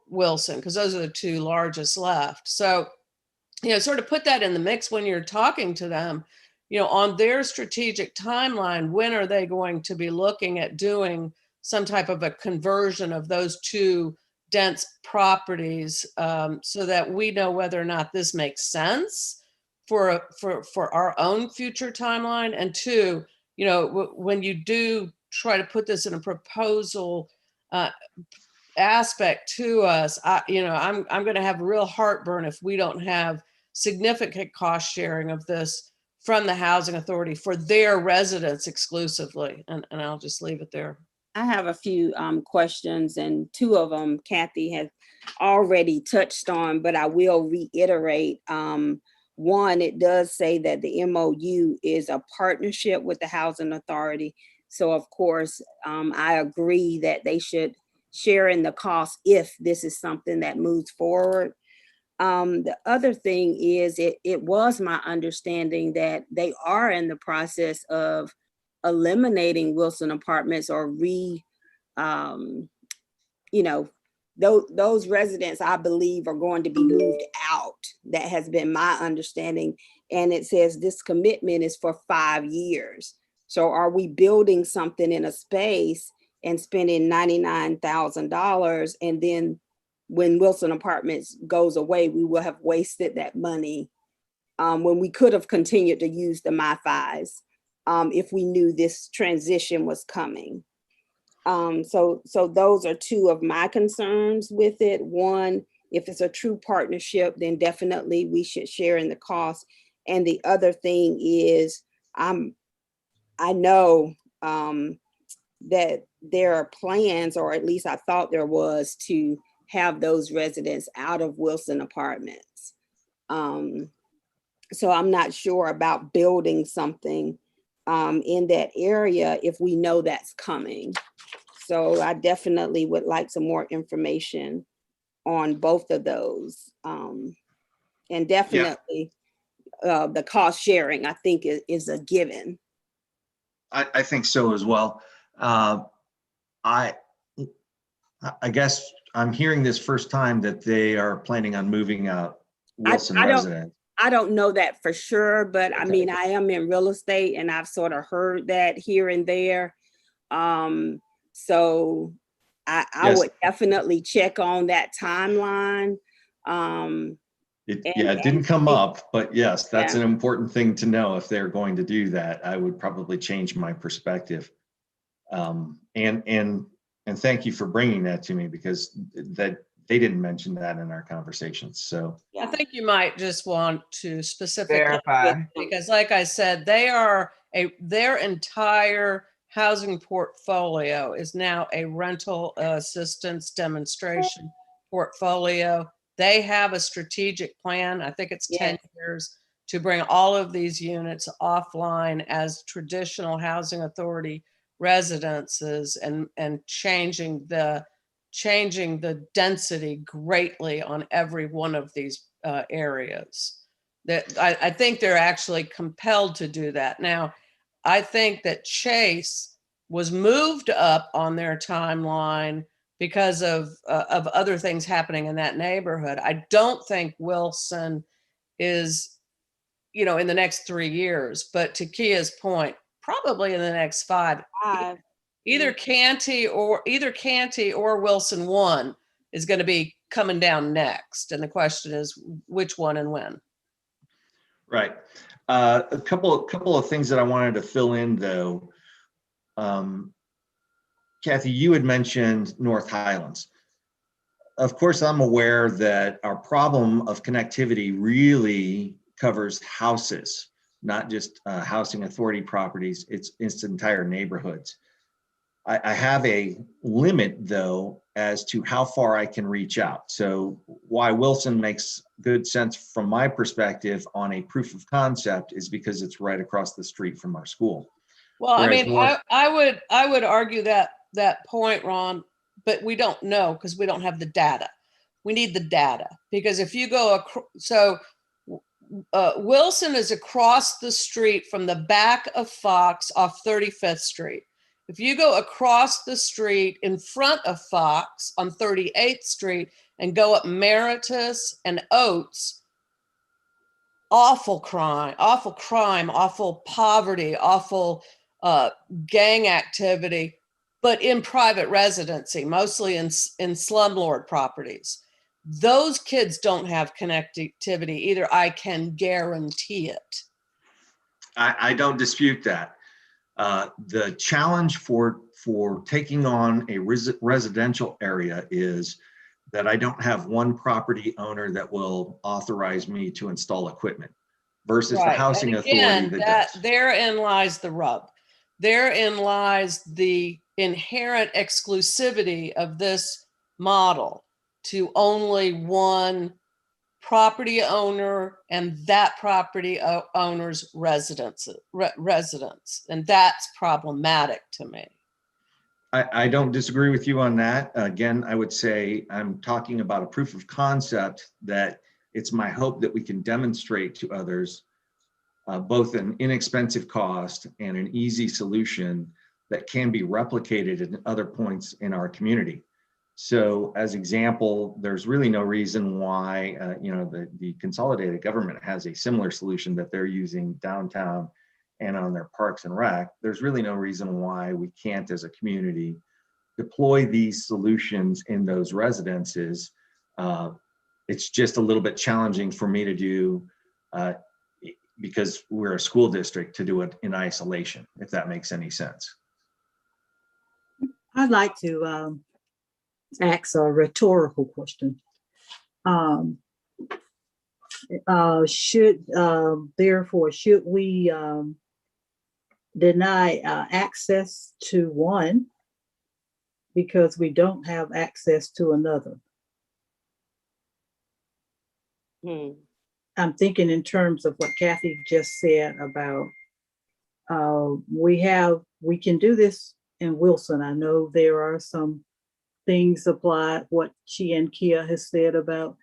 Wilson, because those are the two largest left. So, sort of put that in the mix when you're talking to them, on their strategic timeline. When are they going to be looking at doing some type of a conversion of those two dense properties, so that we know whether or not this makes sense for our own future timeline? And two, when you do try to put this in a proposal aspect to us, I'm going to have real heartburn if we don't have significant cost sharing of this from the housing authority for their residents exclusively. And I'll just leave it there. I have a few questions, and two of them Kathy has already touched on, but I will reiterate. One, it does say that the MOU is a partnership with the housing authority. So of course, I agree that they should share in the cost if this is something that moves forward. The other thing is, it was my understanding that they are in the process of eliminating Wilson Apartments or you know, those residents, I believe, are going to be moved out. That has been my understanding. And it says this commitment is for 5 years. So are we building something in a space and spending $99,000, and then when Wilson Apartments goes away, we will have wasted that money when we could have continued to use the MiFis if we knew this transition was coming. So those are two of my concerns with it. One, if it's a true partnership, then definitely we should share in the cost. And the other thing is, I know that there are plans, or at least I thought there was, to have those residents out of Wilson Apartments. So I'm not sure about building something in that area if we know that's coming. So I definitely would like some more information on both of those. And definitely the cost sharing, I think, is a given. I think so as well. I guess I'm hearing this first time that they are planning on moving out Wilson residents. I don't know that for sure, but Okay. I mean, I am in real estate and I've sort of heard that here and there. So I Yes. would definitely check on that timeline. It didn't come up, but yes, that's an important thing to know. If they're going to do that, I would probably change my perspective. And thank you for bringing that to me, because that they didn't mention that in our conversations. So I think you might just want to specifically Verify. because, like I said, their entire housing portfolio is now a rental assistance demonstration portfolio. They have a strategic plan. I think it's 10 years to bring all of these units offline as traditional housing authority residences and changing the density greatly on every one of these areas. That I think they're actually compelled to do that. Now, I think that Chase was moved up on their timeline because of other things happening in that neighborhood. I don't think Wilson is, in the next 3 years, but to Kia's point, probably in the next 5. Either Canty or Wilson 1 is going to be coming down next. And the question is which one and when. right. A couple of things that I wanted to fill in though. Kathy, you had mentioned North Highlands. Of course, I'm aware that our problem of connectivity really covers houses, not just housing authority properties. It's entire neighborhoods. I have a limit though as to how far I can reach out. So why Wilson makes good sense from my perspective on a proof of concept is because it's right across the street from our school. Well, Whereas I would argue that point, Ron, but we don't know because we don't have the data. We need the data because if you go Wilson is across the street from the back of Fox off 35th Street. If you go across the street in front of Fox on 38th Street and go up Meritus and Oates, awful crime, awful poverty, awful gang activity, but in private residency, mostly in slumlord properties. Those kids don't have connectivity either. I can guarantee it. I don't dispute that. The challenge for taking on a residential area is that I don't have one property owner that will authorize me to install equipment versus the housing authority that does. Therein lies the rub. Therein lies the inherent exclusivity of this model to only one property owner and that property owner's residence. And that's problematic to me. I don't disagree with you on that. Again, I would say I'm talking about a proof of concept that it's my hope that we can demonstrate to others both an inexpensive cost and an easy solution that can be replicated at other points in our community. So as example, there's really no reason why, the consolidated government has a similar solution that they're using downtown and on their parks and rec. There's really no reason why we can't, as a community, deploy these solutions in those residences. It's just a little bit challenging for me to do because we're a school district, to do it in isolation, if that makes any sense. I'd like to ask a rhetorical question. Should we deny access to one because we don't have access to another? I'm thinking in terms of what Kathy just said about we can do this in Wilson. I know there are some things applied, what she and Kia has said about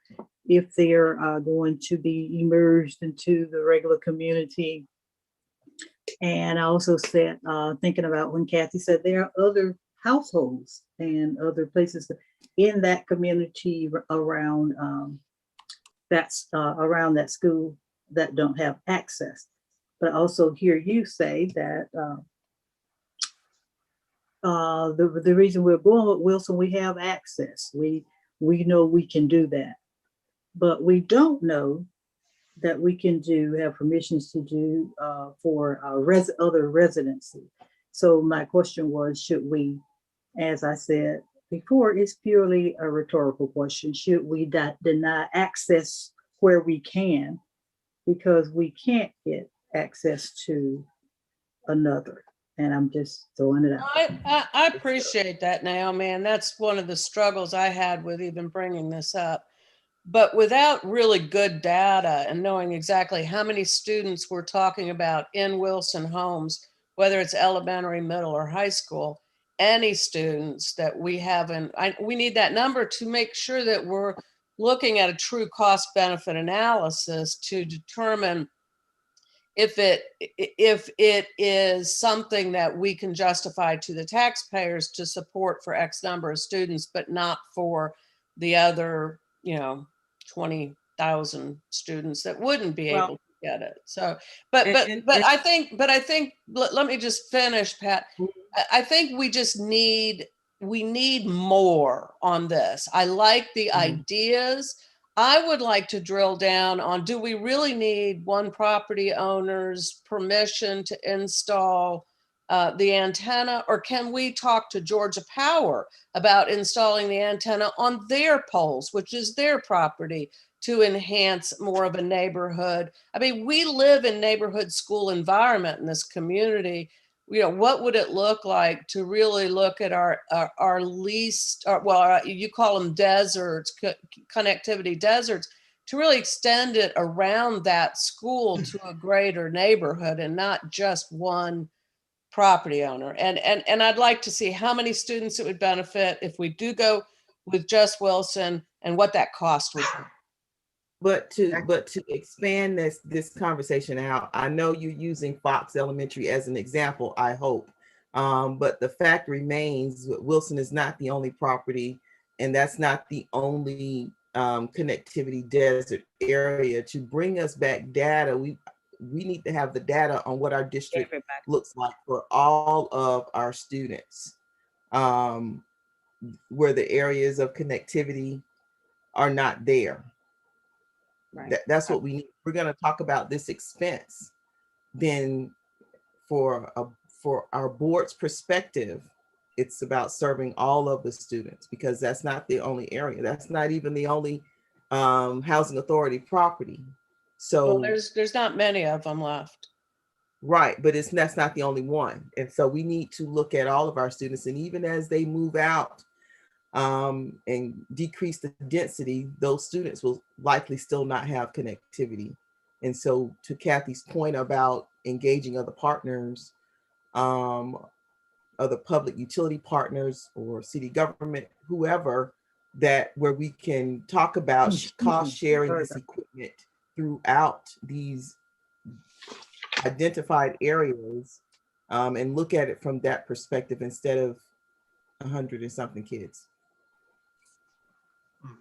if they're going to be emerged into the regular community. And I also said, thinking about when Kathy said there are other households and other places in that community around around that school that don't have access. But I also hear you say that the reason we're going with Wilson, we have access. We know we can do that, but we don't know that we can have permissions to do for other residency. So my question was, should we, as I said before, it's purely a rhetorical question. Should we deny access where we can because we can't get access to another? And I'm just throwing it out. I appreciate that, Naomi, and that's one of the struggles I had with even bringing this up. But without really good data and knowing exactly how many students we're talking about in Wilson homes, whether it's elementary, middle, or high school, any students that we haven't, we need that number to make sure that we're looking at a true cost benefit analysis to determine if it is something that we can justify to the taxpayers to support for X number of students, but not for the other, 20,000 students that wouldn't be able to get it. So, but I think, let me just finish, Pat. I think we need more on this. I like the ideas. I would like to drill down on, do we really need one property owner's permission to install the antenna, or can we talk to Georgia Power about installing the antenna on their poles, which is their property, to enhance more of a neighborhood? I mean, we live in neighborhood school environment in this community. What would it look like to really look at our least, you call them deserts, connectivity deserts, to really extend it around that school to a greater neighborhood and not just one property owner. And I'd like to see how many students it would benefit if we do go with just Wilson and what that cost would be. But to expand this conversation out, I know you're using Fox Elementary as an example, I hope. But the fact remains, Wilson is not the only property, and that's not the only connectivity desert area. To bring us back data, we need to have the data on what our district looks like for all of our students, where the areas of connectivity are not there. Right. That's what we need. We're going to talk about this expense. Then for our board's perspective, it's about serving all of the students, because that's not the only area. That's not even the only housing authority property. So there's not many of them left. Right, but that's not the only one. And so we need to look at all of our students, and even as they move out and decrease the density, those students will likely still not have connectivity. And so to Kathy's point about engaging other partners, other public utility partners or city government, whoever, where we can talk about cost sharing this equipment throughout these identified areas and look at it from that perspective instead of 100 and something kids.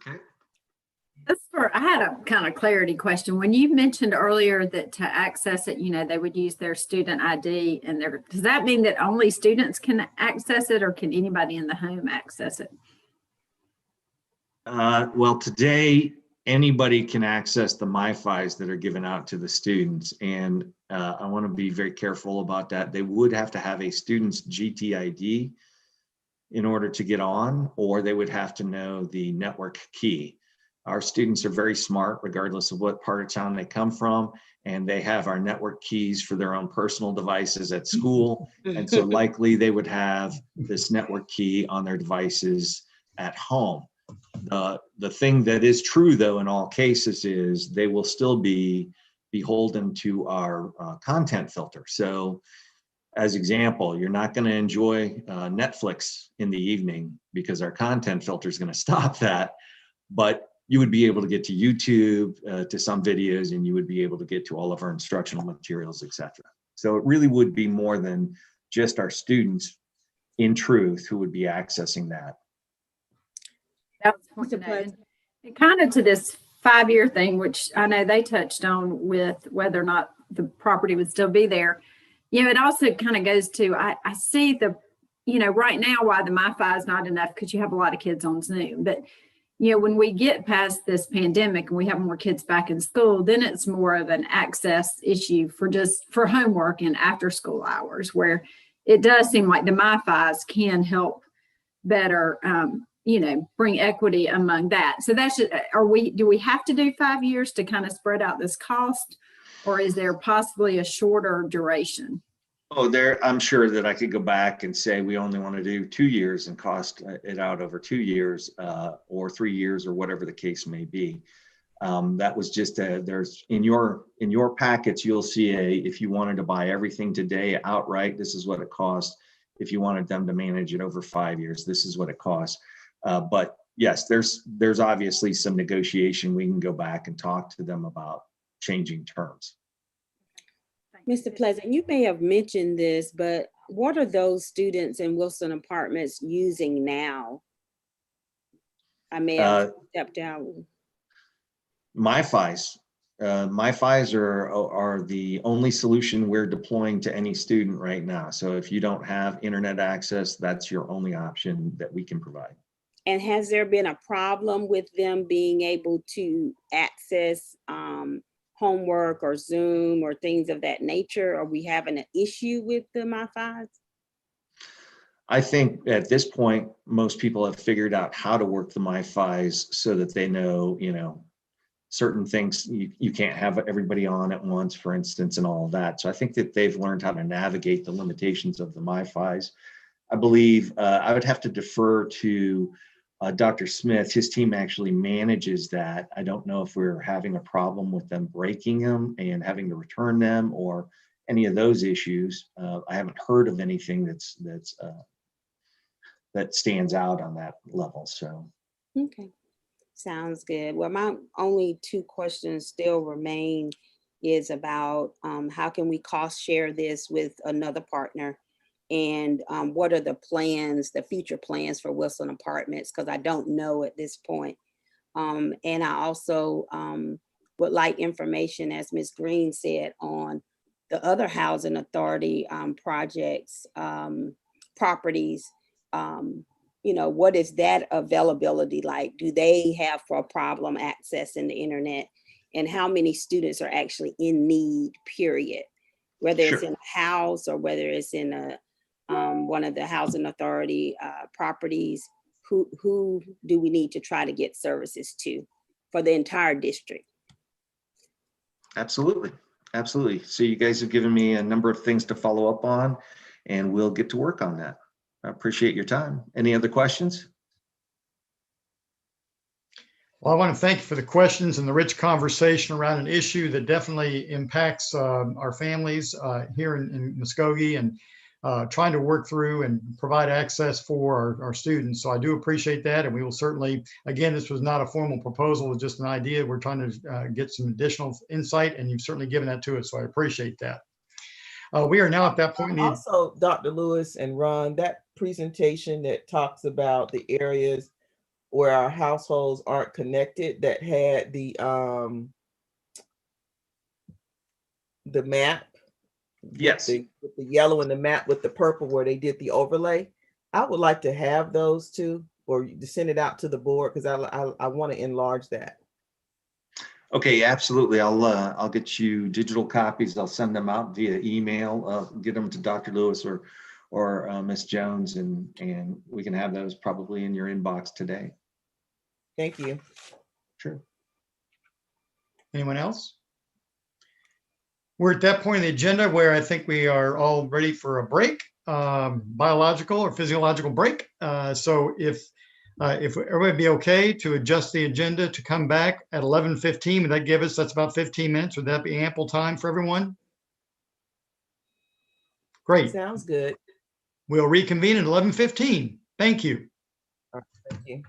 Okay. I had a kind of clarity question. When you mentioned earlier that to access it, they would use their student ID and does that mean that only students can access it, or can anybody in the home access it? Well, today, anybody can access the MiFis that are given out to the students. And I want to be very careful about that. They would have to have a student's GTID in order to get on, or they would have to know the network key. Our students are very smart, regardless of what part of town they come from, and they have our network keys for their own personal devices at school. And so likely they would have this network key on their devices at home. The thing that is true, though, in all cases is they will still be beholden to our content filter. So as example, you're not going to enjoy Netflix in the evening because our content filter is going to stop that. But you would be able to get to YouTube, to some videos, and you would be able to get to all of our instructional materials, etc. So it really would be more than just our students, in truth, who would be accessing that. That was kind of to this 5-year thing, which I know they touched on with whether or not the property would still be there. It also kind of goes to, I see right now why the MiFi is not enough, because you have a lot of kids on Zoom. But, when we get past this pandemic and we have more kids back in school, then it's more of an access issue for homework and after school hours, where it does seem like the MiFis can help better, bring equity among that. So that's just, do we have to do 5 years to kind of spread out this cost, or is there possibly a shorter duration? Oh, I'm sure that I could go back and say we only want to do 2 years and cost it out over 2 years or 3 years, or whatever the case may be. That was just there's in your packets, you'll see if you wanted to buy everything today outright, this is what it costs. If you wanted them to manage it over 5 years, this is what it costs. But yes, there's obviously some negotiation. We can go back and talk to them about changing terms. Mr. Pleasant, you may have mentioned this, but what are those students in Wilson Apartments using now? I may have stepped out. MiFis. MiFis are the only solution we're deploying to any student right now. So if you don't have internet access, that's your only option that we can provide. And has there been a problem with them being able to access homework or Zoom or things of that nature? Are we having an issue with the MiFis? I think at this point, most people have figured out how to work the MiFis so that they know, certain things you can't have everybody on at once, for instance, and all of that. So I think that they've learned how to navigate the limitations of the MiFis. I believe I would have to defer to Dr. Smith. His team actually manages that. I don't know if we're having a problem with them breaking them and having to return them or any of those issues. I haven't heard of anything that stands out on that level. So. Okay, sounds good. Well, my only 2 questions still remain is about how can we cost share this with another partner? And what are the plans, the future plans for Wilson Apartments? Because I don't know at this point. And I also would like information, as Ms. Green said, on the other housing authority projects, properties. What is that availability like? Do they have a problem accessing the internet? And how many students are actually in need, period? Whether it's in a house or whether it's in one of the housing authority properties, who do we need to try to get services to for the entire district? Absolutely. So you guys have given me a number of things to follow up on, and we'll get to work on that. I appreciate your time. Any other questions? Well, I want to thank you for the questions and the rich conversation around an issue that definitely impacts our families here in Muskogee, and trying to work through and provide access for our students. So I do appreciate that. And we will certainly, again, this was not a formal proposal, it's just an idea. We're trying to get some additional insight, and you've certainly given that to us. So I appreciate that. We are now at that point. Also, Dr. Lewis and Ron, that presentation that talks about the areas where our households aren't connected, that had the map. Yes. With the yellow and the map with the purple where they did the overlay. I would like to have those too, or to send it out to the board because I want to enlarge that. Okay, absolutely. I'll get you digital copies. I'll send them out via email. Get them to Dr. Lewis or Ms. Jones, and we can have those probably in your inbox today. Thank you. Sure. Anyone else? We're at that point in the agenda where I think we are all ready for a break, biological or physiological break. So if everybody be okay to adjust the agenda to come back at 11:15, would that give us, that's about 15 minutes. Would that be ample time for everyone? Great. Sounds good. We'll reconvene at 11:15. Thank you. Thank you.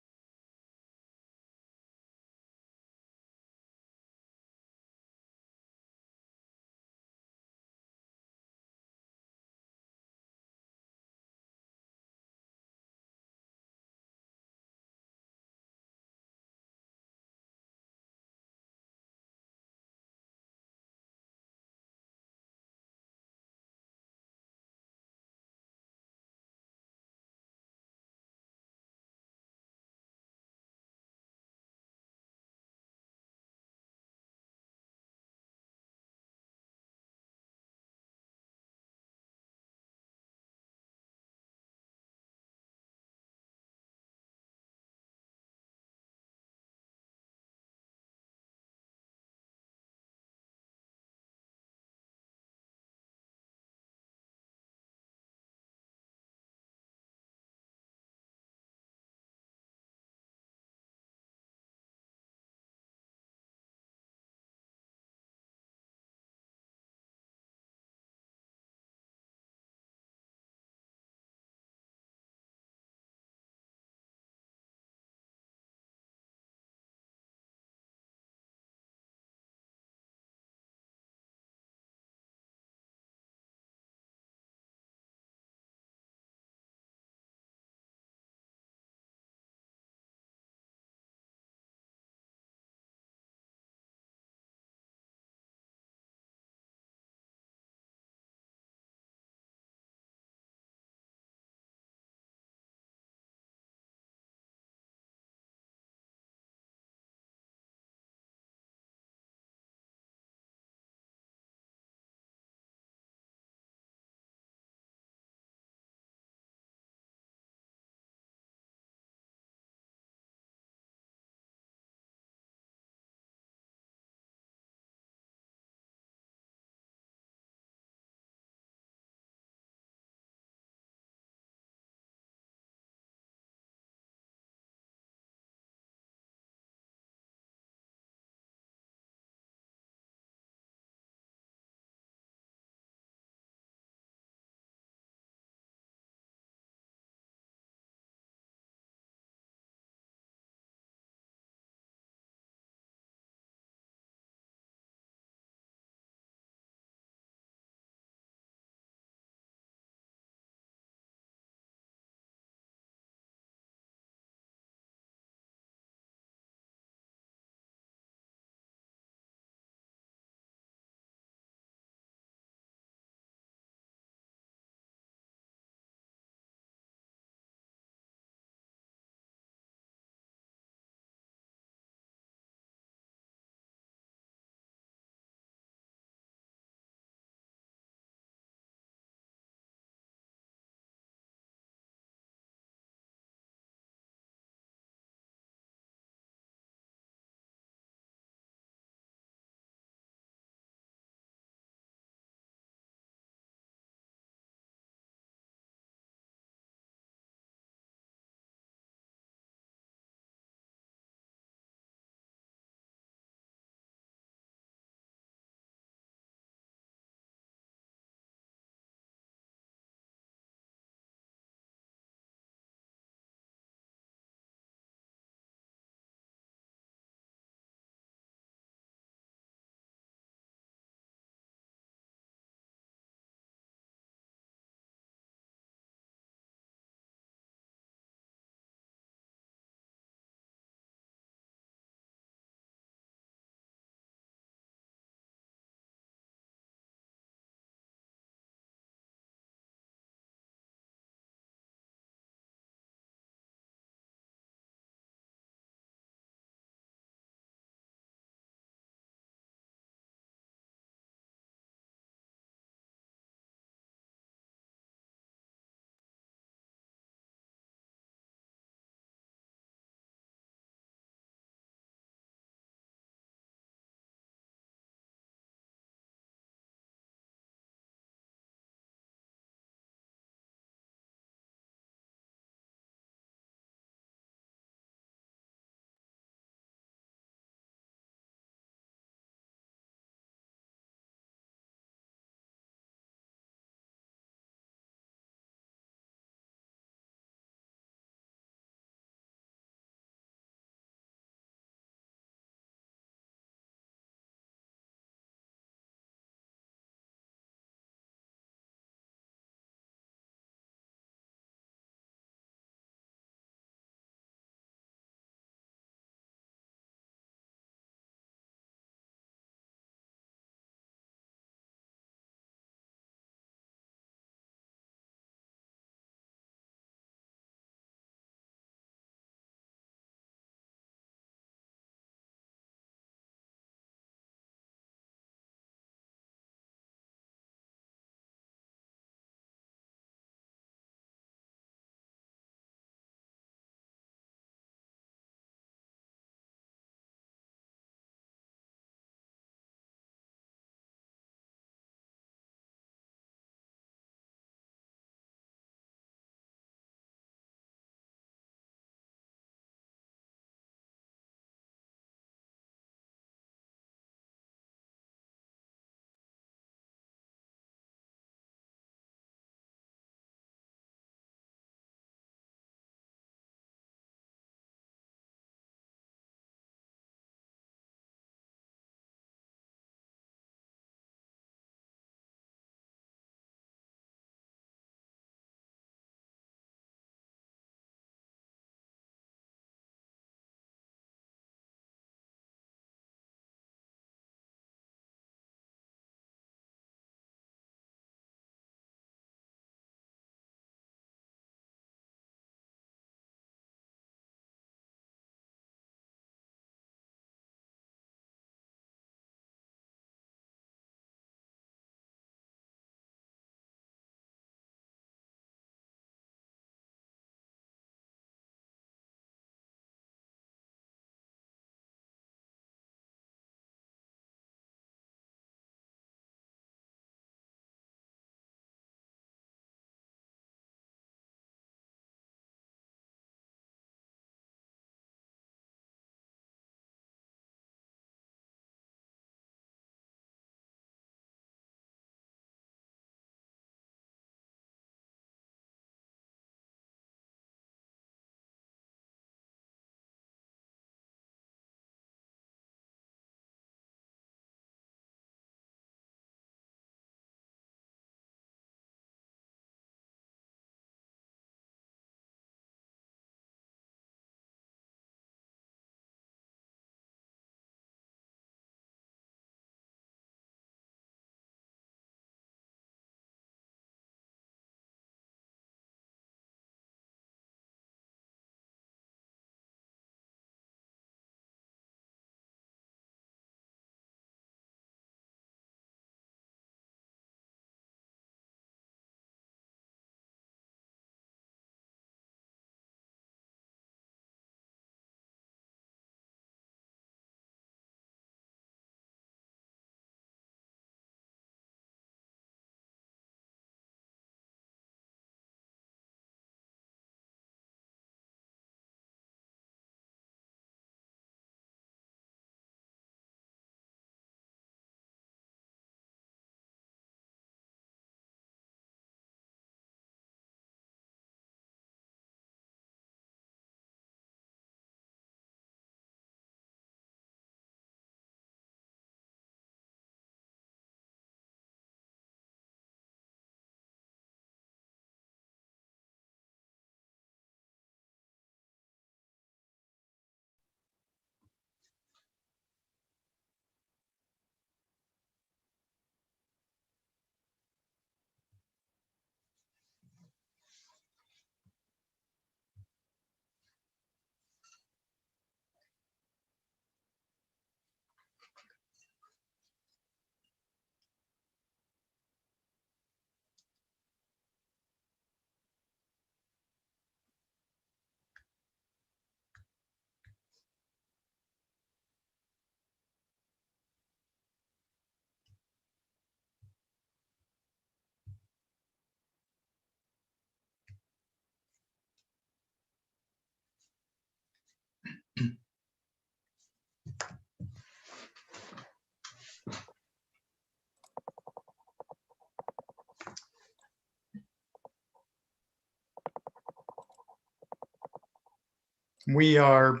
We are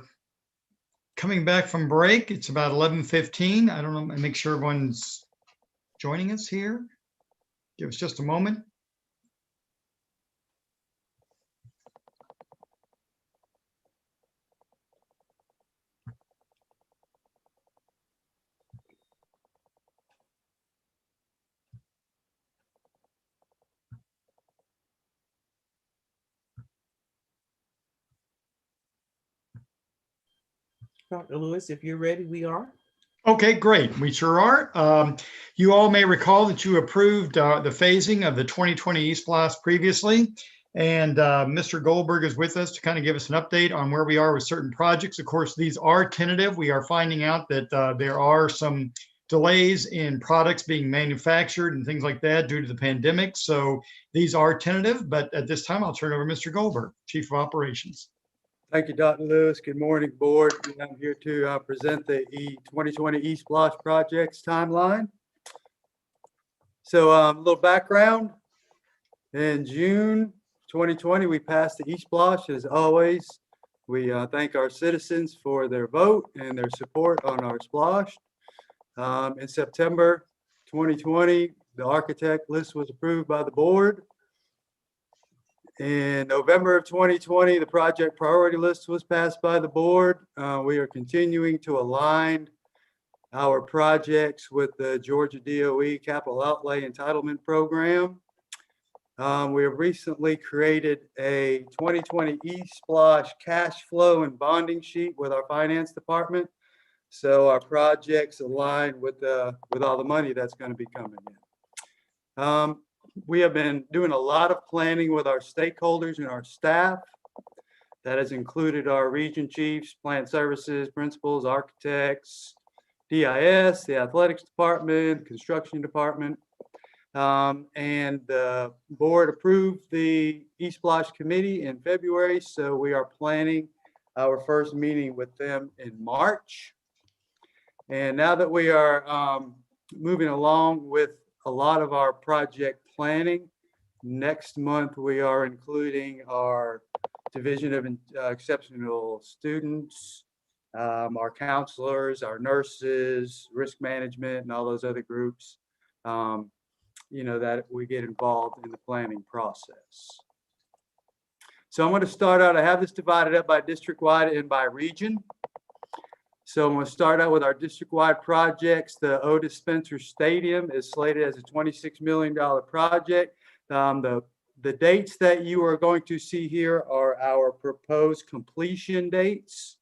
coming back from break. It's about 11:15. I don't know, make sure everyone's joining us here. Give us just a moment. Dr. Lewis, if you're ready, we are. Okay, great. We sure are. You all may recall that you approved the phasing of the 2020 East Blast previously. And Mr. Goldberg is with us to kind of give us an update on where we are with certain projects. Of course, these are tentative. We are finding out that there are some delays in products being manufactured and things like that due to the pandemic. So these are tentative, but at this time, I'll turn it over to Mr. Goldberg, Chief of Operations. Thank you, Dr. Lewis. Good morning, board. I'm here to present the 2020 East Block projects timeline. So a little background. In June 2020, we passed the East Block. As always, we thank our citizens for their vote and their support on our splosh. In September 2020, the architect list was approved by the board. In November of 2020, the project priority list was passed by the board. We are continuing to align our projects with the Georgia DOE Capital Outlay Entitlement Program. We have recently created a 2020 eSplosh cash flow and bonding sheet with our finance department. So our projects align with all the money that's going to be coming in. We have been doing a lot of planning with our stakeholders and our staff. That has included our region chiefs, plant services, principals, architects, DIS, the athletics department, construction department. And the board approved the East Block committee in February. So we are planning our first meeting with them in March. And now that we are moving along with a lot of our project planning, next month we are including our Division of Exceptional Students, our counselors, our nurses, risk management, and all those other groups, that we get involved in the planning process. So I'm going to start out, I have this divided up by district-wide and by region. So I'm going to start out with our district-wide projects. The Otis Spencer Stadium is slated as a $26 million project. The dates that you are going to see here are our proposed completion dates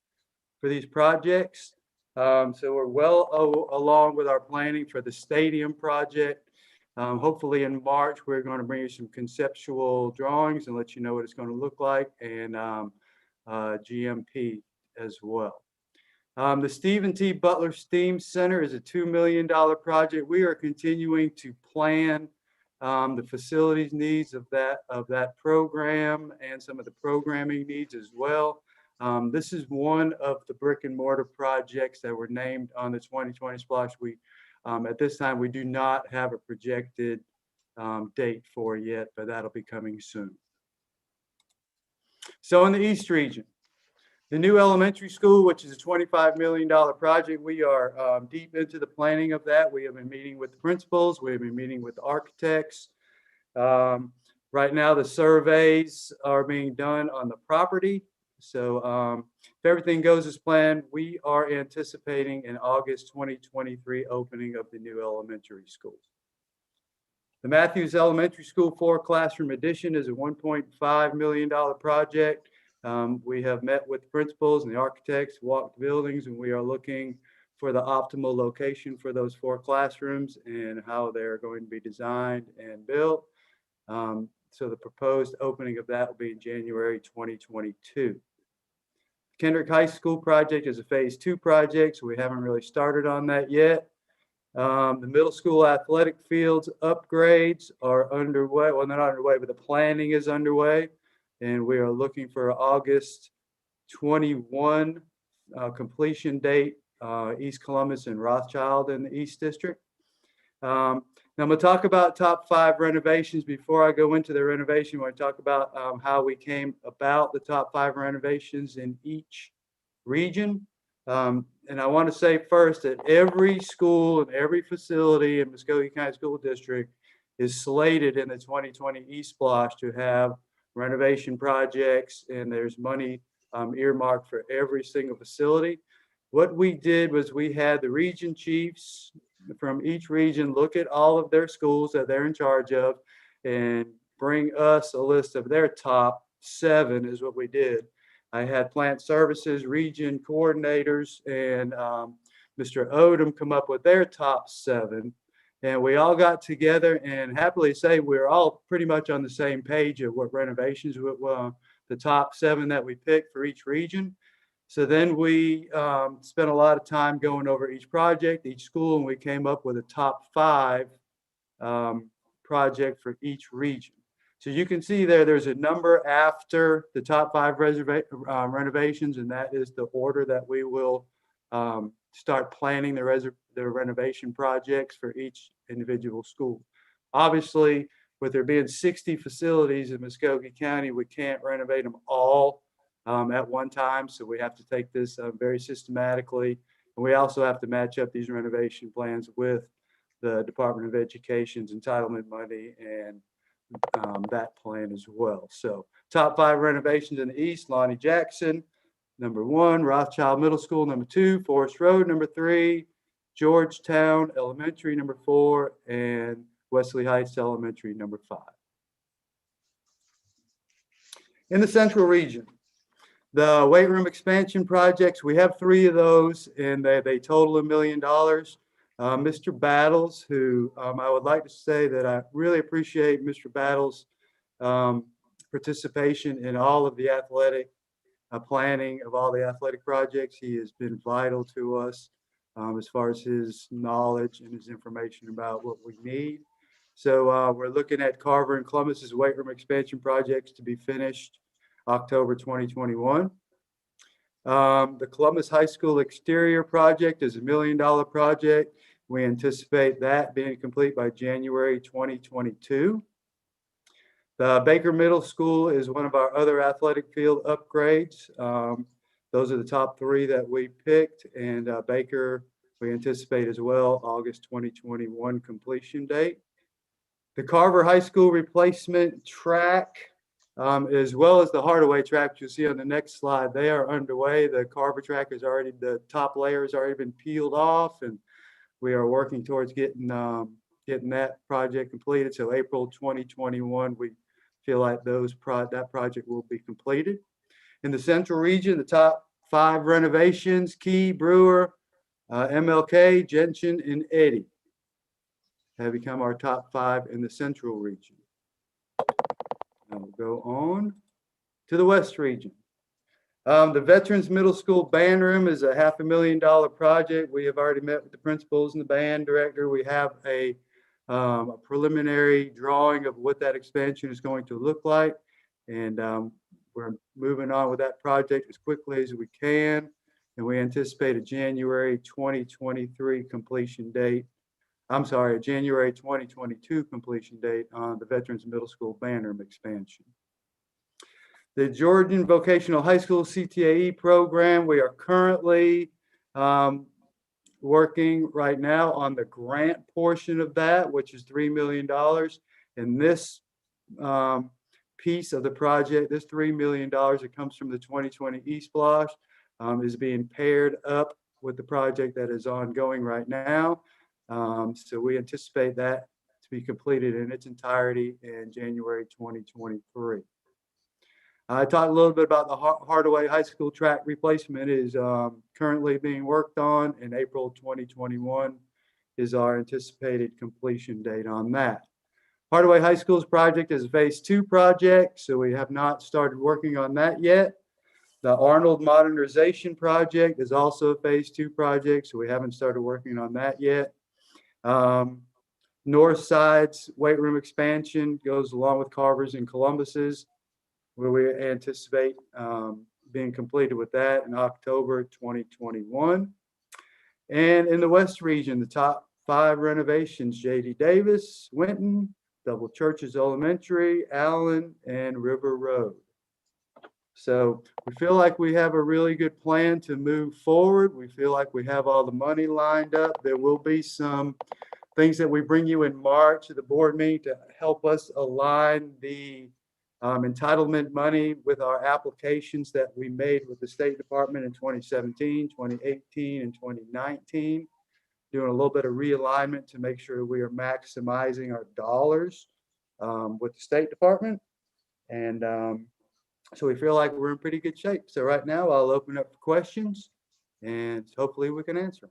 for these projects. So we're well along with our planning for the stadium project. Hopefully in March, we're going to bring you some conceptual drawings and let you know what it's going to look like, and GMP as well. The Stephen T. Butler STEAM Center is a $2 million project. We are continuing to plan the facilities needs of that program and some of the programming needs as well. This is one of the brick and mortar projects that were named on the 2020 Splosh. At this time, we do not have a projected date for yet, but that'll be coming soon. So in the East region, the new elementary school, which is a $25 million project, we are deep into the planning of that. We have been meeting with the principals. We have been meeting with the architects. Right now, the surveys are being done on the property. So if everything goes as planned, we are anticipating an August 2023 opening of the new elementary school. The Matthews Elementary School 4-classroom addition is a $1.5 million project. We have met with principals and the architects, walked the buildings, and we are looking for the optimal location for those 4 classrooms and how they're going to be designed and built. So the proposed opening of that will be in January 2022. Kendrick High School project is a phase 2 project, so we haven't really started on that yet. The middle school athletic fields upgrades are underway. Well, they're not underway, but the planning is underway. And we are looking for August 21 completion date, East Columbus and Rothschild in the East District. Now I'm going to talk about top 5 renovations. Before I go into the renovation, I want to talk about how we came about the top 5 renovations in each region. And I want to say first that every school and every facility in Muskogee County School District is slated in the 2020 E-Splosh to have renovation projects, and there's money earmarked for every single facility. What we did was we had the region chiefs from each region look at all of their schools that they're in charge of and bring us a list of their top 7 is what we did. I had plant services region coordinators and Mr. Odom come up with their top 7. And we all got together and happily say we're all pretty much on the same page of what renovations were, the top 7 that we picked for each region. So then we spent a lot of time going over each project, each school, and we came up with a top 5 project for each region. So you can see there's a number after the top 5 renovations, and that is the order that we will start planning the renovation projects for each individual school. Obviously, with there being 60 facilities in Muskogee County, we can't renovate them all at one time. So we have to take this very systematically. And we also have to match up these renovation plans with the Department of Education's entitlement money and that plan as well. So top 5 renovations in the East: Lonnie Jackson, number 1, Rothschild Middle School, number 2, Forest Road, number 3, Georgetown Elementary, number 4, and Wesley Heights Elementary, number 5. In the Central Region, the weight room expansion projects, we have 3 of those, and they total $1 million. Mr. Battles, who I would like to say that I really appreciate Mr. Battles' participation in all of the athletic planning of all the athletic projects. He has been vital to us as far as his knowledge and his information about what we need. So we're looking at Carver and Columbus's weight room expansion projects to be finished October 2021. The Columbus High School exterior project is $1 million project. We anticipate that being complete by January 2022. The Baker Middle School is one of our other athletic field upgrades. Those are the top 3 that we picked, and Baker we anticipate as well August 2021 completion date. The Carver High School replacement track, as well as the Hardaway track you'll see on the next slide, they are underway. The Carver track is already, the top layer has already been peeled off, and we are working towards getting that project completed. So April 2021, we feel like that project will be completed. In the Central Region, the top 5 renovations: Key, Brewer, MLK, Gentian, and Eddy have become our top 5 in the Central Region. Now we'll go on to the West Region. The Veterans Middle School band room is a $500,000 project. We have already met with the principals and the band director. We have a preliminary drawing of what that expansion is going to look like. And we're moving on with that project as quickly as we can. And we anticipate a January 2023 completion date. I'm sorry, a January 2022 completion date on the Veterans Middle School band room expansion. The Georgian Vocational High School CTAE program, we are currently working right now on the grant portion of that, which is $3 million. And this piece of the project, this $3 million that comes from the 2020 E-Splosh is being paired up with the project that is ongoing right now. So we anticipate that to be completed in its entirety in January 2023. I talked a little bit about the Hardaway High School track replacement is currently being worked on, and April 2021 is our anticipated completion date on that. Hardaway High School's project is a phase 2 project, so we have not started working on that yet. The Arnold Modernization Project is also a phase 2 project, so we haven't started working on that yet. Northside's weight room expansion goes along with Carver's and Columbus's, where we anticipate being completed with that in October 2021. And in the West Region, the top 5 renovations, J.D. Davis, Winton, Double Churches Elementary, Allen, and River Road. So we feel like we have a really good plan to move forward. We feel like we have all the money lined up. There will be some things that we bring you in March at the board meeting to help us align the entitlement money with our applications that we made with the State Department in 2017, 2018, and 2019. Doing a little bit of realignment to make sure we are maximizing our dollars with the State Department. And so we feel like we're in pretty good shape. So right now I'll open up for questions and hopefully we can answer them.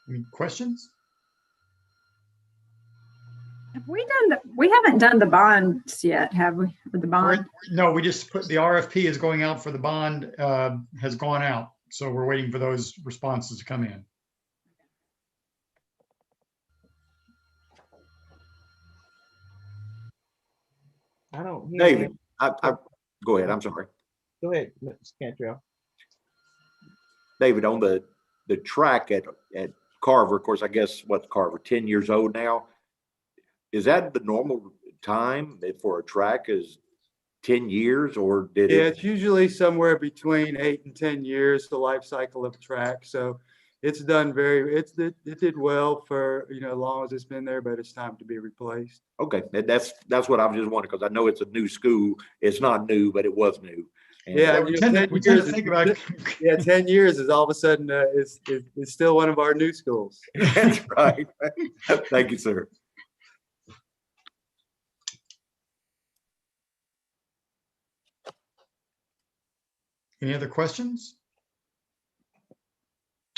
Any questions? Have we done we haven't done the bonds yet, have we? The bond? No, we just put the RFP is going out for the bond, has gone out. So we're waiting for those responses to come in. I don't hear David, I go ahead. I'm sorry. Go ahead, Mr. Cantrell. David, on the track at Carver, of course, I guess what's Carver, 10 years old now. Is that the normal time for a track is 10 years or did it? It's usually somewhere between 8 and 10 years, the life cycle of a track. So it's done it did well for, as long as it's been there, but it's time to be replaced. Okay. That's what I was just wondering, because I know it's a new school. It's not new, but it was new. And yeah, we tend to think about 10 years is all of a sudden it's still one of our new schools. That's right. Thank you, sir. Any other questions?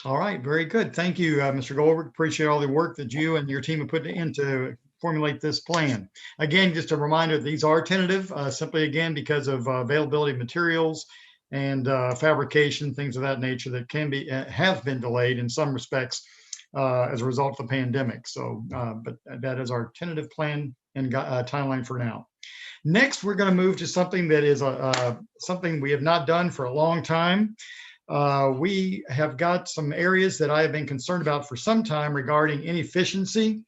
All right, very good. Thank you, Mr. Goldberg. Appreciate all the work that you and your team have put in to formulate this plan. Again, just a reminder, these are tentative, simply again, because of availability of materials and fabrication, things of that nature that can be, have been delayed in some respects as a result of the pandemic. So, but that is our tentative plan and timeline for now. Next, we're going to move to something that is something we have not done for a long time. We have got some areas that I have been concerned about for some time regarding inefficiency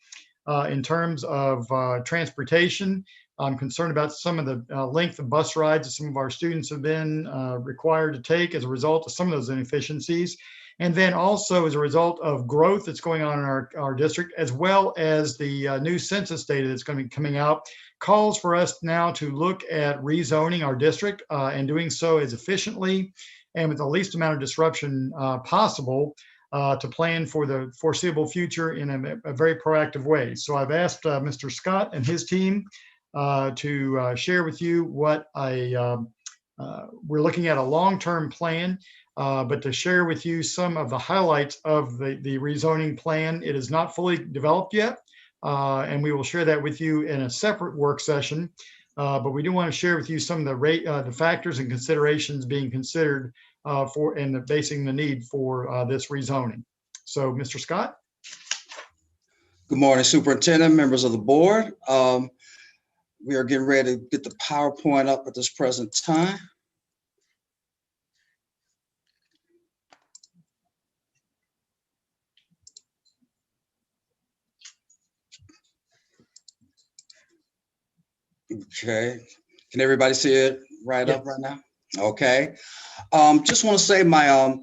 in terms of transportation. I'm concerned about some of the length of bus rides that some of our students have been required to take as a result of some of those inefficiencies. And then also as a result of growth that's going on in our district, as well as the new census data that's going to be coming out, calls for us now to look at rezoning our district and doing so as efficiently and with the least amount of disruption possible to plan for the foreseeable future in a very proactive way. So I've asked Mr. Scott and his team to share with you what we're looking at a long-term plan, but to share with you some of the highlights of the rezoning plan. It is not fully developed yet, and we will share that with you in a separate work session. But we do want to share with you some of the factors and considerations being considered for and basing the need for this rezoning. So, Mr. Scott. Good morning, Superintendent, members of the board. We are getting ready to get the PowerPoint up at this present time. Okay, can everybody see it right up right now? Okay, just want to say my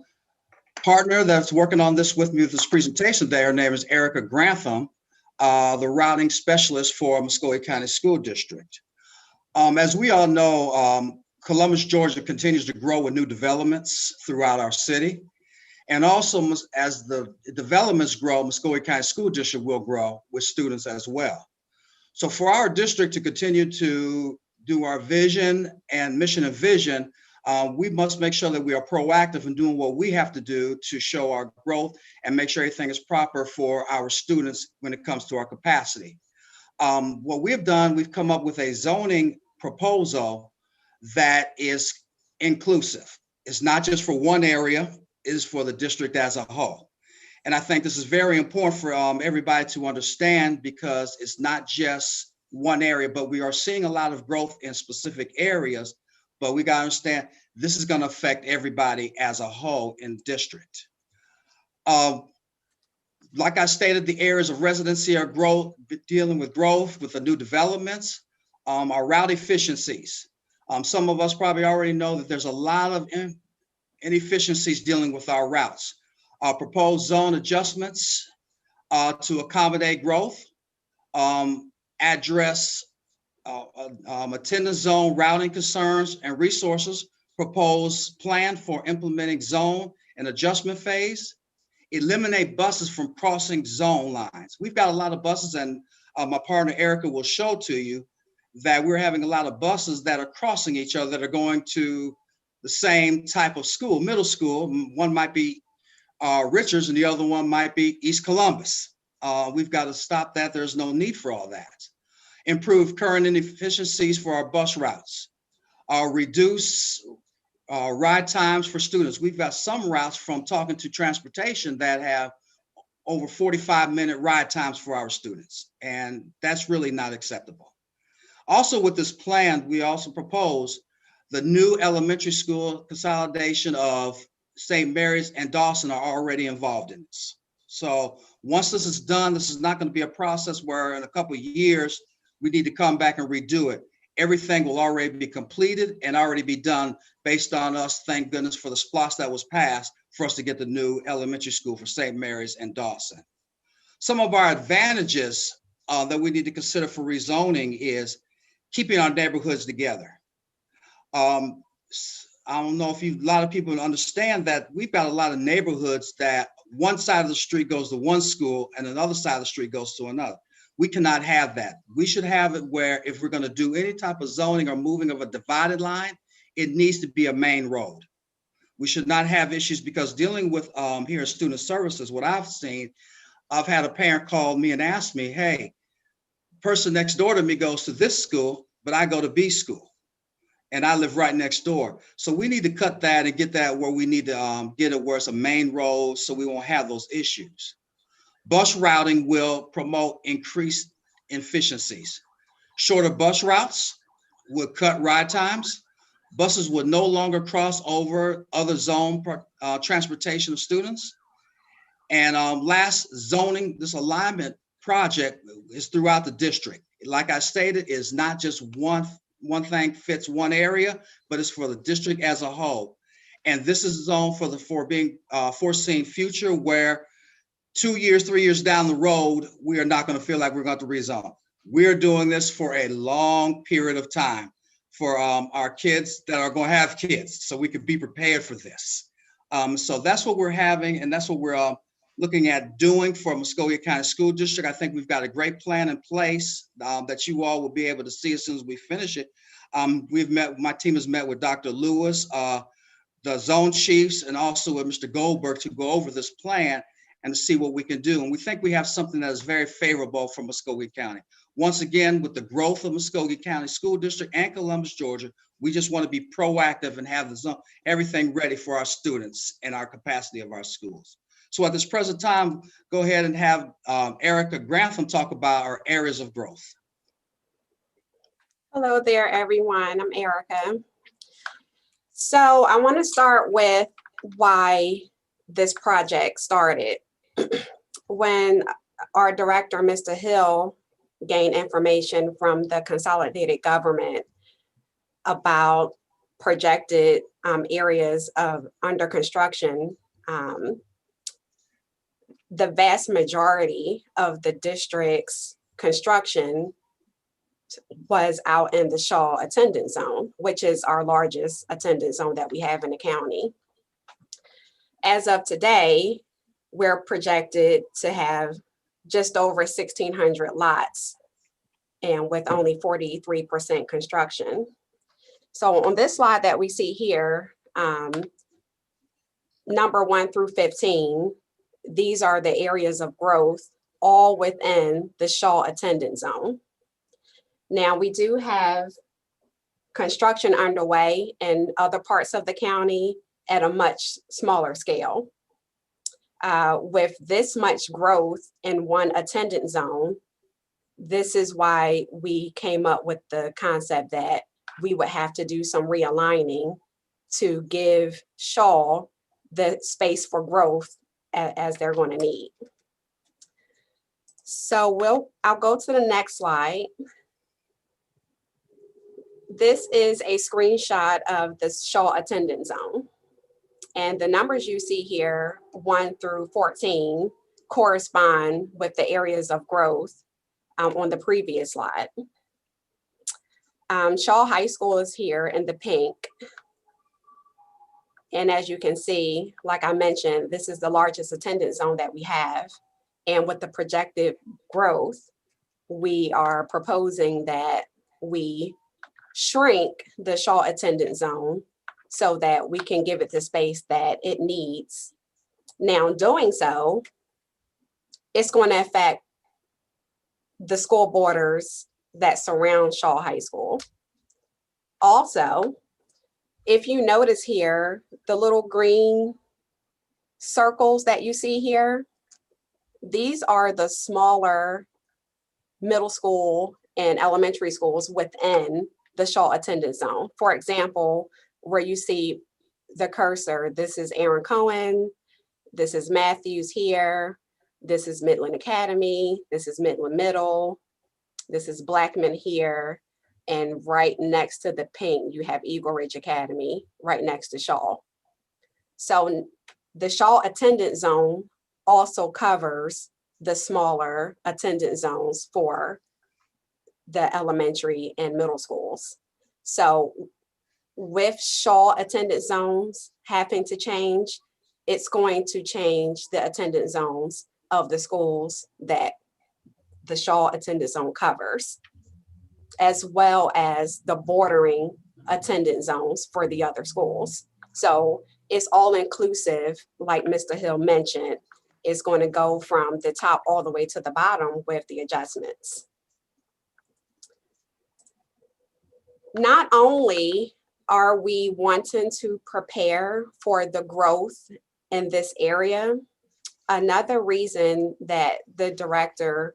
partner that's working on this with me with this presentation today, her name is Erica Grantham, the routing specialist for Muscogee County School District. As we all know, Columbus, Georgia continues to grow with new developments throughout our city. And also as the developments grow, Muscogee County School District will grow with students as well. So for our district to continue to do our vision and mission and vision, we must make sure that we are proactive in doing what we have to do to show our growth and make sure everything is proper for our students when it comes to our capacity. What we've done, we've come up with a zoning proposal that is inclusive. It's not just for one area, it is for the district as a whole. And I think this is very important for everybody to understand, because it's not just one area, but we are seeing a lot of growth in specific areas. But we got to understand this is going to affect everybody as a whole in district. Like I stated, the areas of residency are dealing with growth with the new developments, our route efficiencies. Some of us probably already know that there's a lot of inefficiencies dealing with our routes. Proposed zone adjustments to accommodate growth, address attendance zone routing concerns and resources, propose plan for implementing zone and adjustment phase, eliminate buses from crossing zone lines. We've got a lot of buses, and my partner Erica will show to you that we're having a lot of buses that are crossing each other that are going to the same type of school, middle school. One might be Richards and the other one might be East Columbus. We've got to stop that. There's no need for all that. Improve current inefficiencies for our bus routes. Reduce ride times for students. We've got some routes from talking to transportation that have over 45-minute ride times for our students, and that's really not acceptable. Also with this plan, we also propose the new elementary school consolidation of St. Mary's and Dawson are already involved in this. So once this is done, this is not going to be a process where in a couple of years, we need to come back and redo it. Everything will already be completed and already be done based on us, thank goodness for the SPLOST that was passed for us to get the new elementary school for St. Mary's and Dawson. Some of our advantages that we need to consider for rezoning is keeping our neighborhoods together. I don't know if a lot of people understand that we've got a lot of neighborhoods that one side of the street goes to one school and another side of the street goes to another. We cannot have that. We should have it where if we're going to do any type of zoning or moving of a divided line, it needs to be a main road. We should not have issues because dealing with here in student services, what I've seen, I've had a parent call me and ask me, hey, person next door to me goes to this school, but I go to B school and I live right next door. So we need to cut that and get that where we need to get it where it's a main road so we won't have those issues. Bus routing will promote increased efficiencies. Shorter bus routes will cut ride times. Buses would no longer cross over other zone transportation of students. And last, zoning, this alignment project is throughout the district. Like I stated, it's not just one thing fits one area, but it's for the district as a whole. And this is a zone for the foreseen future where 2 years, 3 years down the road, we are not going to feel like we're going to rezone. We're doing this for a long period of time for our kids that are going to have kids, so we can be prepared for this. So that's what we're having, and that's what we're looking at doing for Muskogee County School District. I think we've got a great plan in place that you all will be able to see as soon as we finish it. My team has met with Dr. Lewis, the zone chiefs, and also with Mr. Goldberg to go over this plan and to see what we can do. And we think we have something that is very favorable for Muskogee County. Once again, with the growth of Muskogee County School District and Columbus, Georgia, we just want to be proactive and have everything ready for our students and our capacity of our schools. So at this present time, go ahead and have Erica Grantham talk about our areas of growth. Hello there, everyone. I'm Erica. So I want to start with why this project started. When our director, Mr. Hill, gained information from the consolidated government about projected areas of under construction, the vast majority of the district's construction was out in the Shaw attendance zone, which is our largest attendance zone that we have in the county. As of today, we're projected to have just over 1,600 lots and with only 43% construction. So on this slide that we see here, number 1 through 15, these are the areas of growth all within the Shaw attendance zone. Now we do have construction underway in other parts of the county at a much smaller scale. With this much growth in one attendance zone, this is why we came up with the concept that we would have to do some realigning to give Shaw the space for growth as they're going to need. So I'll go to the next slide. This is a screenshot of the Shaw attendance zone. And the numbers you see here, 1 through 14, correspond with the areas of growth on the previous slide. Shaw High School is here in the pink. And as you can see, like I mentioned, this is the largest attendance zone that we have. And with the projected growth, we are proposing that we shrink the Shaw attendance zone so that we can give it the space that it needs. Now, doing so, it's going to affect the school borders that surround Shaw High School. Also, if you notice here, the little green circles that you see here, these are the smaller middle school and elementary schools within the Shaw attendance zone. For example, where you see the cursor, this is Aaron Cohen, this is Matthews here, this is Midland Academy, this is Midland Middle, this is Blackman here, and right next to the pink, you have Eagle Ridge Academy, right next to Shaw. So the Shaw attendance zone also covers the smaller attendance zones for the elementary and middle schools. So with Shaw attendance zones having to change, it's going to change the attendance zones of the schools that the Shaw attendance zone covers, as well as the bordering attendance zones for the other schools. So it's all inclusive, like Mr. Hill mentioned, it's going to go from the top all the way to the bottom with the adjustments. Not only are we wanting to prepare for the growth in this area, another reason that the director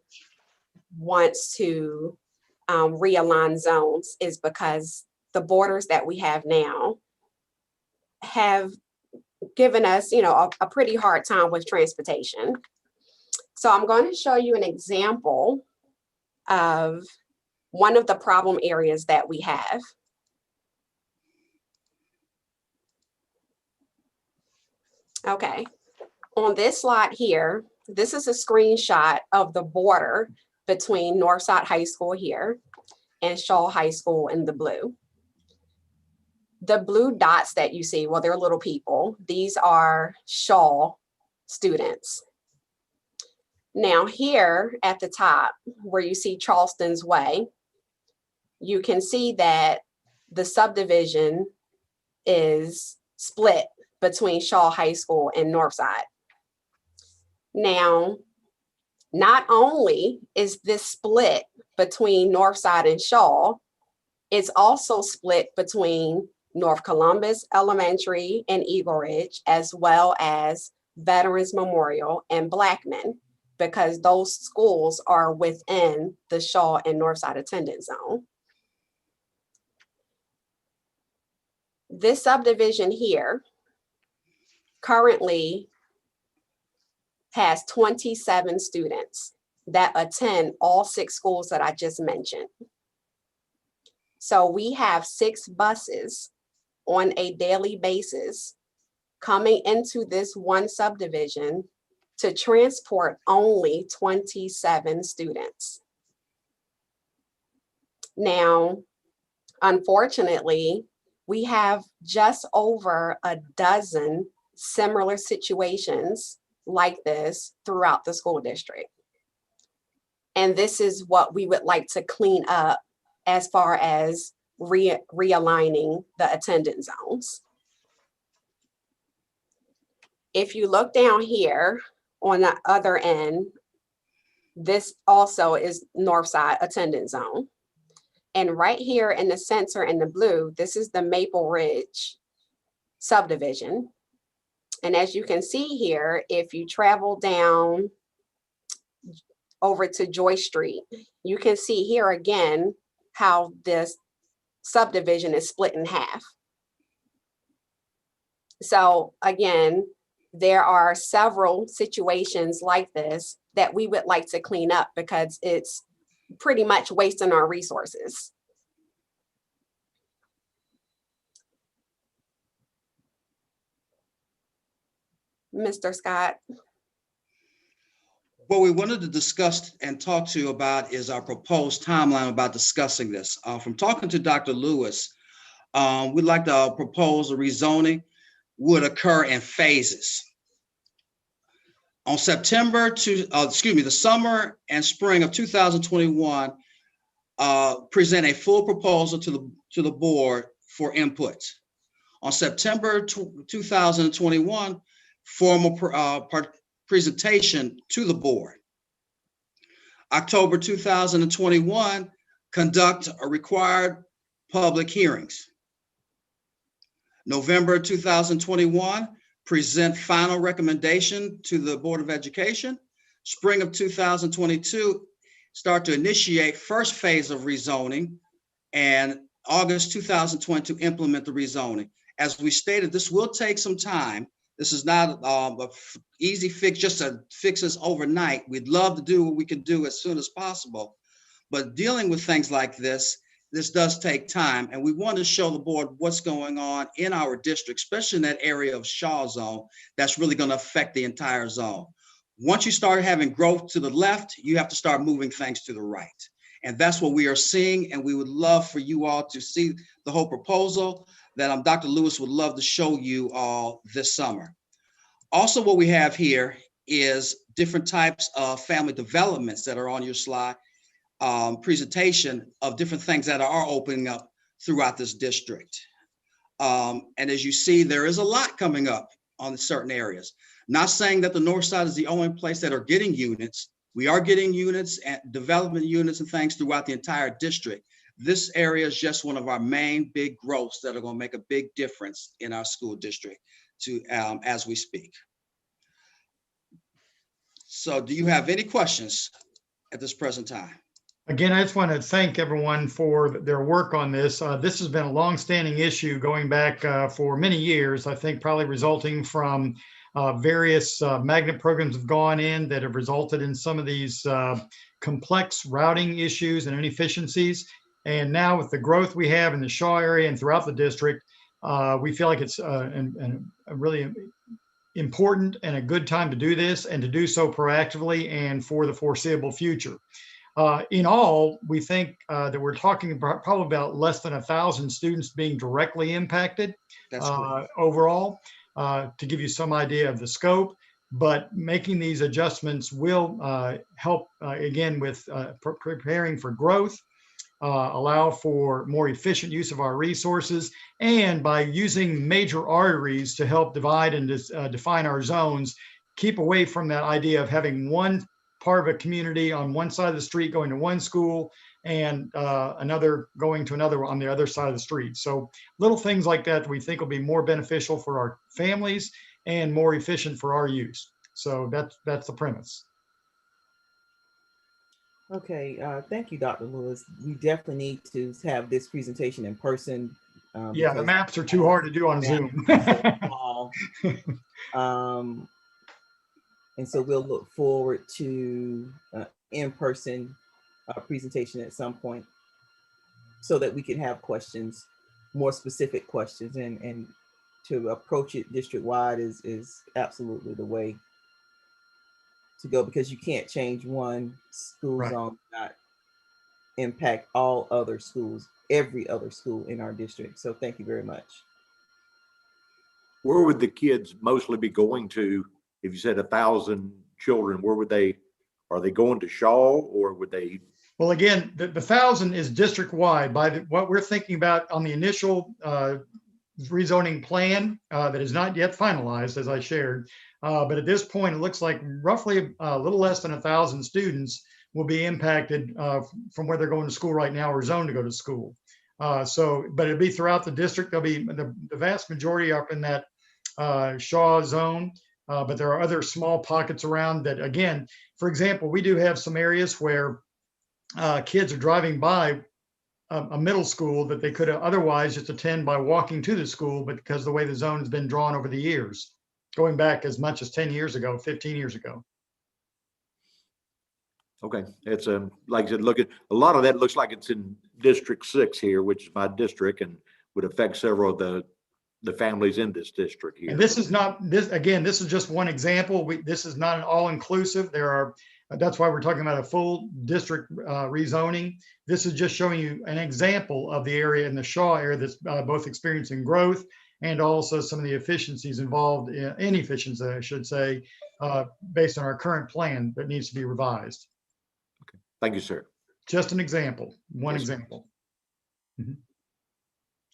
wants to realign zones is because the borders that we have now have given us, a pretty hard time with transportation. So I'm going to show you an example of one of the problem areas that we have. Okay, on this slide here, this is a screenshot of the border between Northside High School here and Shaw High School in the blue. The blue dots that you see, well, they're little people. These are Shaw students. Now here at the top, where you see Charleston's Way, you can see that the subdivision is split between Shaw High School and Northside. Now, not only is this split between Northside and Shaw, it's also split between North Columbus Elementary and Eagle Ridge, as well as Veterans Memorial and Blackman, because those schools are within the Shaw and Northside attendance zone. This subdivision here currently has 27 students that attend all 6 schools that I just mentioned. So we have 6 buses on a daily basis coming into this one subdivision to transport only 27 students. Now, unfortunately, we have just over a dozen similar situations like this throughout the school district. And this is what we would like to clean up as far as realigning the attendance zones. If you look down here on the other end, this also is Northside attendance zone. And right here in the center in the blue, this is the Maple Ridge subdivision. And as you can see here, if you travel down over to Joy Street, you can see here again how this subdivision is split in half. So again, there are several situations like this that we would like to clean up because it's pretty much wasting our resources. Mr. Scott. What we wanted to discuss and talk to you about is our proposed timeline about discussing this. From talking to Dr. Lewis, we'd like to propose a rezoning would occur in phases. On the summer and spring of 2021, present a full proposal to the board for input. On September 2021, formal presentation to the board. October 2021, conduct a required public hearings. November 2021, present final recommendation to the Board of Education. Spring of 2022, start to initiate first phase of rezoning, and August 2022, implement the rezoning. As we stated, this will take some time. This is not an easy fix, just to fix this overnight. We'd love to do what we can do as soon as possible, but dealing with things like this does take time, and we want to show the board what's going on in our district, especially in that area of Shaw Zone, that's really going to affect the entire zone. Once you start having growth to the left, you have to start moving things to the right. And that's what we are seeing, and we would love for you all to see the whole proposal that Dr. Lewis would love to show you all this summer. Also, what we have here is different types of family developments that are on your slide, presentation of different things that are opening up throughout this district. And as you see, there is a lot coming up on certain areas. Not saying that the north side is the only place that are getting units. We are getting units and development units and things throughout the entire district. This area is just one of our main big growths that are going to make a big difference in our school district as we speak. So do you have any questions at this present time? Again, I just want to thank everyone for their work on this. This has been a long-standing issue going back for many years, I think probably resulting from various magnet programs have gone in that have resulted in some of these complex routing issues and inefficiencies. And now with the growth we have in the Shaw area and throughout the district, we feel like it's a really important and a good time to do this, and to do so proactively and for the foreseeable future. In all, we think that we're talking about probably about less than 1,000 students being directly impacted overall, to give you some idea of the scope. But making these adjustments will help, again, with preparing for growth, allow for more efficient use of our resources, and by using major arteries to help divide and define our zones, keep away from that idea of having one part of a community on one side of the street going to one school and another going to another on the other side of the street. So little things like that we think will be more beneficial for our families and more efficient for our use. So that's the premise. Okay, thank you, Dr. Lewis. We definitely need to have this presentation in person. Yeah, the maps are too hard to do on Zoom. And so we'll look forward to in-person presentation at some point, so that we can have questions, more specific questions, and to approach it district-wide is absolutely the way to go, because you can't change one school zone, not impact all other schools, every other school in our district. So thank you very much. Where would the kids mostly be going to? If you said 1,000 children, where would they, are they going to Shaw, or would they? Well, again, the 1,000 is district-wide. By what we're thinking about on the initial rezoning plan that is not yet finalized, as I shared. But at this point, it looks like roughly a little less than 1,000 students will be impacted from where they're going to school right now or zoned to go to school. But it'll be throughout the district. There'll be the vast majority up in that Shaw zone. but there are other small pockets around that, again, for example, we do have some areas where kids are driving by a middle school that they could otherwise just attend by walking to the school, but because of the way the zone has been drawn over the years, going back as much as 10 years ago, 15 years ago. Okay, it's like I said, look at a lot of that looks like it's in District 6 here, which is my district, and would affect several of the families in this district here. And this is not this again. This is just one example. This is not an all-inclusive. There are. That's why we're talking about a full district rezoning. This is just showing you an example of the area in the Shaw area that's both experiencing growth and also some of the efficiencies involved in inefficiencies, I should say, based on our current plan that needs to be revised. Okay. Thank you, sir. Just an example, one example. Mm-hmm.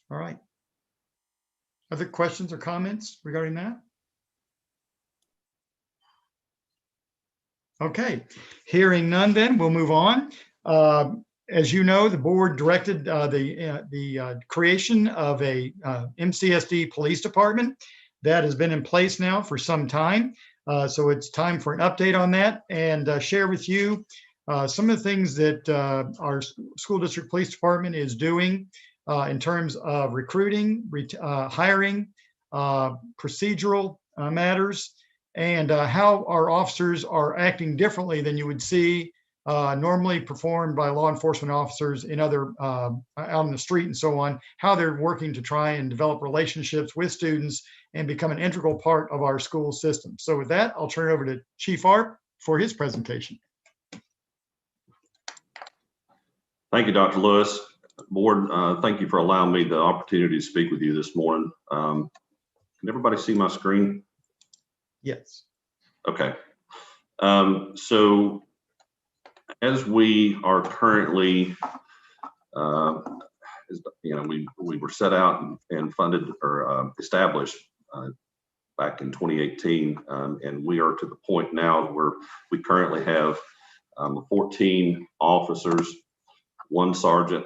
All right. Other questions or comments regarding that? Okay, hearing none, then we'll move on. As you know, the board directed the creation of a MCSD police department that has been in place now for some time. So it's time for an update on that and share with you some of the things that our school district police department is doing in terms of recruiting, hiring, procedural matters, and how our officers are acting differently than you would see normally performed by law enforcement officers in other out on the street and so on, how they're working to try and develop relationships with students and become an integral part of our school system. So with that, I'll turn it over to Chief Arp for his presentation. Thank you, Dr. Lewis. Board, thank you for allowing me the opportunity to speak with you this morning. Can everybody see my screen? Yes. Okay. So as we are currently, we were set out and funded or established back in 2018, and we are to the point now where we currently have 14 officers, 1 sergeant,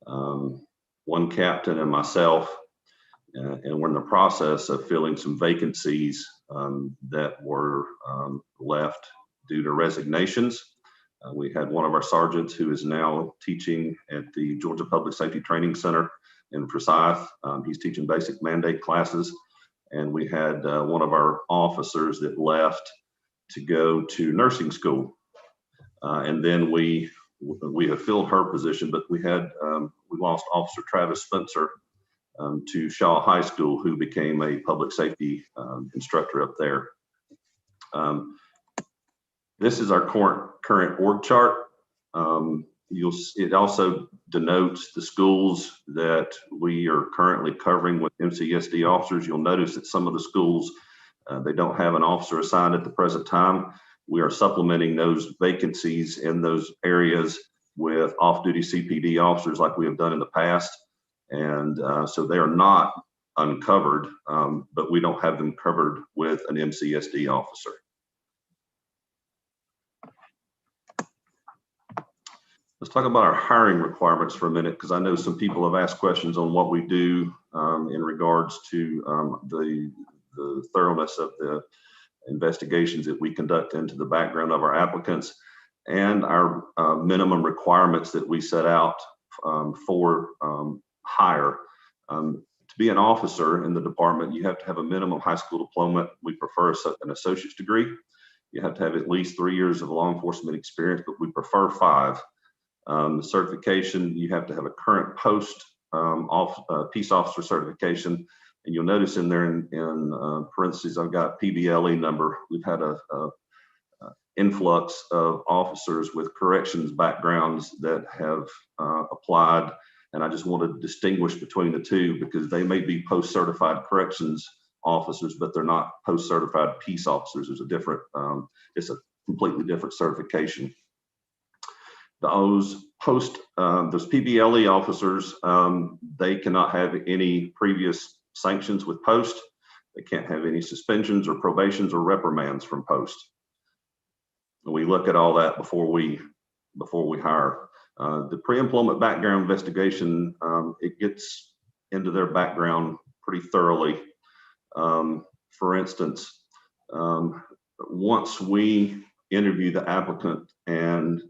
1 captain, and myself. And we're in the process of filling some vacancies that were left due to resignations. We had one of our sergeants who is now teaching at the Georgia Public Safety Training Center in Forsyth. He's teaching basic mandate classes. And we had one of our officers that left to go to nursing school. And then we have filled her position, but we lost Officer Travis Spencer to Shaw High School, who became a public safety instructor up there. This is our current org chart. It also denotes the schools that we are currently covering with MCSD officers. You'll notice that some of the schools, they don't have an officer assigned at the present time. We are supplementing those vacancies in those areas with off-duty CPD officers like we have done in the past. And so they are not uncovered, but we don't have them covered with an MCSD officer. Let's talk about our hiring requirements for a minute, because I know some people have asked questions on what we do in regards to the thoroughness of the investigations that we conduct into the background of our applicants and our minimum requirements that we set out for hire. To be an officer in the department, you have to have a minimum high school diploma. We prefer an associate's degree. You have to have at least 3 years of law enforcement experience, but we prefer 5. The certification, you have to have a current post peace officer certification. And you'll notice in there in parentheses, I've got PBLE number. We've had a influx of officers with corrections backgrounds that have applied. And I just want to distinguish between the two, because they may be post-certified corrections officers, but they're not post-certified peace officers. There's a different, it's a completely different certification. Those PBLE officers, they cannot have any previous sanctions with post. They can't have any suspensions or probations or reprimands from post. We look at all that before we hire. The pre-employment background investigation, it gets into their background pretty thoroughly. For instance, Once we interview the applicant, and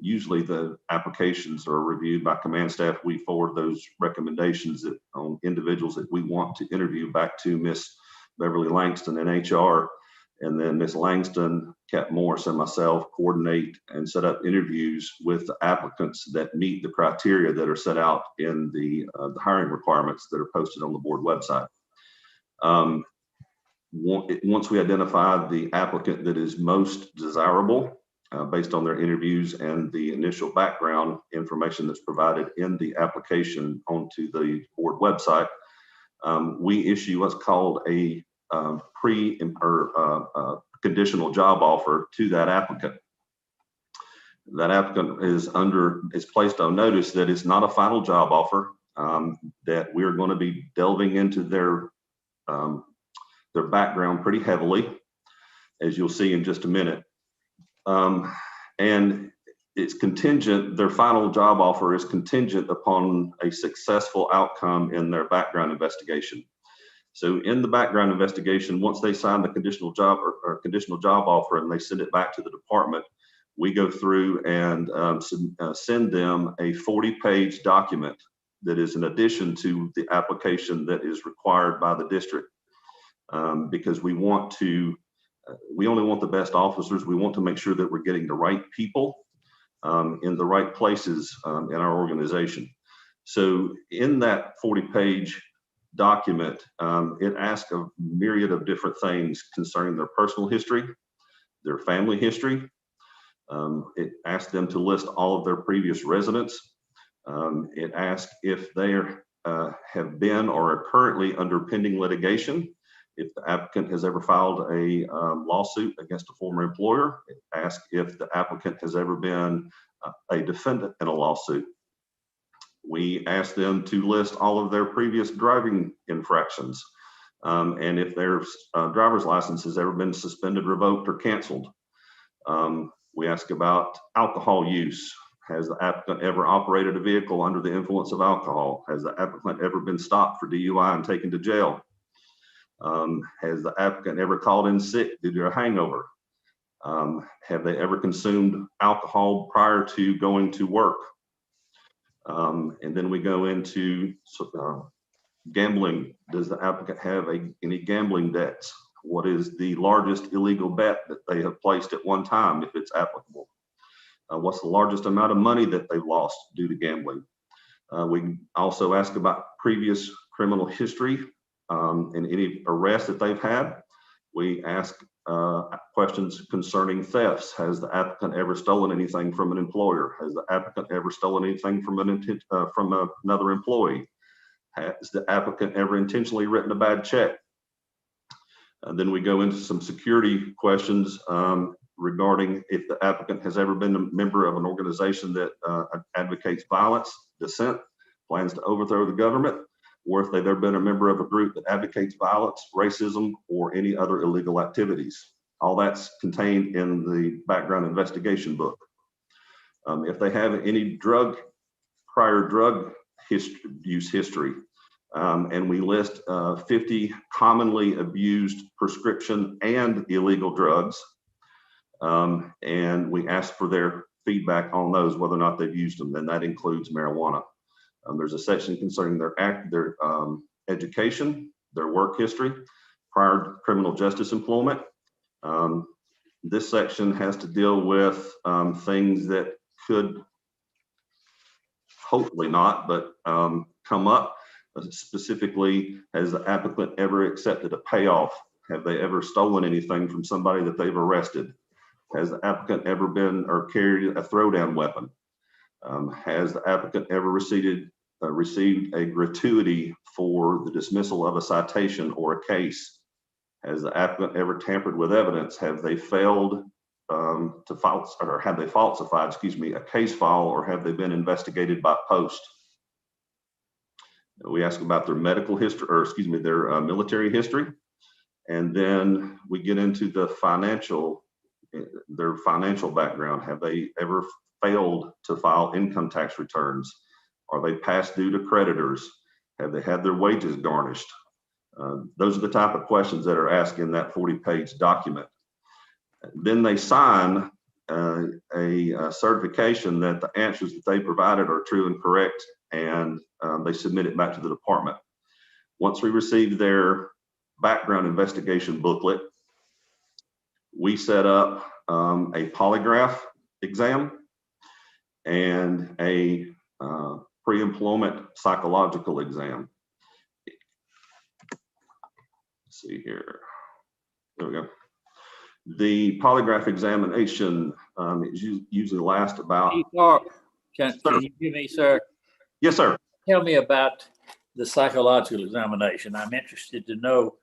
usually the applications are reviewed by command staff, we forward those recommendations on individuals that we want to interview back to Miss Beverly Langston in HR, and then Miss Langston, Kat Morris, and myself coordinate and set up interviews with the applicants that meet the criteria that are set out in the hiring requirements that are posted on the board website. Once we identify the applicant that is most desirable based on their interviews and the initial background information that's provided in the application onto the board website, we issue what's called a conditional job offer to that applicant. That applicant is placed on notice that it's not a final job offer, that we're going to be delving into their background pretty heavily, as you'll see in just a minute. And it's contingent, their final job offer is contingent upon a successful outcome in their background investigation. So in the background investigation, once they sign the conditional job or conditional job offer and they send it back to the department, we go through and send them a 40-page document that is in addition to the application that is required by the district. Because we only want the best officers. We want to make sure that we're getting the right people in the right places in our organization. So in that 40-page document, it asks a myriad of different things concerning their personal history, their family history. It asks them to list all of their previous residents. It asks if they have been or are currently under pending litigation. If the applicant has ever filed a lawsuit against a former employer. It asks if the applicant has ever been a defendant in a lawsuit. We ask them to list all of their previous driving infractions, and if their driver's license has ever been suspended, revoked, or canceled. We ask about alcohol use. Has the applicant ever operated a vehicle under the influence of alcohol? Has the applicant ever been stopped for DUI and taken to jail? Has the applicant ever called in sick due to a hangover? Have they ever consumed alcohol prior to going to work? And then we go into gambling. Does the applicant have any gambling debts? What is the largest illegal bet that they have placed at one time, if it's applicable? What's the largest amount of money that they've lost due to gambling? We also ask about previous criminal history and any arrests that they've had. We ask questions concerning thefts. Has the applicant ever stolen anything from an employer? Has the applicant ever stolen anything from another employee? Has the applicant ever intentionally written a bad check? And then we go into some security questions regarding if the applicant has ever been a member of an organization that advocates violence, dissent, plans to overthrow the government, or if they've ever been a member of a group that advocates violence, racism, or any other illegal activities. All that's contained in the background investigation book. If they have any prior drug use history, and we list 50 commonly abused prescription and illegal drugs, and we ask for their feedback on those, whether or not they've used them, and that includes marijuana. There's a section concerning their education, their work history, prior criminal justice employment. This section has to deal with things that could, hopefully not, but come up. Specifically, has the applicant ever accepted a payoff? Have they ever stolen anything from somebody that they've arrested? Has the applicant ever been or carried a throwdown weapon? Has the applicant ever received a gratuity for the dismissal of a citation or a case? Has the applicant ever tampered with evidence? Have they failed to file, or have they falsified, a case file, or have they been investigated by post? We ask about their medical history, or their military history, and then we get into their financial background. Have they ever failed to file income tax returns? Are they past due to creditors? Have they had their wages garnished? Those are the type of questions that are asked in that 40-page document. Then they sign a certification that the answers that they provided are true and correct, and they submit it back to the department. Once we receive their background investigation booklet, we set up a polygraph exam and a pre-employment psychological exam. Let's see here. There we go. The polygraph examination usually lasts about. Can you give me, sir? Yes, sir. Tell me about the psychological examination. I'm interested to know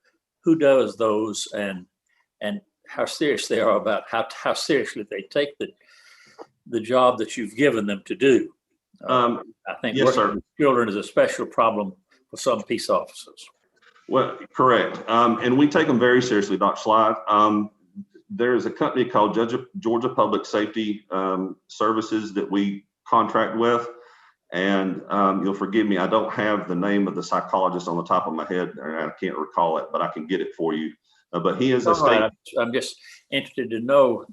who does those and how serious they are about how seriously they take the job that you've given them to do. I think yes, working sir. with children is a special problem for some peace officers. Well, correct. And we take them very seriously, Dr. Slide. There's a company called Georgia Public Safety Services that we contract with. And you'll forgive me, I don't have the name of the psychologist on the top of my head, and I can't recall it, but I can get it for you. But he is a state. Right. I'm just interested to know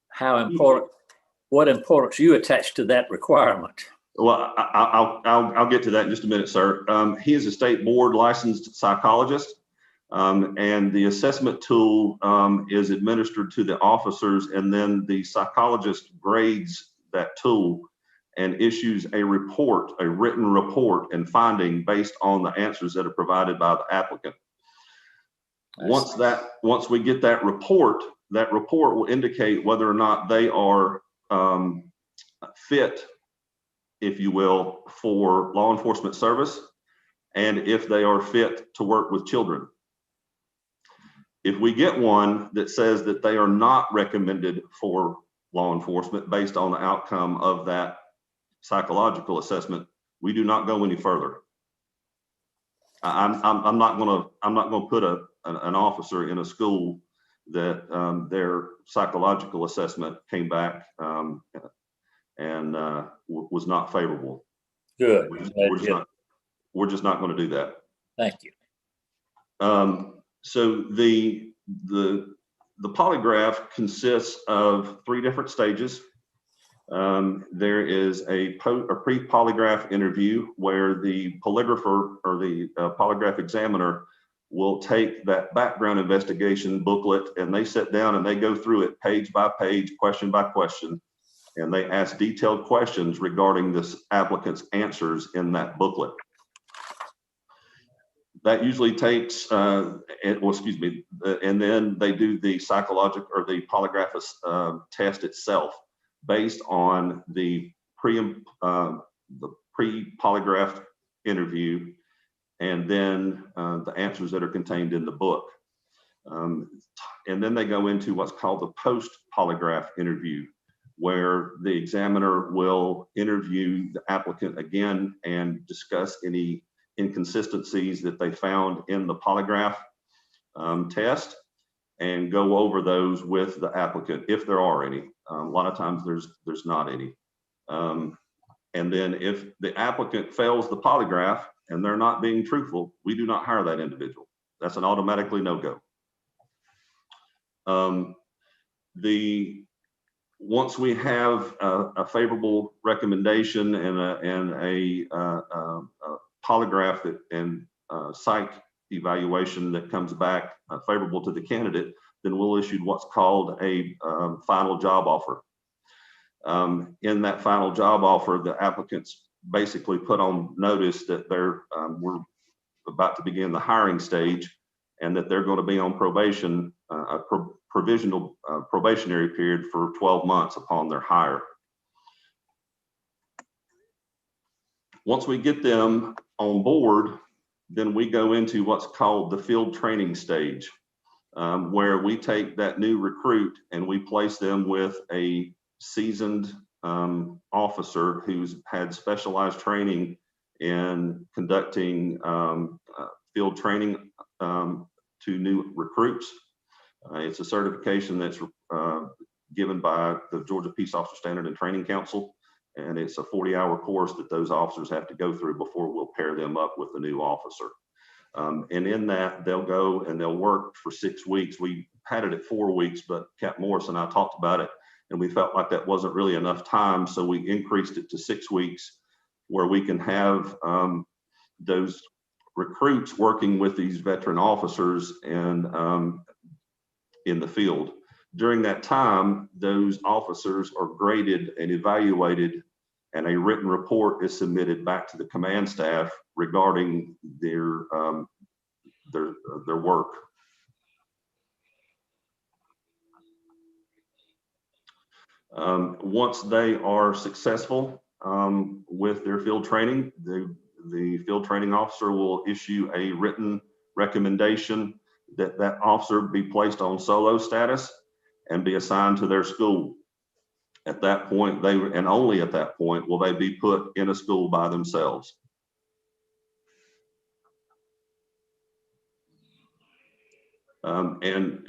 how important, what importance you attach to that requirement. Well, I'll get to that in just a minute, sir. He is a state board licensed psychologist, and the assessment tool is administered to the officers, and then the psychologist grades that tool and issues a report, a written report and finding based on the answers that are provided by the applicant. Once we get that report will indicate whether or not they are fit, if you will, for law enforcement service, and if they are fit to work with children. If we get one that says that they are not recommended for law enforcement based on the outcome of that psychological assessment, we do not go any further. I'm not going to put an officer in a school that their psychological assessment came back and was not favorable. Good. We're just not going to do that. Thank you. So the polygraph consists of 3 different stages. There is a pre-polygraph interview where the polygrapher or the polygraph examiner will take that background investigation booklet, and they sit down and they go through it page by page, question by question, and they ask detailed questions regarding this applicant's answers in that booklet. That usually takes, and then they do the psychological or the polygraph test itself based on the pre-polygraph interview, and then the answers that are contained in the book. And then they go into what's called the post-polygraph interview, where the examiner will interview the applicant again and discuss any inconsistencies that they found in the polygraph test and go over those with the applicant, if there are any. A lot of times there's not any. And then if the applicant fails the polygraph and they're not being truthful, we do not hire that individual. That's an automatically no-go. Once we have a favorable recommendation and a polygraph and psych evaluation that comes back favorable to the candidate, then we'll issue what's called a final job offer. In that final job offer, the applicants basically put on notice that we're about to begin the hiring stage and that they're going to be on probation, a provisional probationary period for 12 months upon their hire. Once we get them on board, then we go into what's called the field training stage, where we take that new recruit and we place them with a seasoned officer who's had specialized training in conducting field training to new recruits. It's a certification that's given by the Georgia Peace Officer Standard and Training Council, and it's a 40-hour course that those officers have to go through before we'll pair them up with the new officer. And in that, they'll go and they'll work for 6 weeks. We had it at 4 weeks, but Cap Morris and I talked about it, and we felt like that wasn't really enough time. So we increased it to 6 weeks, where we can have those recruits working with these veteran officers and in the field. During that time, those officers are graded and evaluated, and a written report is submitted back to the command staff regarding their work. Once they are successful with their field training, the field training officer will issue a written recommendation that that officer be placed on solo status and be assigned to their school. At that point, and only at that point, will they be put in a school by themselves. And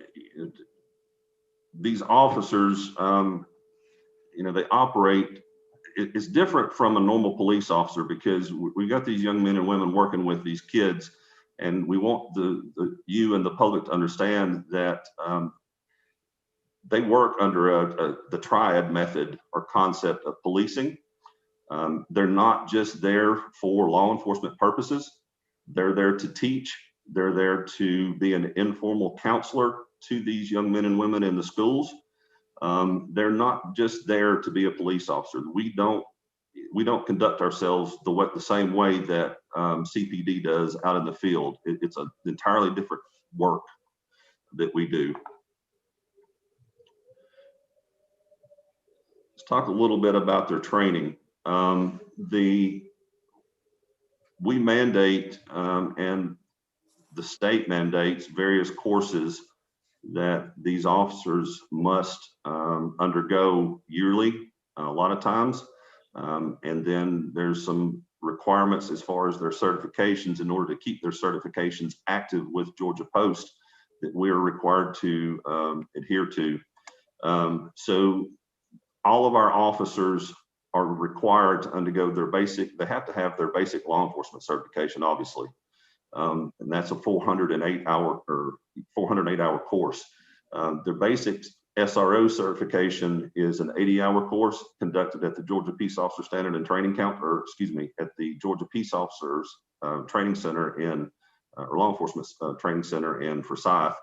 these officers, they operate, it's different from a normal police officer, because we've got these young men and women working with these kids, and we want you and the public to understand that they work under the triad method or concept of policing. They're not just there for law enforcement purposes. They're there to teach. They're there to be an informal counselor to these young men and women in the schools. They're not just there to be a police officer. We don't conduct ourselves the same way that CPD does out in the field. It's an entirely different work that we do. Let's talk a little bit about their training. We mandate and the state mandates various courses that these officers must undergo yearly, a lot of times. And then there's some requirements as far as their certifications in order to keep their certifications active with Georgia Post that we are required to adhere to. So all of our officers are required to undergo they have to have their basic law enforcement certification, obviously. And that's a 408 hour course. Their basic SRO certification is an 80-hour course conducted at the Georgia Peace Officer Standard and Training at the Georgia Peace Officers Training Center or Law Enforcement Training Center in Forsyth.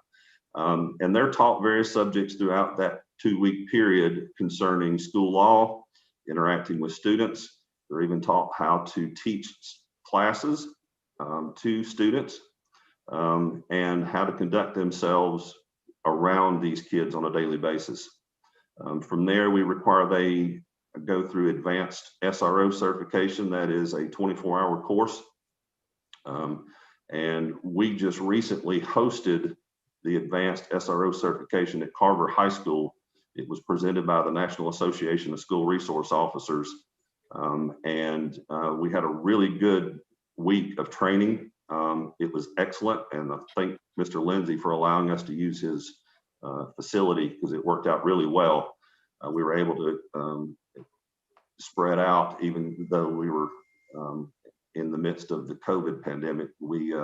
And they're taught various subjects throughout that 2-week period concerning school law, interacting with students. They're even taught how to teach classes to students and how to conduct themselves around these kids on a daily basis. From there, we require they go through advanced SRO certification. That is a 24-hour course. And we just recently hosted the advanced SRO certification at Carver High School. It was presented by the National Association of School Resource Officers. And we had a really good week of training. It was excellent. And I thank Mr. Lindsay for allowing us to use his facility, because it worked out really well. We were able to spread out, even though we were in the midst of the COVID pandemic. We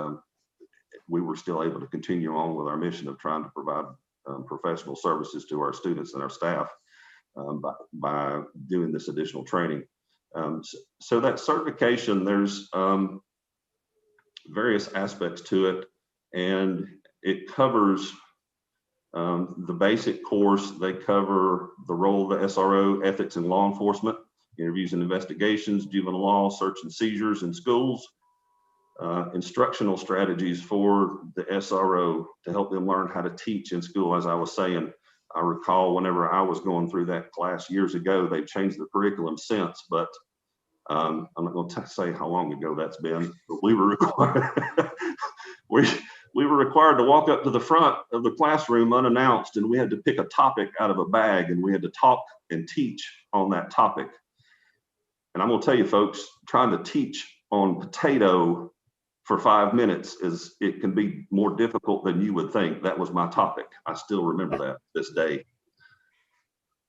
were still able to continue on with our mission of trying to provide professional services to our students and our staff by doing this additional training. So that certification, there's various aspects to it, and it covers the basic course. They cover the role of the SRO, ethics and law enforcement, interviews and investigations, juvenile law, search and seizures in schools, instructional strategies for the SRO to help them learn how to teach in school. As I was saying, I recall whenever I was going through that class years ago, they've changed the curriculum since, but I'm not going to say how long ago that's been, but we were required, we were required to walk up to the front of the classroom unannounced, and we had to pick a topic out of a bag, and we had to talk and teach on that topic. And I'm going to tell you folks, trying to teach on potato for 5 minutes it can be more difficult than you would think. That was my topic. I still remember that this day.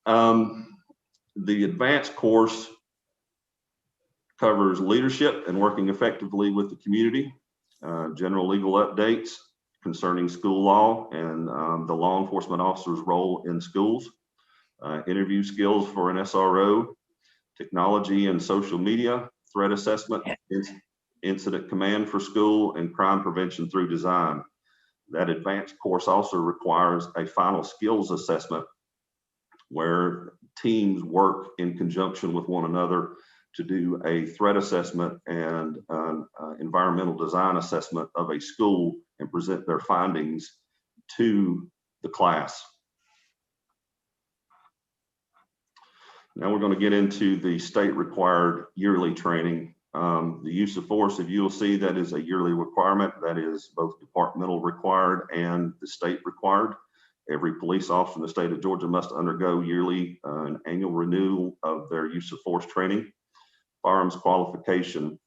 The advanced course covers leadership and working effectively with the community, general legal updates concerning school law and the law enforcement officer's role in schools, interview skills for an SRO, technology and social media, threat assessment, incident command for school, and crime prevention through design. That advanced course also requires a final skills assessment where teams work in conjunction with one another to do a threat assessment and environmental design assessment of a school and present their findings to the class. Now we're going to get into the state required yearly training. The use of force, if you'll see, that is a yearly requirement. That is both departmental required and the state required. Every police officer in the state of Georgia must undergo yearly an annual renewal of their use of force training. Firearms qualification.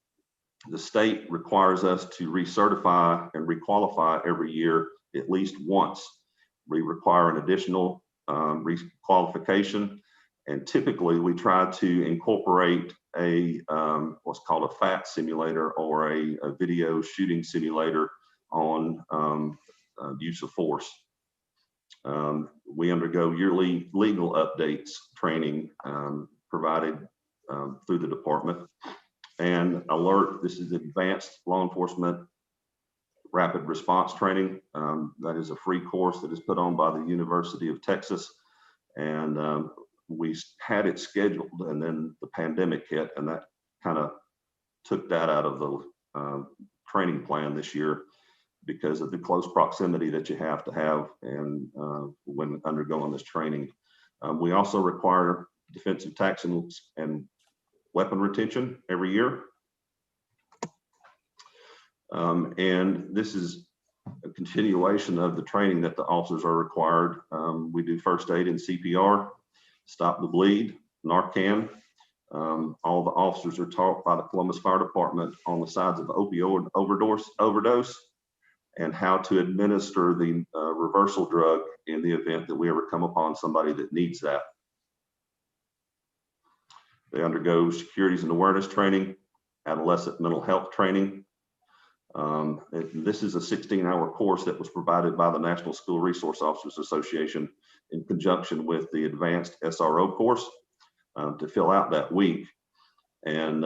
The state requires us to recertify and requalify every year at least once. We require an additional requalification, and typically we try to incorporate a what's called a FAT simulator or a video shooting simulator on use of force. We undergo yearly legal updates training provided through the department. And alert, this is advanced law enforcement rapid response training. That is a free course that is put on by the University of Texas. And we had it scheduled, and then the pandemic hit, and that kind of took that out of the training plan this year because of the close proximity that you have to have and when undergoing this training. We also require defensive tactics and weapon retention every year. And this is a continuation of the training that the officers are required. We do first aid and CPR, stop the bleed, Narcan. All the officers are taught by the Columbus Fire Department on the sides of opioid overdose and how to administer the reversal drug in the event that we ever come upon somebody that needs that. They undergo securities and awareness training, adolescent mental health training. This is a 16-hour course that was provided by the National School Resource Officers Association in conjunction with the advanced SRO course to fill out that week. And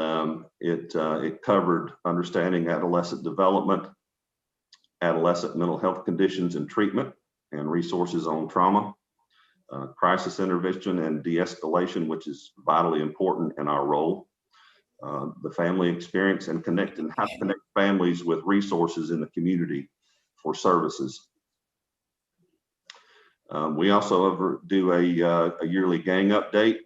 it covered understanding adolescent development, adolescent mental health conditions and treatment, and resources on trauma, crisis intervention and de-escalation, which is vitally important in our role, the family experience and how to connect families with resources in the community for services. We also do a yearly gang update,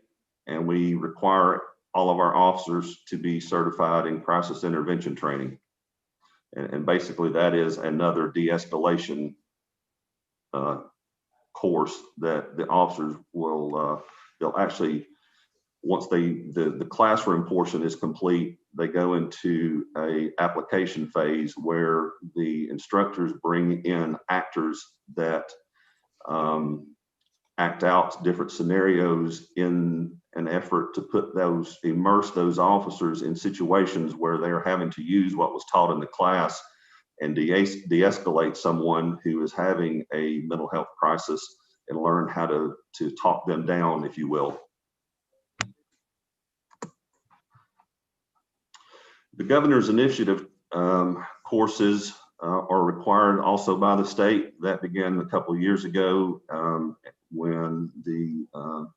and we require all of our officers to be certified in crisis intervention training. And basically that is another de-escalation course that the officers will, they'll actually, once the classroom portion is complete, they go into a application phase where the instructors bring in actors that act out different scenarios in an effort to immerse those officers in situations where they're having to use what was taught in the class and de-escalate someone who is having a mental health crisis and learn how to talk them down, if you will. The governor's initiative courses are required also by the state. That began a couple of years ago when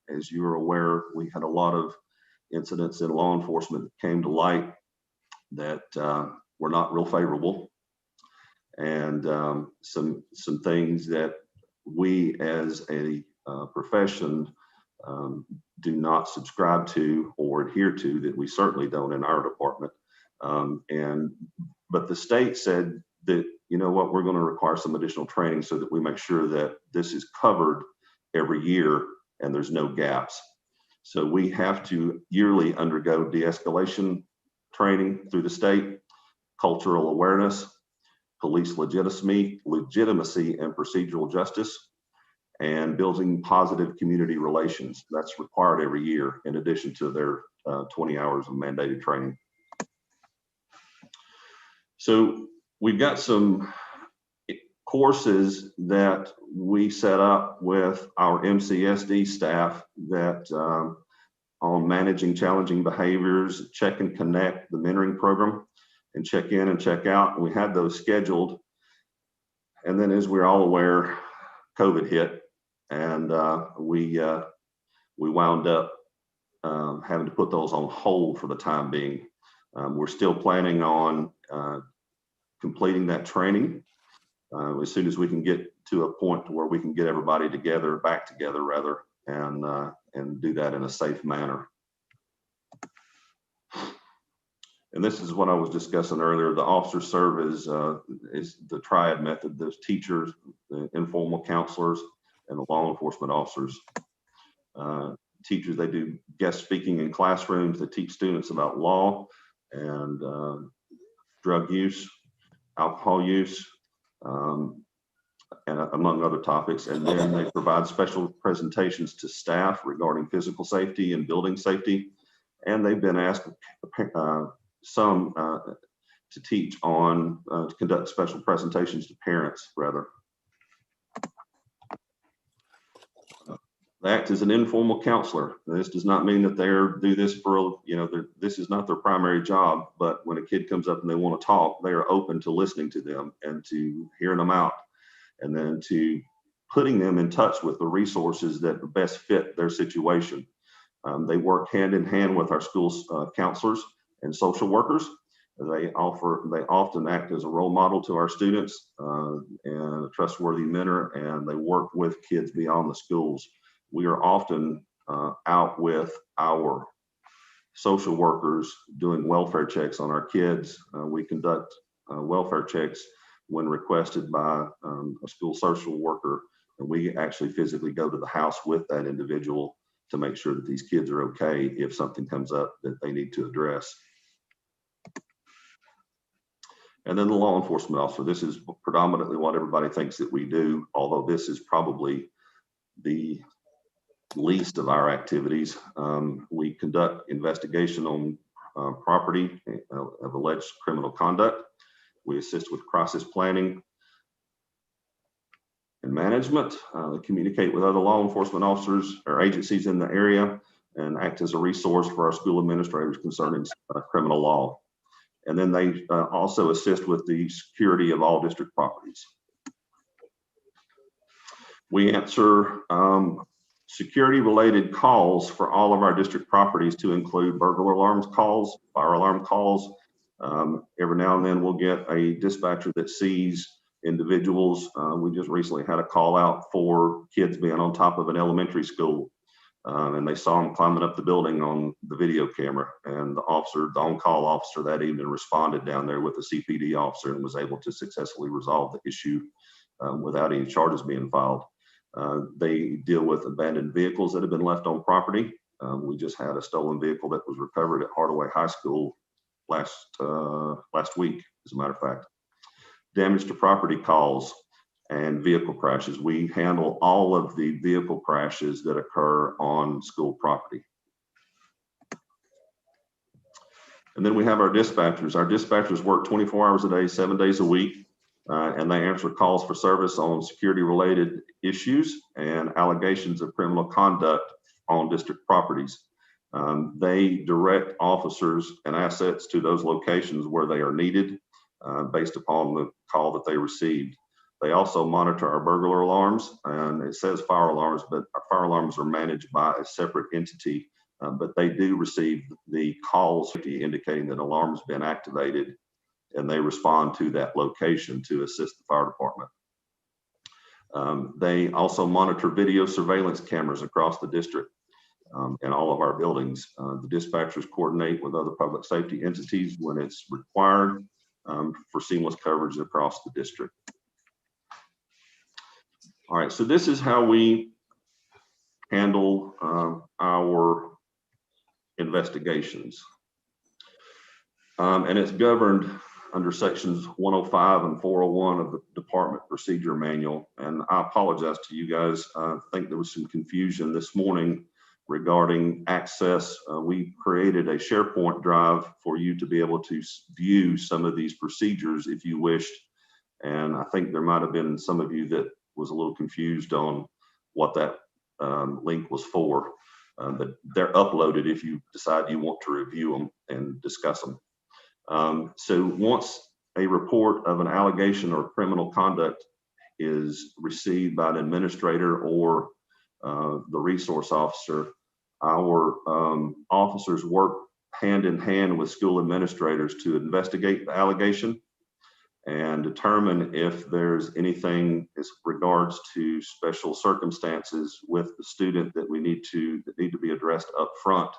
as you are aware, we had a lot of incidents in law enforcement that came to light that were not real favorable, and some things that we as a profession do not subscribe to or adhere to, that we certainly don't in our department. But the state said that, you know what, we're going to require some additional training so that we make sure that this is covered every year and there's no gaps. So we have to yearly undergo de-escalation training through the state, cultural awareness, police legitimacy and procedural justice, and building positive community relations. That's required every year in addition to their 20 hours of mandated training. So we've got some courses that we set up with our MCSD staff that on managing challenging behaviors, check and connect, the mentoring program, and check in and check out. And we had those scheduled. And then, as we're all aware, COVID hit, and we wound up having to put those on hold for the time being. We're still planning on completing that training as soon as we can get to a point to where we can get everybody together, back together rather, and do that in a safe manner. And this is what I was discussing earlier. The officers serve as the triad method. Those teachers, the informal counselors, and the law enforcement officers. Teachers, they do guest speaking in classrooms. They teach students about law and drug use, alcohol use, and among other topics. And then they provide special presentations to staff regarding physical safety and building safety. And they've been asked some to teach on, to conduct special presentations to parents, rather. They act as an informal counselor. This does not mean that they do this for, this is not their primary job, but when a kid comes up and they want to talk, they are open to listening to them and to hearing them out, and then to putting them in touch with the resources that best fit their situation. They work hand in hand with our school's counselors and social workers. They often act as a role model to our students and a trustworthy mentor, and they work with kids beyond the schools. We are often out with our social workers doing welfare checks on our kids. We conduct welfare checks when requested by a school social worker, and we actually physically go to the house with that individual to make sure that these kids are okay if something comes up that they need to address. And then the law enforcement officer. This is predominantly what everybody thinks that we do, although this is probably the least of our activities. We conduct investigation on property of alleged criminal conduct. We assist with crisis planning and management, communicate with other law enforcement officers or agencies in the area, and act as a resource for our school administrators concerning criminal law. And then they also assist with the security of all district properties. We answer security-related calls for all of our district properties, to include burglar alarms calls, fire alarm calls. Every now and then we'll get a dispatcher that sees individuals. We just recently had a call out for kids being on top of an elementary school, and they saw them climbing up the building on the video camera. And the on-call officer that evening responded down there with a CPD officer and was able to successfully resolve the issue without any charges being filed. They deal with abandoned vehicles that have been left on property. We just had a stolen vehicle that was recovered at Hardaway High School last week, as a matter of fact. Damage to property calls and vehicle crashes. We handle all of the vehicle crashes that occur on school property. And then we have our dispatchers. Our dispatchers work 24 hours a day, 7 days a week. And they answer calls for service on security-related issues and allegations of criminal conduct on district properties. They direct officers and assets to those locations where they are needed based upon the call that they received. They also monitor our burglar alarms, and it says fire alarms, but our fire alarms are managed by a separate entity, but they do receive the calls indicating that alarms have been activated, and they respond to that location to assist the fire department. They also monitor video surveillance cameras across the district in all of our buildings. The dispatchers coordinate with other public safety entities when it's required for seamless coverage across the district. All right, so this is how we handle our investigations. And it's governed under sections 105 and 401 of the Department Procedure Manual. And I apologize to you guys. I think there was some confusion this morning regarding access. We created a SharePoint drive for you to be able to view some of these procedures if you wished. And I think there might have been some of you that was a little confused on what that link was for. But they're uploaded if you decide you want to review them and discuss them. So once a report of an allegation or criminal conduct is received by an administrator or the resource officer, our officers work hand in hand with school administrators to investigate the allegation and determine if there's anything as regards to special circumstances with the student that need to be addressed up front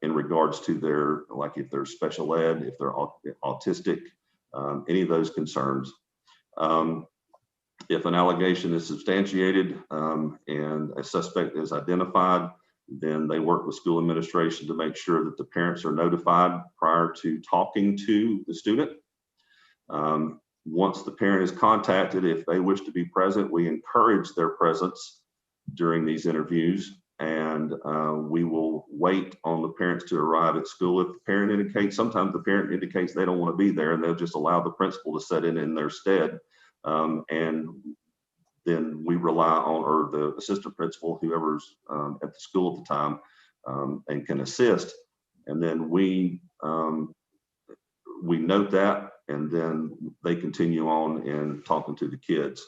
in regards to their, like if they're special ed, if they're autistic, any of those concerns. If an allegation is substantiated and a suspect is identified, then they work with school administration to make sure that the parents are notified prior to talking to the student. Once the parent is contacted, if they wish to be present, we encourage their presence during these interviews, and we will wait on the parents to arrive at school. If the parent indicates, sometimes the parent indicates they don't want to be there, and they'll just allow the principal to sit in their stead. And then we rely on, or the assistant principal, whoever's at the school at the time, and can assist. And then we note that, and then they continue on in talking to the kids.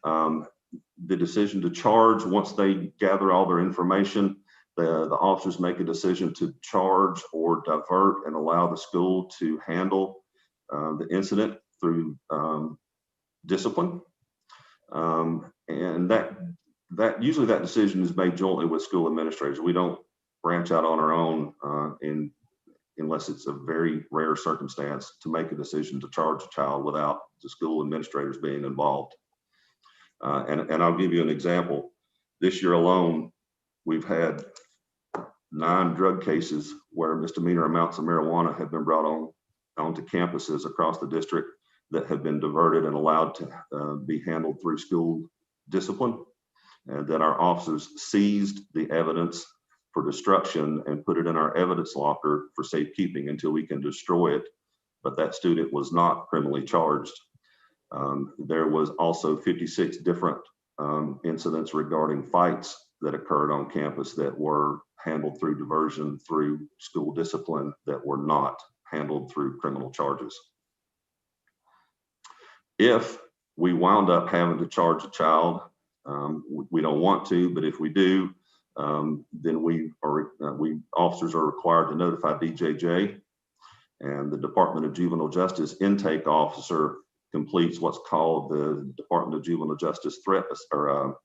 The decision to charge, once they gather all their information, the officers make a decision to charge or divert and allow the school to handle the incident through discipline. And that usually that decision is made jointly with school administrators. We don't branch out on our own unless it's a very rare circumstance to make a decision to charge a child without the school administrators being involved. And I'll give you an example. This year alone, we've had 9 drug cases where misdemeanor amounts of marijuana have been brought onto campuses across the district that have been diverted and allowed to be handled through school discipline, and that our officers seized the evidence for destruction and put it in our evidence locker for safekeeping until we can destroy it. But that student was not criminally charged. There was also 56 different incidents regarding fights that occurred on campus that were handled through diversion, through school discipline, that were not handled through criminal charges. If we wound up having to charge a child, we don't want to, but if we do, then we officers are required to notify DJJ, and the Department of Juvenile Justice intake officer completes what's called the Department of Juvenile Justice threat or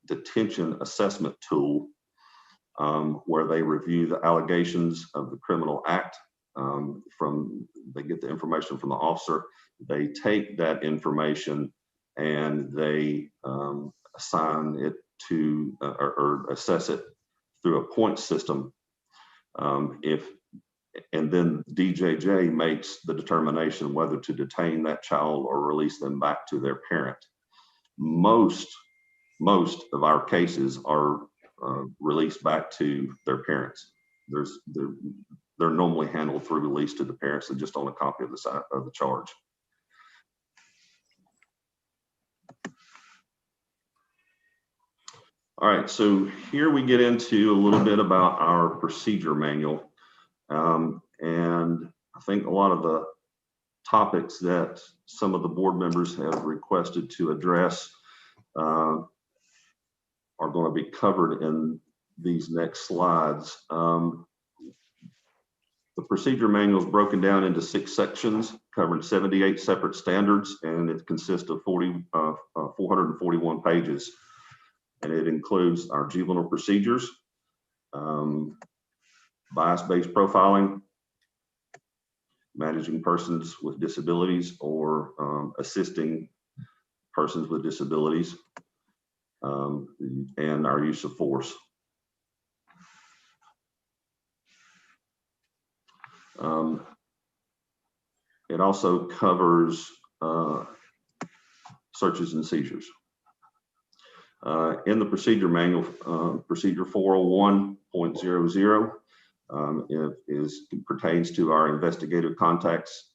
detention assessment tool, where they review the allegations of the criminal act. They get the information from the officer, they take that information and they assign it to or assess it through a point system. And then DJJ makes the determination whether to detain that child or release them back to their parent. Most of our cases are released back to their parents. They're normally handled through release to the parents and just on a copy of the charge. All right, so here we get into a little bit about our procedure manual. And I think a lot of the topics that some of the board members have requested to address are going to be covered in these next slides. The procedure manual is broken down into 6 sections, covering 78 separate standards, and it consists of 441 pages. And it includes our juvenile procedures, bias-based profiling, managing persons with disabilities or assisting persons with disabilities, and our use of force. It also covers searches and seizures. In the procedure manual, procedure 401.00, it pertains to our investigative contacts,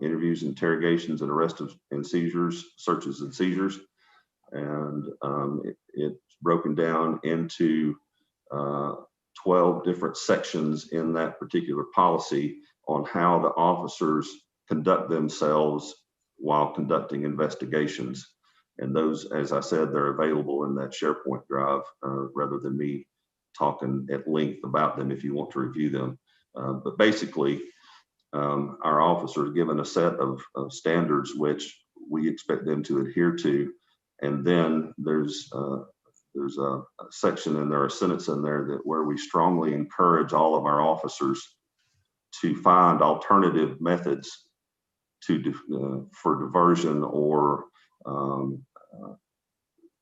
interviews, interrogations, and arrests and seizures, searches and seizures. And it's broken down into 12 different sections in that particular policy on how the officers conduct themselves while conducting investigations. And those, as I said, they're available in that SharePoint drive rather than me talking at length about them if you want to review them. But basically, our officers are given a set of standards which we expect them to adhere to. And then there's a section in there, a sentence in there that where we strongly encourage all of our officers to find alternative methods to for diversion or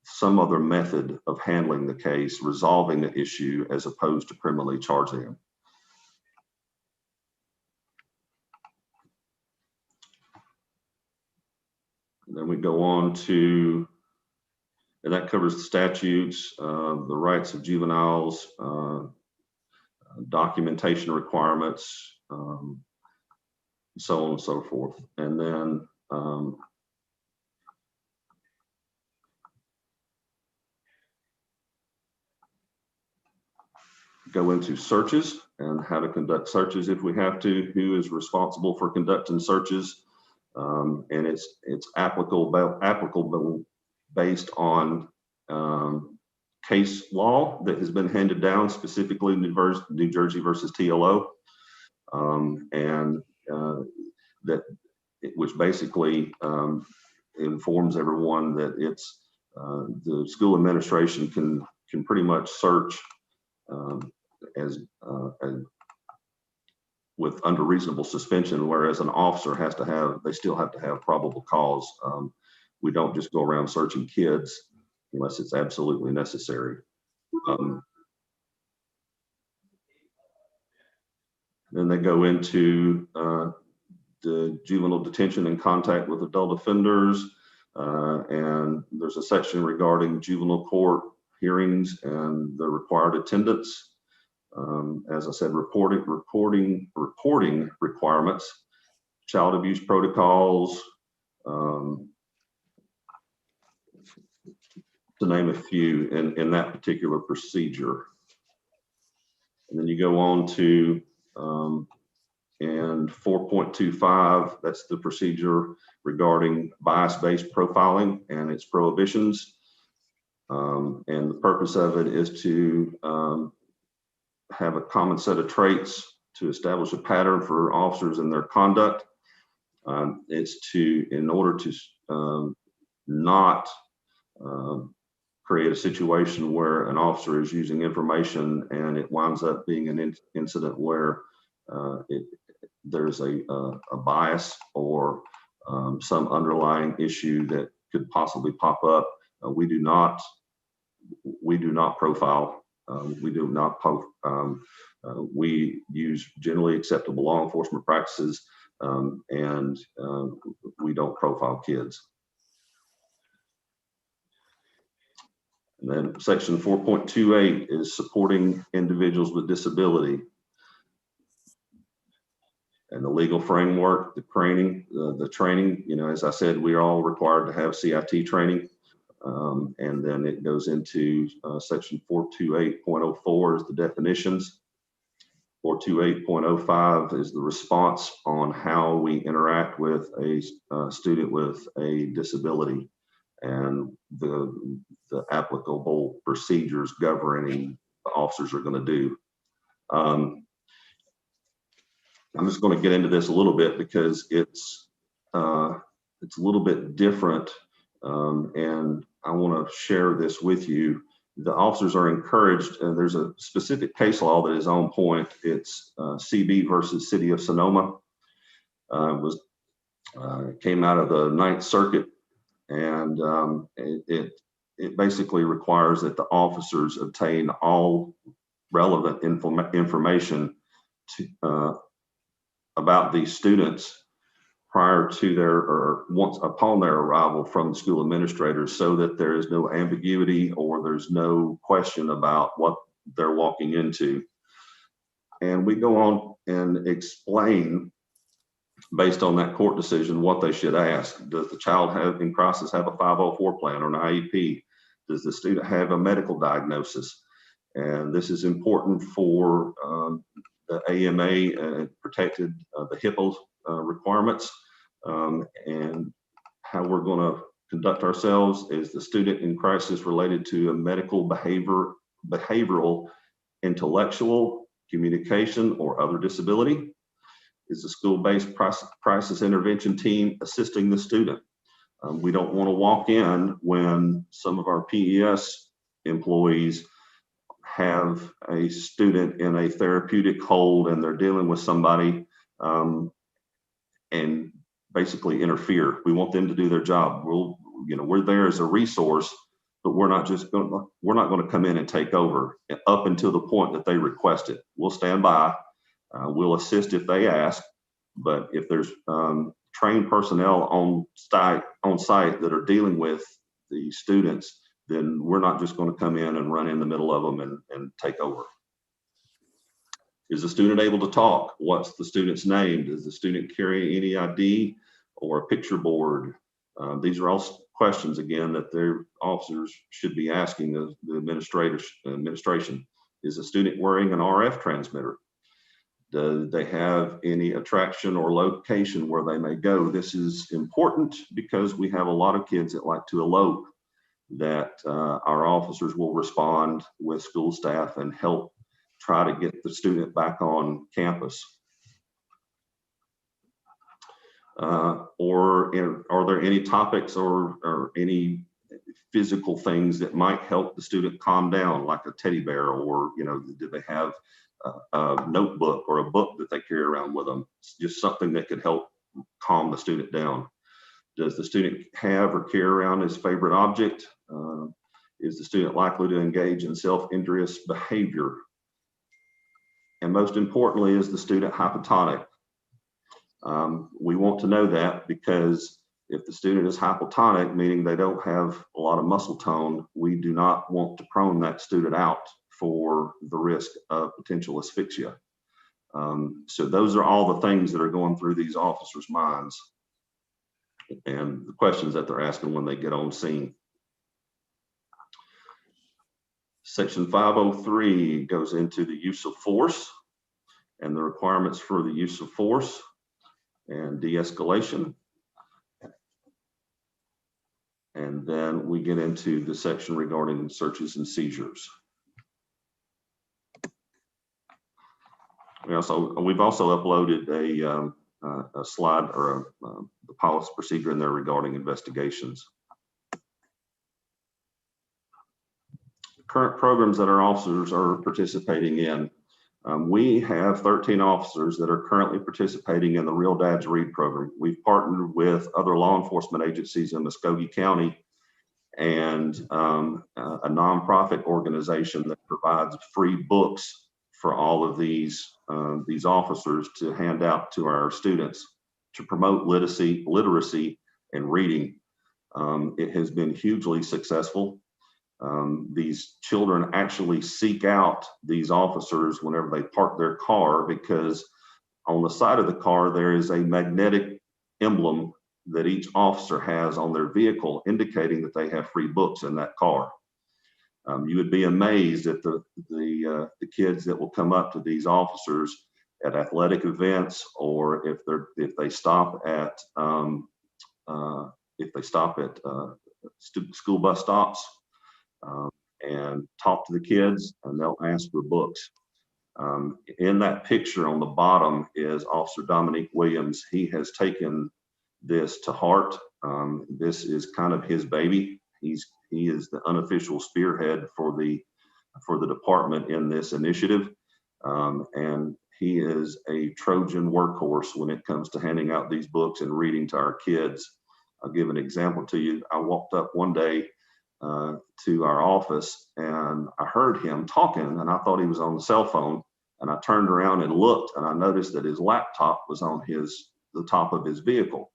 some other method of handling the case, resolving the issue, as opposed to criminally charging them. And then we go on to, and that covers the statutes, the rights of juveniles, documentation requirements, so on and so forth. And then go into searches and how to conduct searches if we have to, who is responsible for conducting searches. And it's applicable based on case law that has been handed down, specifically New Jersey versus TLO, and that which basically informs everyone that it's the school administration can pretty much search as with under reasonable suspension, whereas an officer has to have, they still have to have probable cause. We don't just go around searching kids unless it's absolutely necessary. Then they go into the juvenile detention and contact with adult offenders. And there's a section regarding juvenile court hearings and the required attendance. As I said, reporting requirements, child abuse protocols, to name a few in that particular procedure. And then you go on to and 4.25, that's the procedure regarding bias-based profiling and its prohibitions. And the purpose of it is to have a common set of traits to establish a pattern for officers in their conduct. It's in order to not create a situation where an officer is using information and it winds up being an incident where there's a bias or some underlying issue that could possibly pop up. We do not profile. We do not we use generally acceptable law enforcement practices, and we don't profile kids. And then section 4.28 is supporting individuals with disability. And the legal framework, the training, you know, as I said, we are all required to have CIT training. And then it goes into section 428.04 is the definitions. 428.05 is the response on how we interact with a student with a disability and the applicable procedures governing the officers are going to do. I'm just going to get into this a little bit because it's a little bit different, and I want to share this with you. The officers are encouraged, and there's a specific case law that is on point. It's CB versus City of Sonoma. Came out of the Ninth Circuit, and it basically requires that the officers obtain all relevant information about these students prior to their, or once upon their arrival from the school administrators, so that there is no ambiguity or there's no question about what they're walking into. And we go on and explain, based on that court decision, what they should ask. Does the child in crisis have a 504 plan or an IEP? Does the student have a medical diagnosis? And this is important for the AMA protected the HIPAA requirements, and how we're going to conduct ourselves. Is the student in crisis related to a medical, behavioral, intellectual, communication, or other disability? Is the school-based crisis intervention team assisting the student? We don't want to walk in when some of our PES employees have a student in a therapeutic hold and they're dealing with somebody and basically interfere. We want them to do their job. We're there as a resource, but we're not going to come in and take over up until the point that they request it. We'll stand by. We'll assist if they ask, but if there's trained personnel on site that are dealing with the students, then we're not just going to come in and run in the middle of them and take over. Is the student able to talk? What's the student's name? Does the student carry any ID or a picture board? These are all questions, again, that their officers should be asking the administration. Is the student wearing an RF transmitter? Do they have any attraction or location where they may go? This is important because we have a lot of kids that like to elope, that our officers will respond with school staff and help try to get the student back on campus. Or are there any topics or any physical things that might help the student calm down, like a teddy bear, or do they have a notebook or a book that they carry around with them? It's just something that could help calm the student down. Does the student have or carry around his favorite object? Is the student likely to engage in self-injurious behavior? And most importantly, is the student hypotonic? We want to know that, because if the student is hypotonic, meaning they don't have a lot of muscle tone, we do not want to prone that student out for the risk of potential asphyxia. So those are all the things that are going through these officers' minds and the questions that they're asking when they get on scene. Section 503 goes into the use of force and the requirements for the use of force and de-escalation. And then we get into the section regarding searches and seizures. We've also uploaded a slide or the policy procedure in there regarding investigations. Current programs that our officers are participating in. We have 13 officers that are currently participating in the Real Dads Read program. We've partnered with other law enforcement agencies in Muskogee County and a nonprofit organization that provides free books for all of these officers to hand out to our students to promote literacy and reading. It has been hugely successful. These children actually seek out these officers whenever they park their car, because on the side of the car there is a magnetic emblem that each officer has on their vehicle, indicating that they have free books in that car. You would be amazed at the kids that will come up to these officers at athletic events, or if they stop at school bus stops. And talk to the kids, and they'll ask for books. In that picture on the bottom is Officer Dominique Williams. He has taken this to heart. This is kind of his baby. He is the unofficial spearhead for the department in this initiative, and he is a Trojan workhorse when it comes to handing out these books and reading to our kids. I'll give an example to you. I walked up one day to our office and I heard him talking, and I thought he was on the cell phone, and I turned around and looked, and I noticed that his laptop was on his the top of his vehicle.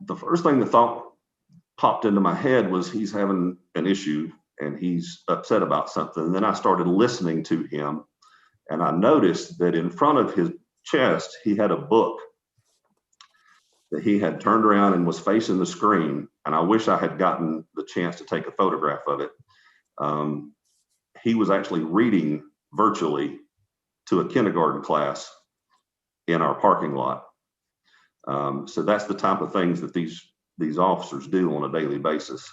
The first thing that thought popped into my head was he's having an issue and he's upset about something. And then I started listening to him, and I noticed that in front of his chest, he had a book that he had turned around and was facing the screen. And I wish I had gotten the chance to take a photograph of it. He was actually reading virtually to a kindergarten class in our parking lot. So that's the type of things that these officers do on a daily basis.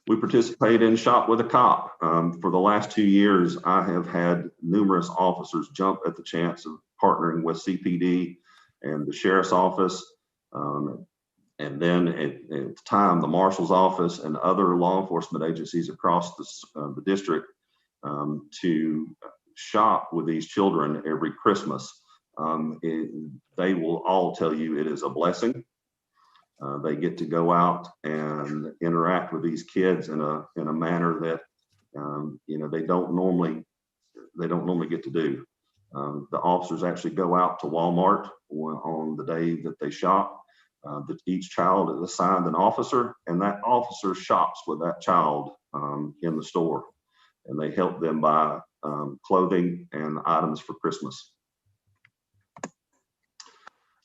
We participate in Shop with a Cop. For the last 2 years, I have had numerous officers jump at the chance of partnering with CPD and the Sheriff's Office. And then at the time, the Marshal's Office and other law enforcement agencies across the district to shop with these children every Christmas. They will all tell you it is a blessing. They get to go out and interact with these kids in a manner that they don't normally get to do. The officers actually go out to Walmart on the day that they shop. Each child is assigned an officer, and that officer shops with that child in the store, and they help them buy clothing and items for Christmas.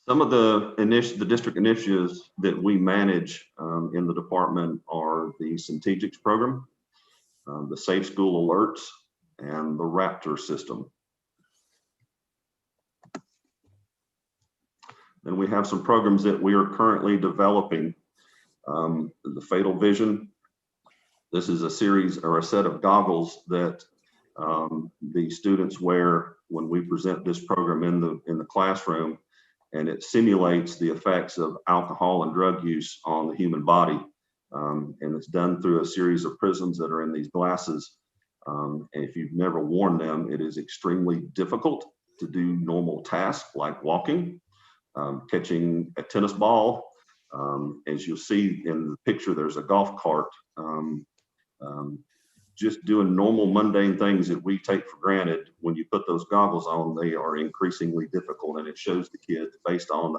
Some of the district initiatives that we manage in the department are the Centegix program, the Safe School Alerts, and the Raptor system. Then we have some programs that we are currently developing. The Fatal Vision. This is a series or a set of goggles that the students wear when we present this program in the classroom, and it simulates the effects of alcohol and drug use on the human body. And it's done through a series of prisms that are in these glasses. And if you've never worn them, it is extremely difficult to do normal tasks like walking, catching a tennis ball. As you'll see in the picture, there's a golf cart. Just doing normal mundane things that we take for granted, when you put those goggles on, they are increasingly difficult, and it shows the kids based on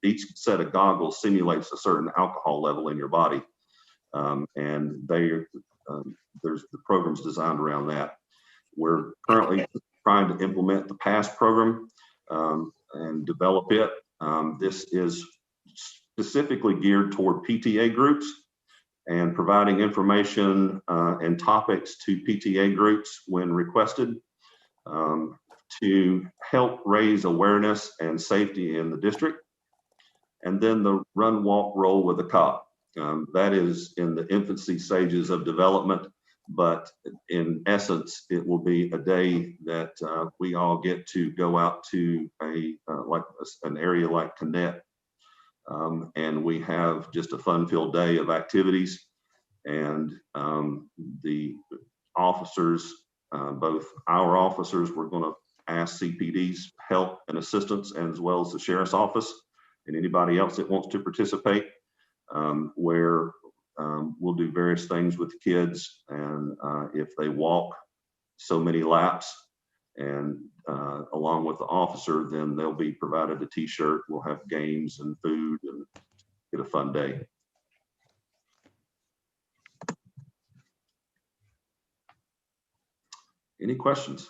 each set of goggles simulates a certain alcohol level in your body. And there's the programs designed around that. We're currently trying to implement the PASS program and develop it. This is specifically geared toward PTA groups and providing information and topics to PTA groups when requested to help raise awareness and safety in the district. And then the Run, Walk, Roll with a Cop. That is in the infancy stages of development, but in essence, it will be a day that we all get to go out to an area like Connect. And we have just a fun-filled day of activities, and the officers, both our officers, we're going to ask CPD's help and assistance, as well as the Sheriff's Office and anybody else that wants to participate, where we'll do various things with the kids, and if they walk so many laps and along with the officer, then they'll be provided a t-shirt. We'll have games and food and get a fun day. Any questions?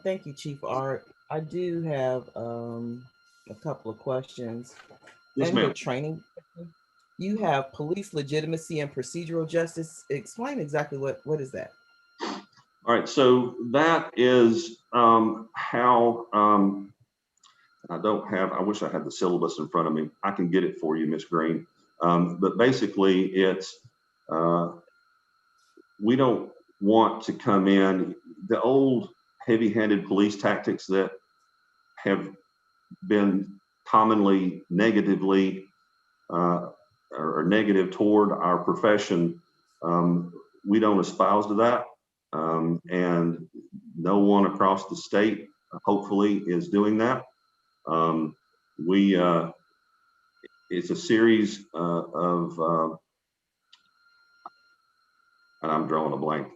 Thank you, Chief Art. I do have a couple of questions. Yes, Under ma'am. training, you have police legitimacy and procedural justice. Explain exactly what is that? All right, so that is how, I wish I had the syllabus in front of me. I can get it for you, Ms. Green. But basically it's, we don't want to come in, the old heavy-handed police tactics that have been commonly negatively or negative toward our profession. We don't espouse to that. And no one across the state, hopefully, is doing that. It's a series of, and I'm drawing a blank.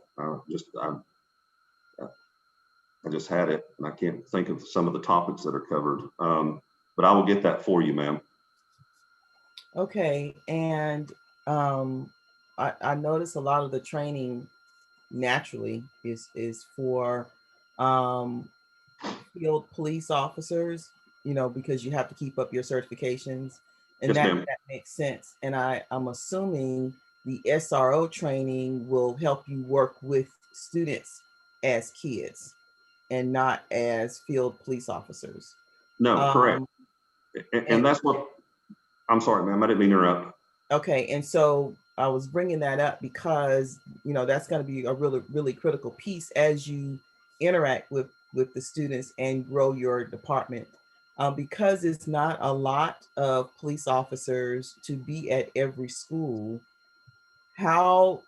I just had it and I can't think of some of the topics that are covered. But I will get that for you, ma'am. Okay, and I notice a lot of the training naturally is for field police officers, you know, because you have to keep up your certifications, and Yes, ma'am. that makes sense. And I'm assuming the SRO training will help you work with students as kids and not as field police officers. No, correct. And that's what, I'm sorry, ma'am, I didn't mean to interrupt. Okay, and so I was bringing that up because, you know, that's going to be a really, really critical piece as you interact with the students and grow your department. Because it's not a lot of police officers to be at every school, how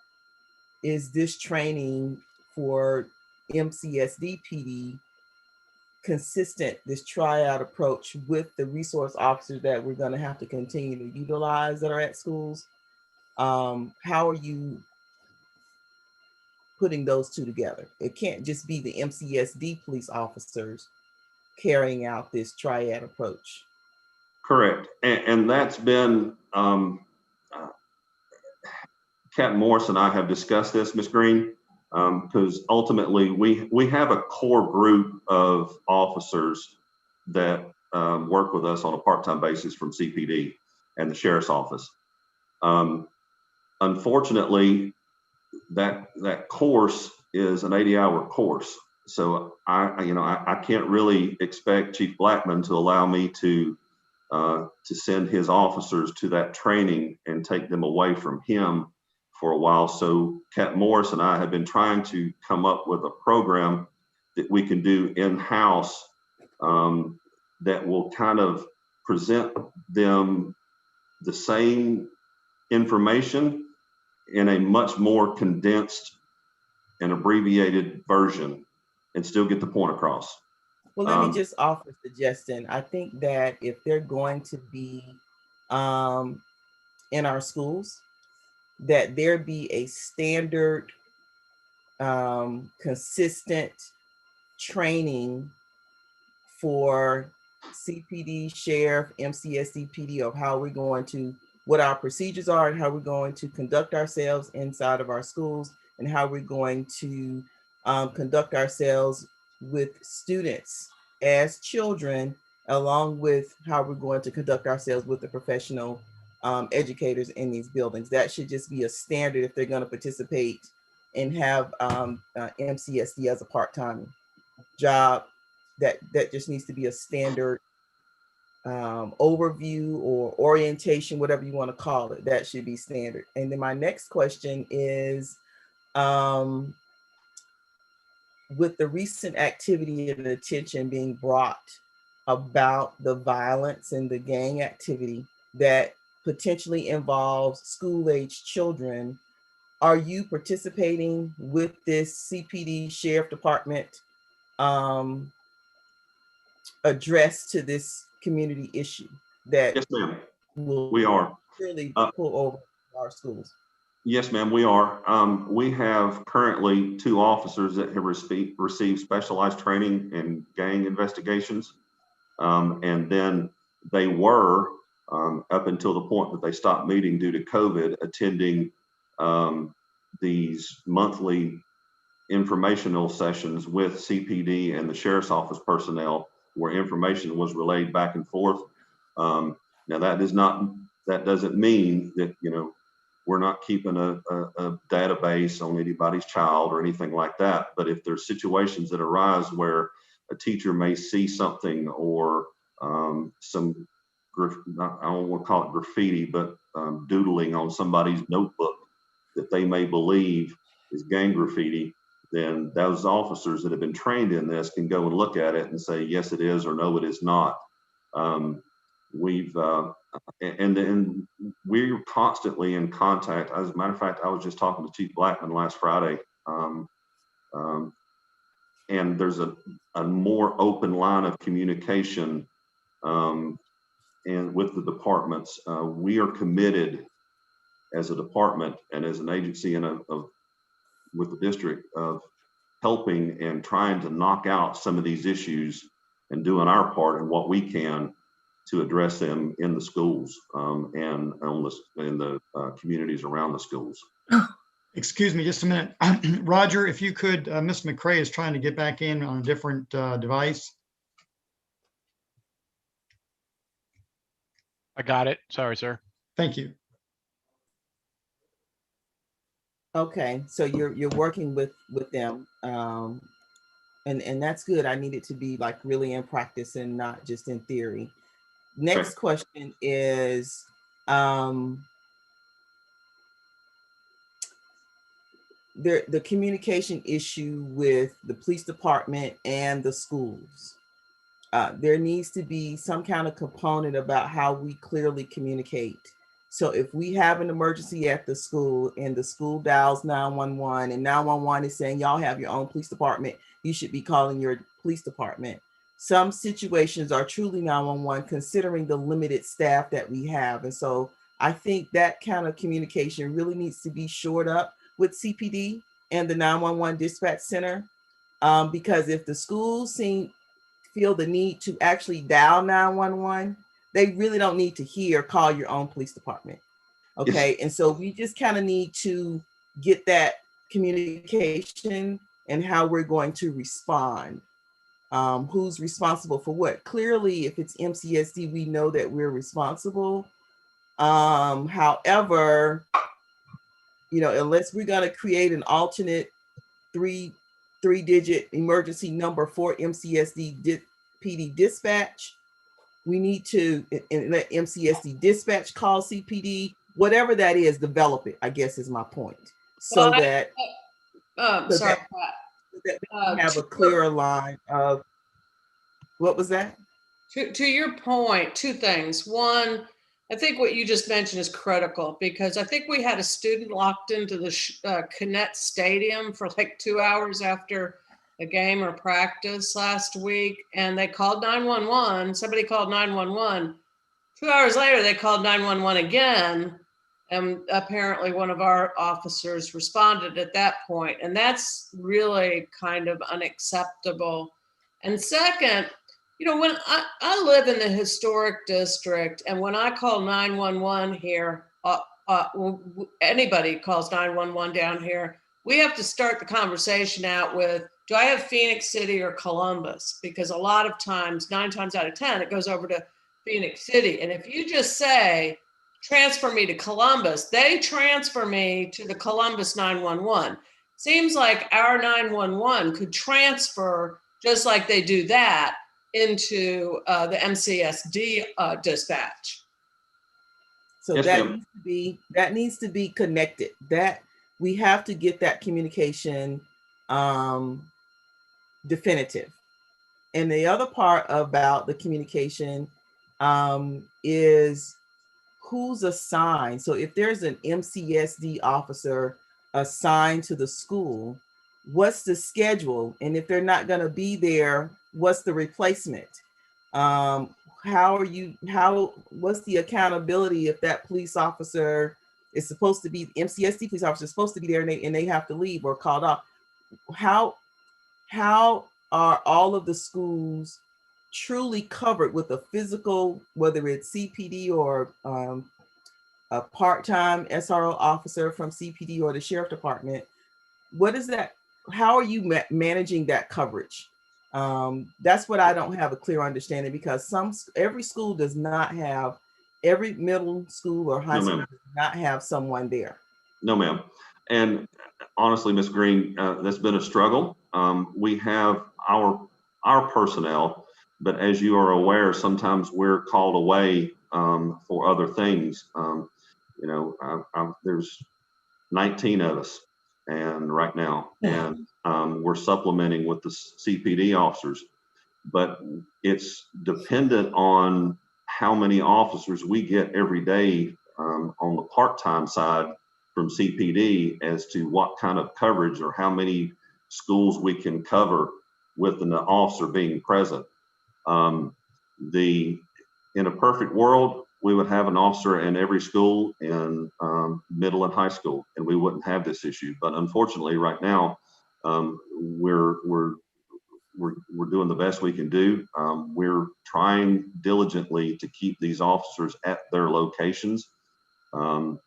is this training for MCSD PD consistent, this triad approach with the resource officers that we're going to have to continue to utilize that are at schools? How are you putting those two together? It can't just be the MCSD police officers carrying out this triad approach. Correct. And that's been, Captain Morris and I have discussed this, Ms. Green, because ultimately we have a core group of officers that work with us on a part-time basis from CPD and the Sheriff's Office. Unfortunately, that course is an 80-hour course. So I can't really expect Chief Blackman to allow me to send his officers to that training and take them away from him for a while. So Captain Morris and I have been trying to come up with a program that we can do in-house that will kind of present them the same information in a much more condensed and abbreviated version and still get the point across. Well, let me just offer a suggestion. I think that if they're going to be in our schools, that there be a standard, consistent training for CPD, Sheriff, MCSD, PD of how we're going to, what our procedures are and how we're going to conduct ourselves inside of our schools and how we're going to conduct ourselves with students as children, along with how we're going to conduct ourselves with the professional educators in these buildings. That should just be a standard if they're going to participate and have MCSD as a part-time job. That just needs to be a standard overview or orientation, whatever you want to call it. That should be standard. And then my next question is, with the recent activity and attention being brought about the violence and the gang activity that potentially involves school-age children, are you participating with this CPD Sheriff Department address to this community issue that yes, ma'am, will we are really pull over our schools? Yes, ma'am, we are. We have currently 2 officers that have received specialized training in gang investigations. And then they were, up until the point that they stopped meeting due to COVID, attending these monthly informational sessions with CPD and the Sheriff's Office personnel where information was relayed back and forth. Now that doesn't mean that, we're not keeping a database on anybody's child or anything like that. But if there's situations that arise where a teacher may see something or some, I don't want to call it graffiti, but doodling on somebody's notebook that they may believe is gang graffiti, then those officers that have been trained in this can go and look at it and say, yes, it is, or no, it is not. And we're constantly in contact. As a matter of fact, I was just talking to Chief Blackman last Friday, and there's a more open line of communication and with the departments. We are committed as a department and as an agency and with the district of helping and trying to knock out some of these issues and doing our part and what we can to address them in the schools and in the communities around the schools. Excuse me just a minute. Roger, if you could, Ms. McCray is trying to get back in on a different device. I got it. Sorry, sir. Thank you. Okay, so you're working with them, and that's good. I need it to be like really in practice and not just in theory. Next question is, the communication issue with the police department and the schools. There needs to be some kind of component about how we clearly communicate. So if we have an emergency at the school and the school dials 911 and 911 is saying y'all have your own police department, you should be calling your police department. Some situations are truly 911 considering the limited staff that we have. And so I think that kind of communication really needs to be shored up with CPD and the 911 dispatch center. Because if the schools feel the need to actually dial 911, they really don't need to call your own police department. Okay. Yes. And so we just kind of need to get that communication and how we're going to respond. Who's responsible for what? Clearly, if it's MCSD, we know that we're responsible. However, unless we're going to create an alternate three-digit emergency number for MCSD PD dispatch, we need to let MCSD dispatch call CPD, whatever that is, develop it, I guess is my point. So that we can have a clearer line of, what was that? To your point, two things. One, I think what you just mentioned is critical because I think we had a student locked into the Kinnett Stadium for like 2 hours after a game or practice last week, and they called 911. Somebody called 911. 2 hours later, they called 911 again, and apparently one of our officers responded at that point, and that's really kind of unacceptable. And second, when I live in the historic district, and when I call 911 here, anybody calls 911 down here, we have to start the conversation out with, do I have Phoenix City or Columbus? Because a lot of times, 9 times out of 10, it goes over to Phoenix City. And if you just say, transfer me to Columbus, they transfer me to the Columbus 911. Seems like our 911 could transfer, just like they do that, into the MCSD dispatch. So yes, that needs to be connected. That we have to get that communication definitive. And the other part about the communication is who's assigned. So if there's an MCSD officer assigned to the school, what's the schedule? And if they're not going to be there, what's the replacement? What's the accountability if that police officer is supposed to be, MCSD police officer is supposed to be there and they have to leave or called off? How are all of the schools truly covered with a physical, whether it's CPD or a part-time SRO officer from CPD or the sheriff department? What is that? How are you managing that coverage? That's what I don't have a clear understanding, because every school does not have, every middle school or high school does not have someone there. No, ma'am. And honestly, Ms. Green, that's been a struggle. We have our personnel, but as you are aware, sometimes we're called away for other things. There's 19 of us, and right now, and we're supplementing with the CPD officers, but it's dependent on how many officers we get every day on the part-time side from CPD as to what kind of coverage or how many schools we can cover with an officer being present. In a perfect world, we would have an officer in every school in middle and high school, and we wouldn't have this issue. But unfortunately, right now, we're doing the best we can do. We're trying diligently to keep these officers at their locations. Let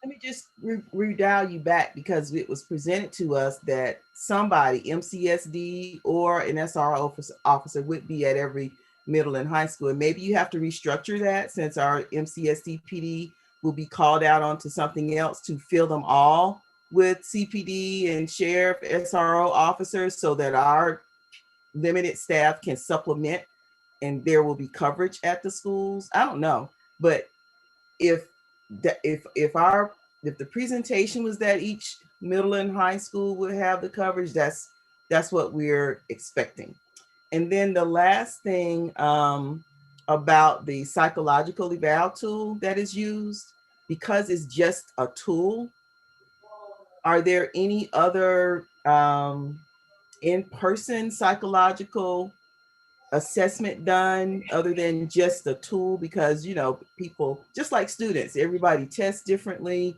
me just redial you back, because it was presented to us that somebody, MCSD or an SRO officer, would be at every middle and high school. And maybe you have to restructure that, since our MCSD PD will be called out onto something else, to fill them all with CPD and sheriff SRO officers, so that our limited staff can supplement and there will be coverage at the schools. I don't know, but if the presentation was that each middle and high school would have the coverage, that's what we're expecting. And then the last thing about the psychological eval tool that is used, because it's just a tool, are there any other in-person psychological assessment done other than just the tool? Because, you know, people, just like students, everybody tests differently.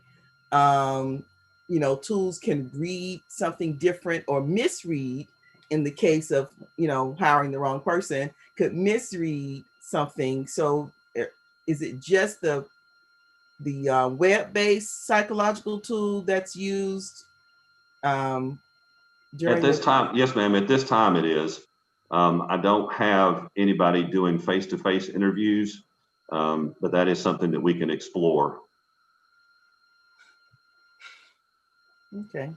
You know, tools can read something different or misread. In the case of, you know, hiring the wrong person, could misread something. So is it just the web-based psychological tool that's used at this time? Yes, ma'am. At this time, it is. I don't have anybody doing face-to-face interviews, but that is something that we can explore. Okay.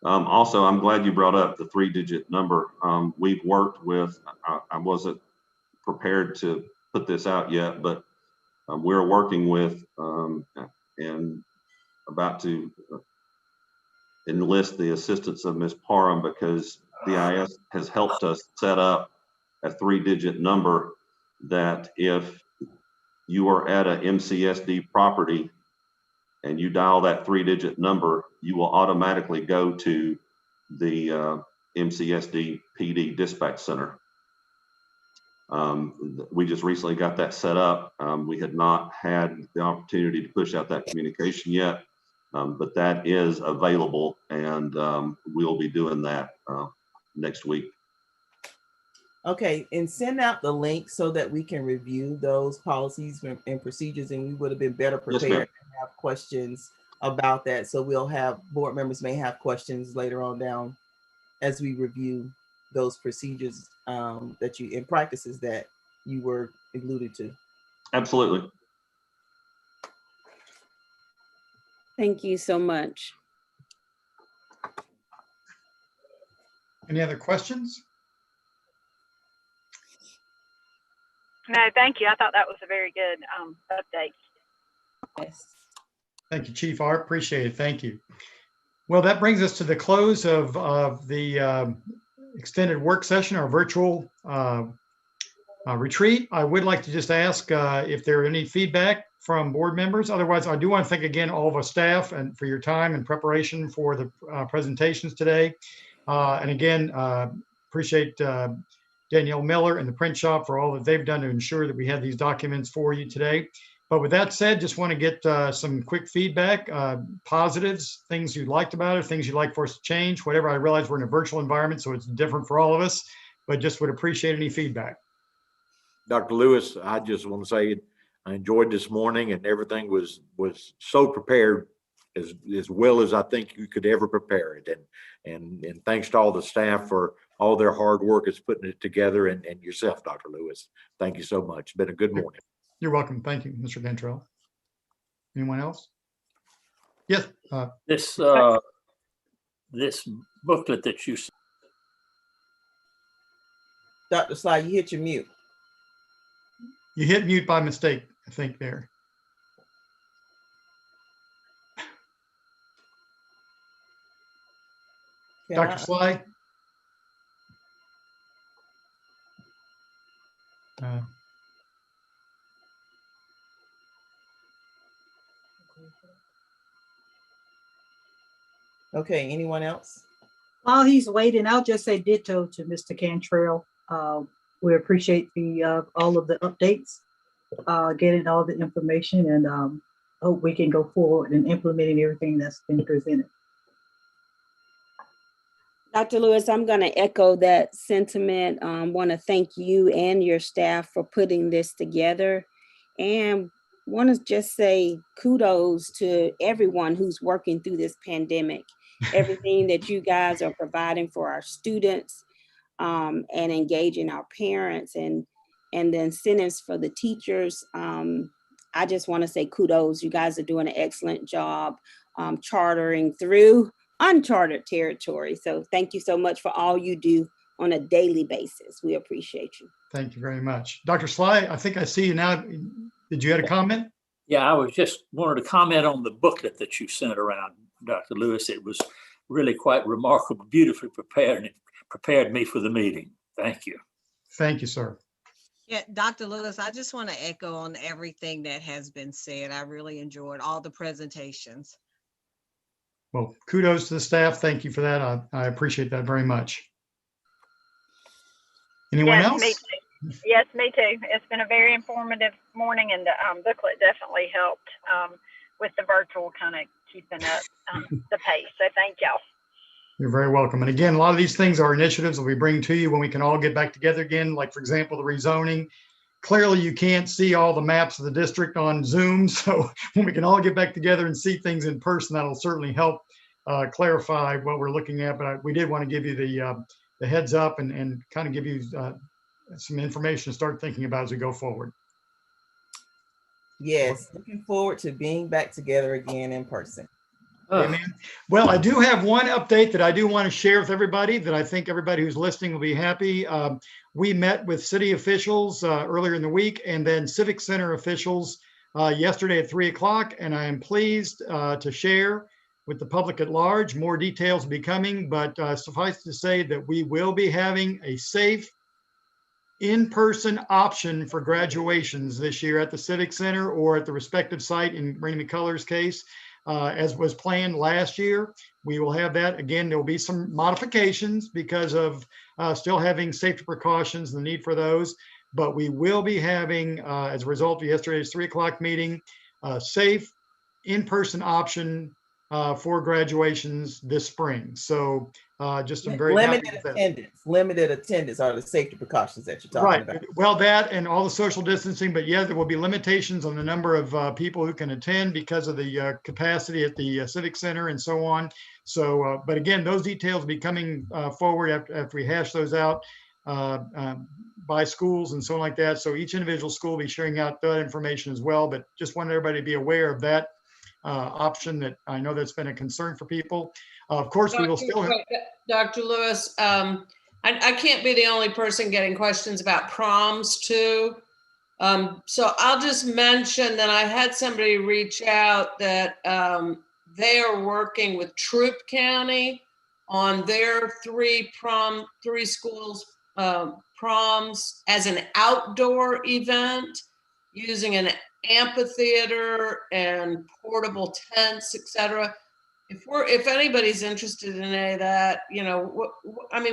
Also, I'm glad you brought up the 3-digit number. We've worked with, I wasn't prepared to put this out yet, but we're working with and about to enlist the assistance of Ms. Parham, because BIS has helped us set up a 3-digit number that if you are at a MCSD property and you dial that 3-digit number, you will automatically go to the MCSD PD dispatch center. We just recently got that set up. We had not had the opportunity to push out that communication yet, but that is available, and we'll be doing that next week. Okay, and send out the link so that we can review those policies and procedures, and we would have been better prepared to have questions about that. So we'll have, board members may have questions later on down as we review those procedures that you, in practices that you were alluded to. Absolutely. Thank you so much. Any other questions? No, thank you. I thought that was a very good update. Yes. Thank you, Chief Art. Appreciate it. Thank you. Well, that brings us to the close of the extended work session, our virtual retreat. I would like to just ask if there are any feedback from board members. Otherwise, I do want to thank again all of our staff and for your time and preparation for the presentations today. And again, appreciate Danielle Miller and the print shop for all that they've done to ensure that we had these documents for you today. But with that said, just want to get some quick feedback, positives, things you liked about it, things you'd like for us to change, whatever. I realize we're in a virtual environment, so it's different for all of us, but just would appreciate any feedback. Dr. Lewis, I just want to say I enjoyed this morning, and everything was so prepared as well as I think you could ever prepare it. And thanks to all the staff for all their hard work is putting it together, and yourself, Dr. Lewis. Thank you so much. It's been a good morning. You're welcome. Thank you, Mr. Cantrell. Anyone else? Yes. This booklet that you. Dr. Sly, you hit your mute. You hit mute by mistake, I think there. Dr. Sly? Okay, anyone else? While he's waiting, I'll just say ditto to Mr. Cantrell. We appreciate the all of the updates, getting all the information, and hope we can go forward and implementing everything that's been presented. Dr. Lewis, I'm going to echo that sentiment. Want to thank you and your staff for putting this together, and want to just say kudos to everyone who's working through this pandemic. Everything that you guys are providing for our students, and engaging our parents, and the incentives for the teachers. I just want to say kudos. You guys are doing an excellent job chartering through uncharted territory. So thank you so much for all you do on a daily basis. We appreciate you. Thank you very much. Dr. Sly, I think I see you now. Did you have a comment? Yeah, I was just wanted to comment on the booklet that you sent around, Dr. Lewis. It was really quite remarkable, beautifully prepared, and it prepared me for the meeting. Thank you. Thank you, sir. Yeah, Dr. Lewis, I just want to echo on everything that has been said. I really enjoyed all the presentations. Well, kudos to the staff. Thank you for that. I appreciate that very much. Anyone else? Me too. Yes, me too. It's been a very informative morning, and the booklet definitely helped with the virtual kind of keeping up the pace. So thank y'all. You're very welcome. And again, a lot of these things are initiatives that we bring to you when we can all get back together again. Like, for example, the rezoning. Clearly, you can't see all the maps of the district on Zoom. So when we can all get back together and see things in person, that'll certainly help clarify what we're looking at. But we did want to give you the heads up and kind of give you some information to start thinking about as we go forward. Yes, looking forward to being back together again in person. Amen. Well, I do have one update that I do want to share with everybody that I think everybody who's listening will be happy. We met with city officials earlier in the week, and then Civic Center officials yesterday at 3 o'clock. And I am pleased to share with the public at large. More details will be coming, but suffice to say that we will be having a safe in-person option for graduations this year at the Civic Center or at the respective site in Rainy McCullers' case. As was planned last year. We will have that. Again, there will be some modifications because of still having safety precautions and the need for those, but we will be having, as a result of yesterday's 3 o'clock meeting, a safe in-person option for graduations this spring. So just I'm very happy with that. Limited attendance are the safety precautions that you're talking about. Well, that and all the social distancing, but yeah, there will be limitations on the number of people who can attend because of the capacity at the Civic Center and so on. So, but again, those details will be coming forward after we hash those out by schools and so on like that. So each individual school will be sharing out that information as well, but just wanted everybody to be aware of that option that I know that's been a concern for people. Of course, we will still have. Dr. Lewis, I can't be the only person getting questions about proms too. So I'll just mention that I had somebody reach out that they are working with Troup County on their three schools proms as an outdoor event using an amphitheater and portable tents, etc. If anybody's interested in any of that,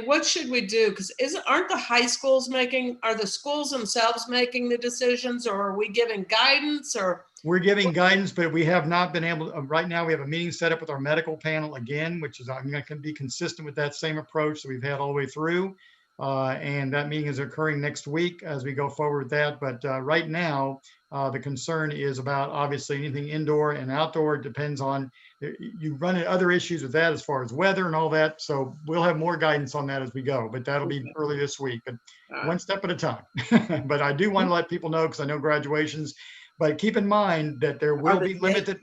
what should we do? Because aren't the high schools are the schools themselves making the decisions, or are we giving guidance? Or we're giving guidance, but we have not been able to. Right now, we have a meeting set up with our medical panel again, which is going to be consistent with that same approach that we've had all the way through. And that meeting is occurring next week as we go forward with that. But right now, the concern is about obviously anything indoor and outdoor. It depends on, you run into other issues with that as far as weather and all that. So we'll have more guidance on that as we go, but that'll be early this week, but one step at a time. But I do want to let people know, because I know graduations, but keep in mind that there will be limited.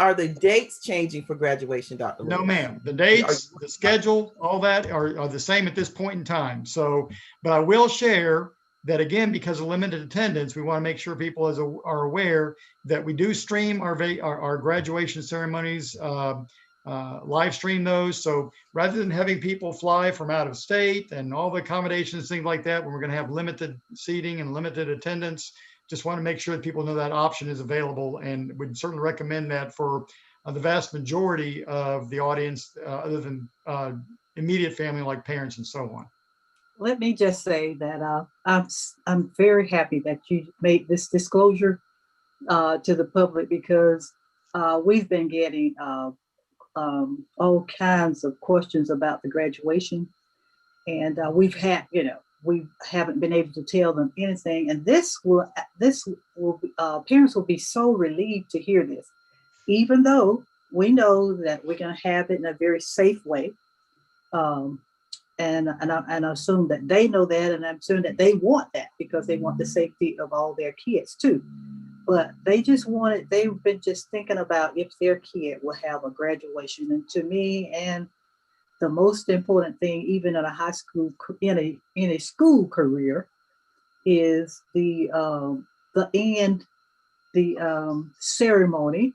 Are the dates changing for graduation, Dr. Lewis? No, ma'am. The dates, the schedule, all that are the same at this point in time. So, but I will share that again, because of limited attendance, we want to make sure people are aware that we do stream our graduation ceremonies, live stream those. So rather than having people fly from out of state and all the accommodations, things like that, when we're going to have limited seating and limited attendance, just want to make sure that people know that option is available, and would certainly recommend that for the vast majority of the audience, other than immediate family like parents and so on. Let me just say that I'm very happy that you made this disclosure to the public, because we've been getting all kinds of questions about the graduation. And we've had, we haven't been able to tell them anything. And this will parents will be so relieved to hear this, even though we know that we're going to have it in a very safe way. And I assume that they know that, and I'm assuming that they want that because they want the safety of all their kids too. But they've been just thinking about if their kid will have a graduation. And to me, and the most important thing, even in a high school, in a school career, is the ceremony,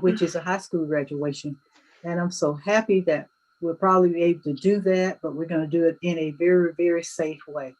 which is a high school graduation. And I'm so happy that we'll probably be able to do that, but we're going to do it in a very, very safe way.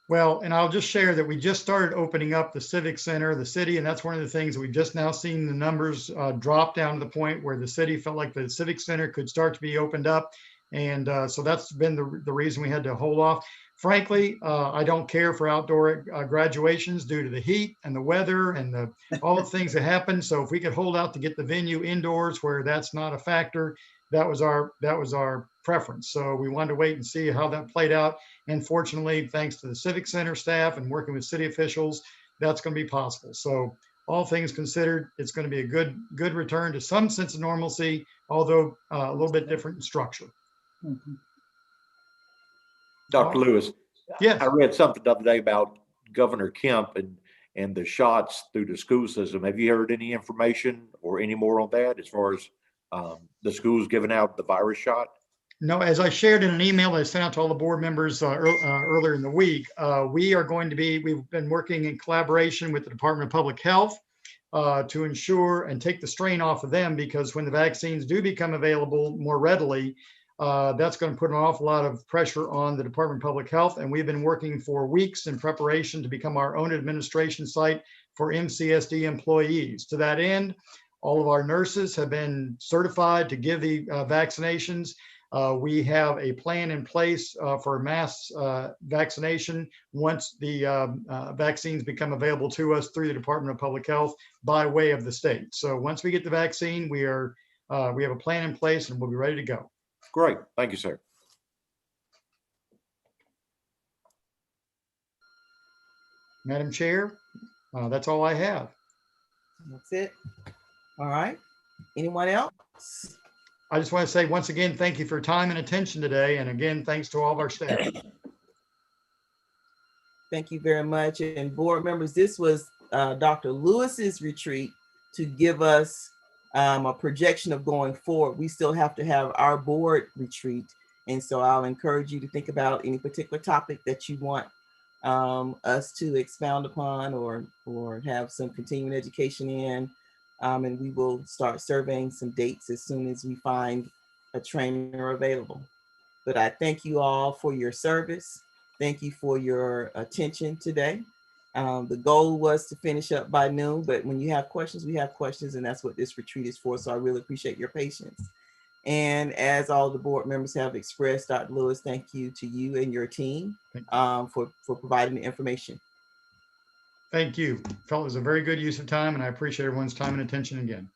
Well, and I'll just share that we just started opening up the Civic Center, the city, and that's one of the things that we've just now seen the numbers drop down to the point where the city felt like the Civic Center could start to be opened up. And so that's been the reason we had to hold off. Frankly, I don't care for outdoor graduations due to the heat and the weather and all the things that happen. So if we could hold out to get the venue indoors where that's not a factor, that was our preference. So we wanted to wait and see how that played out. And fortunately, thanks to the Civic Center staff and working with city officials, that's going to be possible. So all things considered, it's going to be a good return to some sense of normalcy, although a little bit different in structure. Mm-hmm. Dr. Lewis, yes. I read something the other day about Governor Kemp and the shots through the school system. Have you heard any information or any more on that as far as the schools giving out the virus shot? No, as I shared in an email that I sent out to all the board members earlier in the week, we've been working in collaboration with the Department of Public Health to ensure and take the strain off of them, because when the vaccines do become available more readily, that's going to put an awful lot of pressure on the Department of Public Health. And we've been working for weeks in preparation to become our own administration site for MCSD employees. To that end, all of our nurses have been certified to give the vaccinations. We have a plan in place for mass vaccination once the vaccines become available to us through the Department of Public Health by way of the state. So once we get the vaccine, we have a plan in place and we'll be ready to go. Great. Thank you, sir. Madam Chair, that's all I have. That's it. All right. Anyone else? I just want to say once again, thank you for your time and attention today. And again, thanks to all of our staff. Thank you very much. And board members, this was Dr. Lewis's retreat to give us a projection of going forward. We still have to have our board retreat. And so I'll encourage you to think about any particular topic that you want us to expound upon or have some continuing education in. And we will start surveying some dates as soon as we find a trainer available. But I thank you all for your service. Thank you for your attention today. The goal was to finish up by noon, but when you have questions, we have questions, and that's what this retreat is for. So I really appreciate your patience. And as all the board members have expressed, Dr. Lewis, thank you to you and your team for providing the information. Thank you. Felt it was a very good use of time, and I appreciate everyone's time and attention again.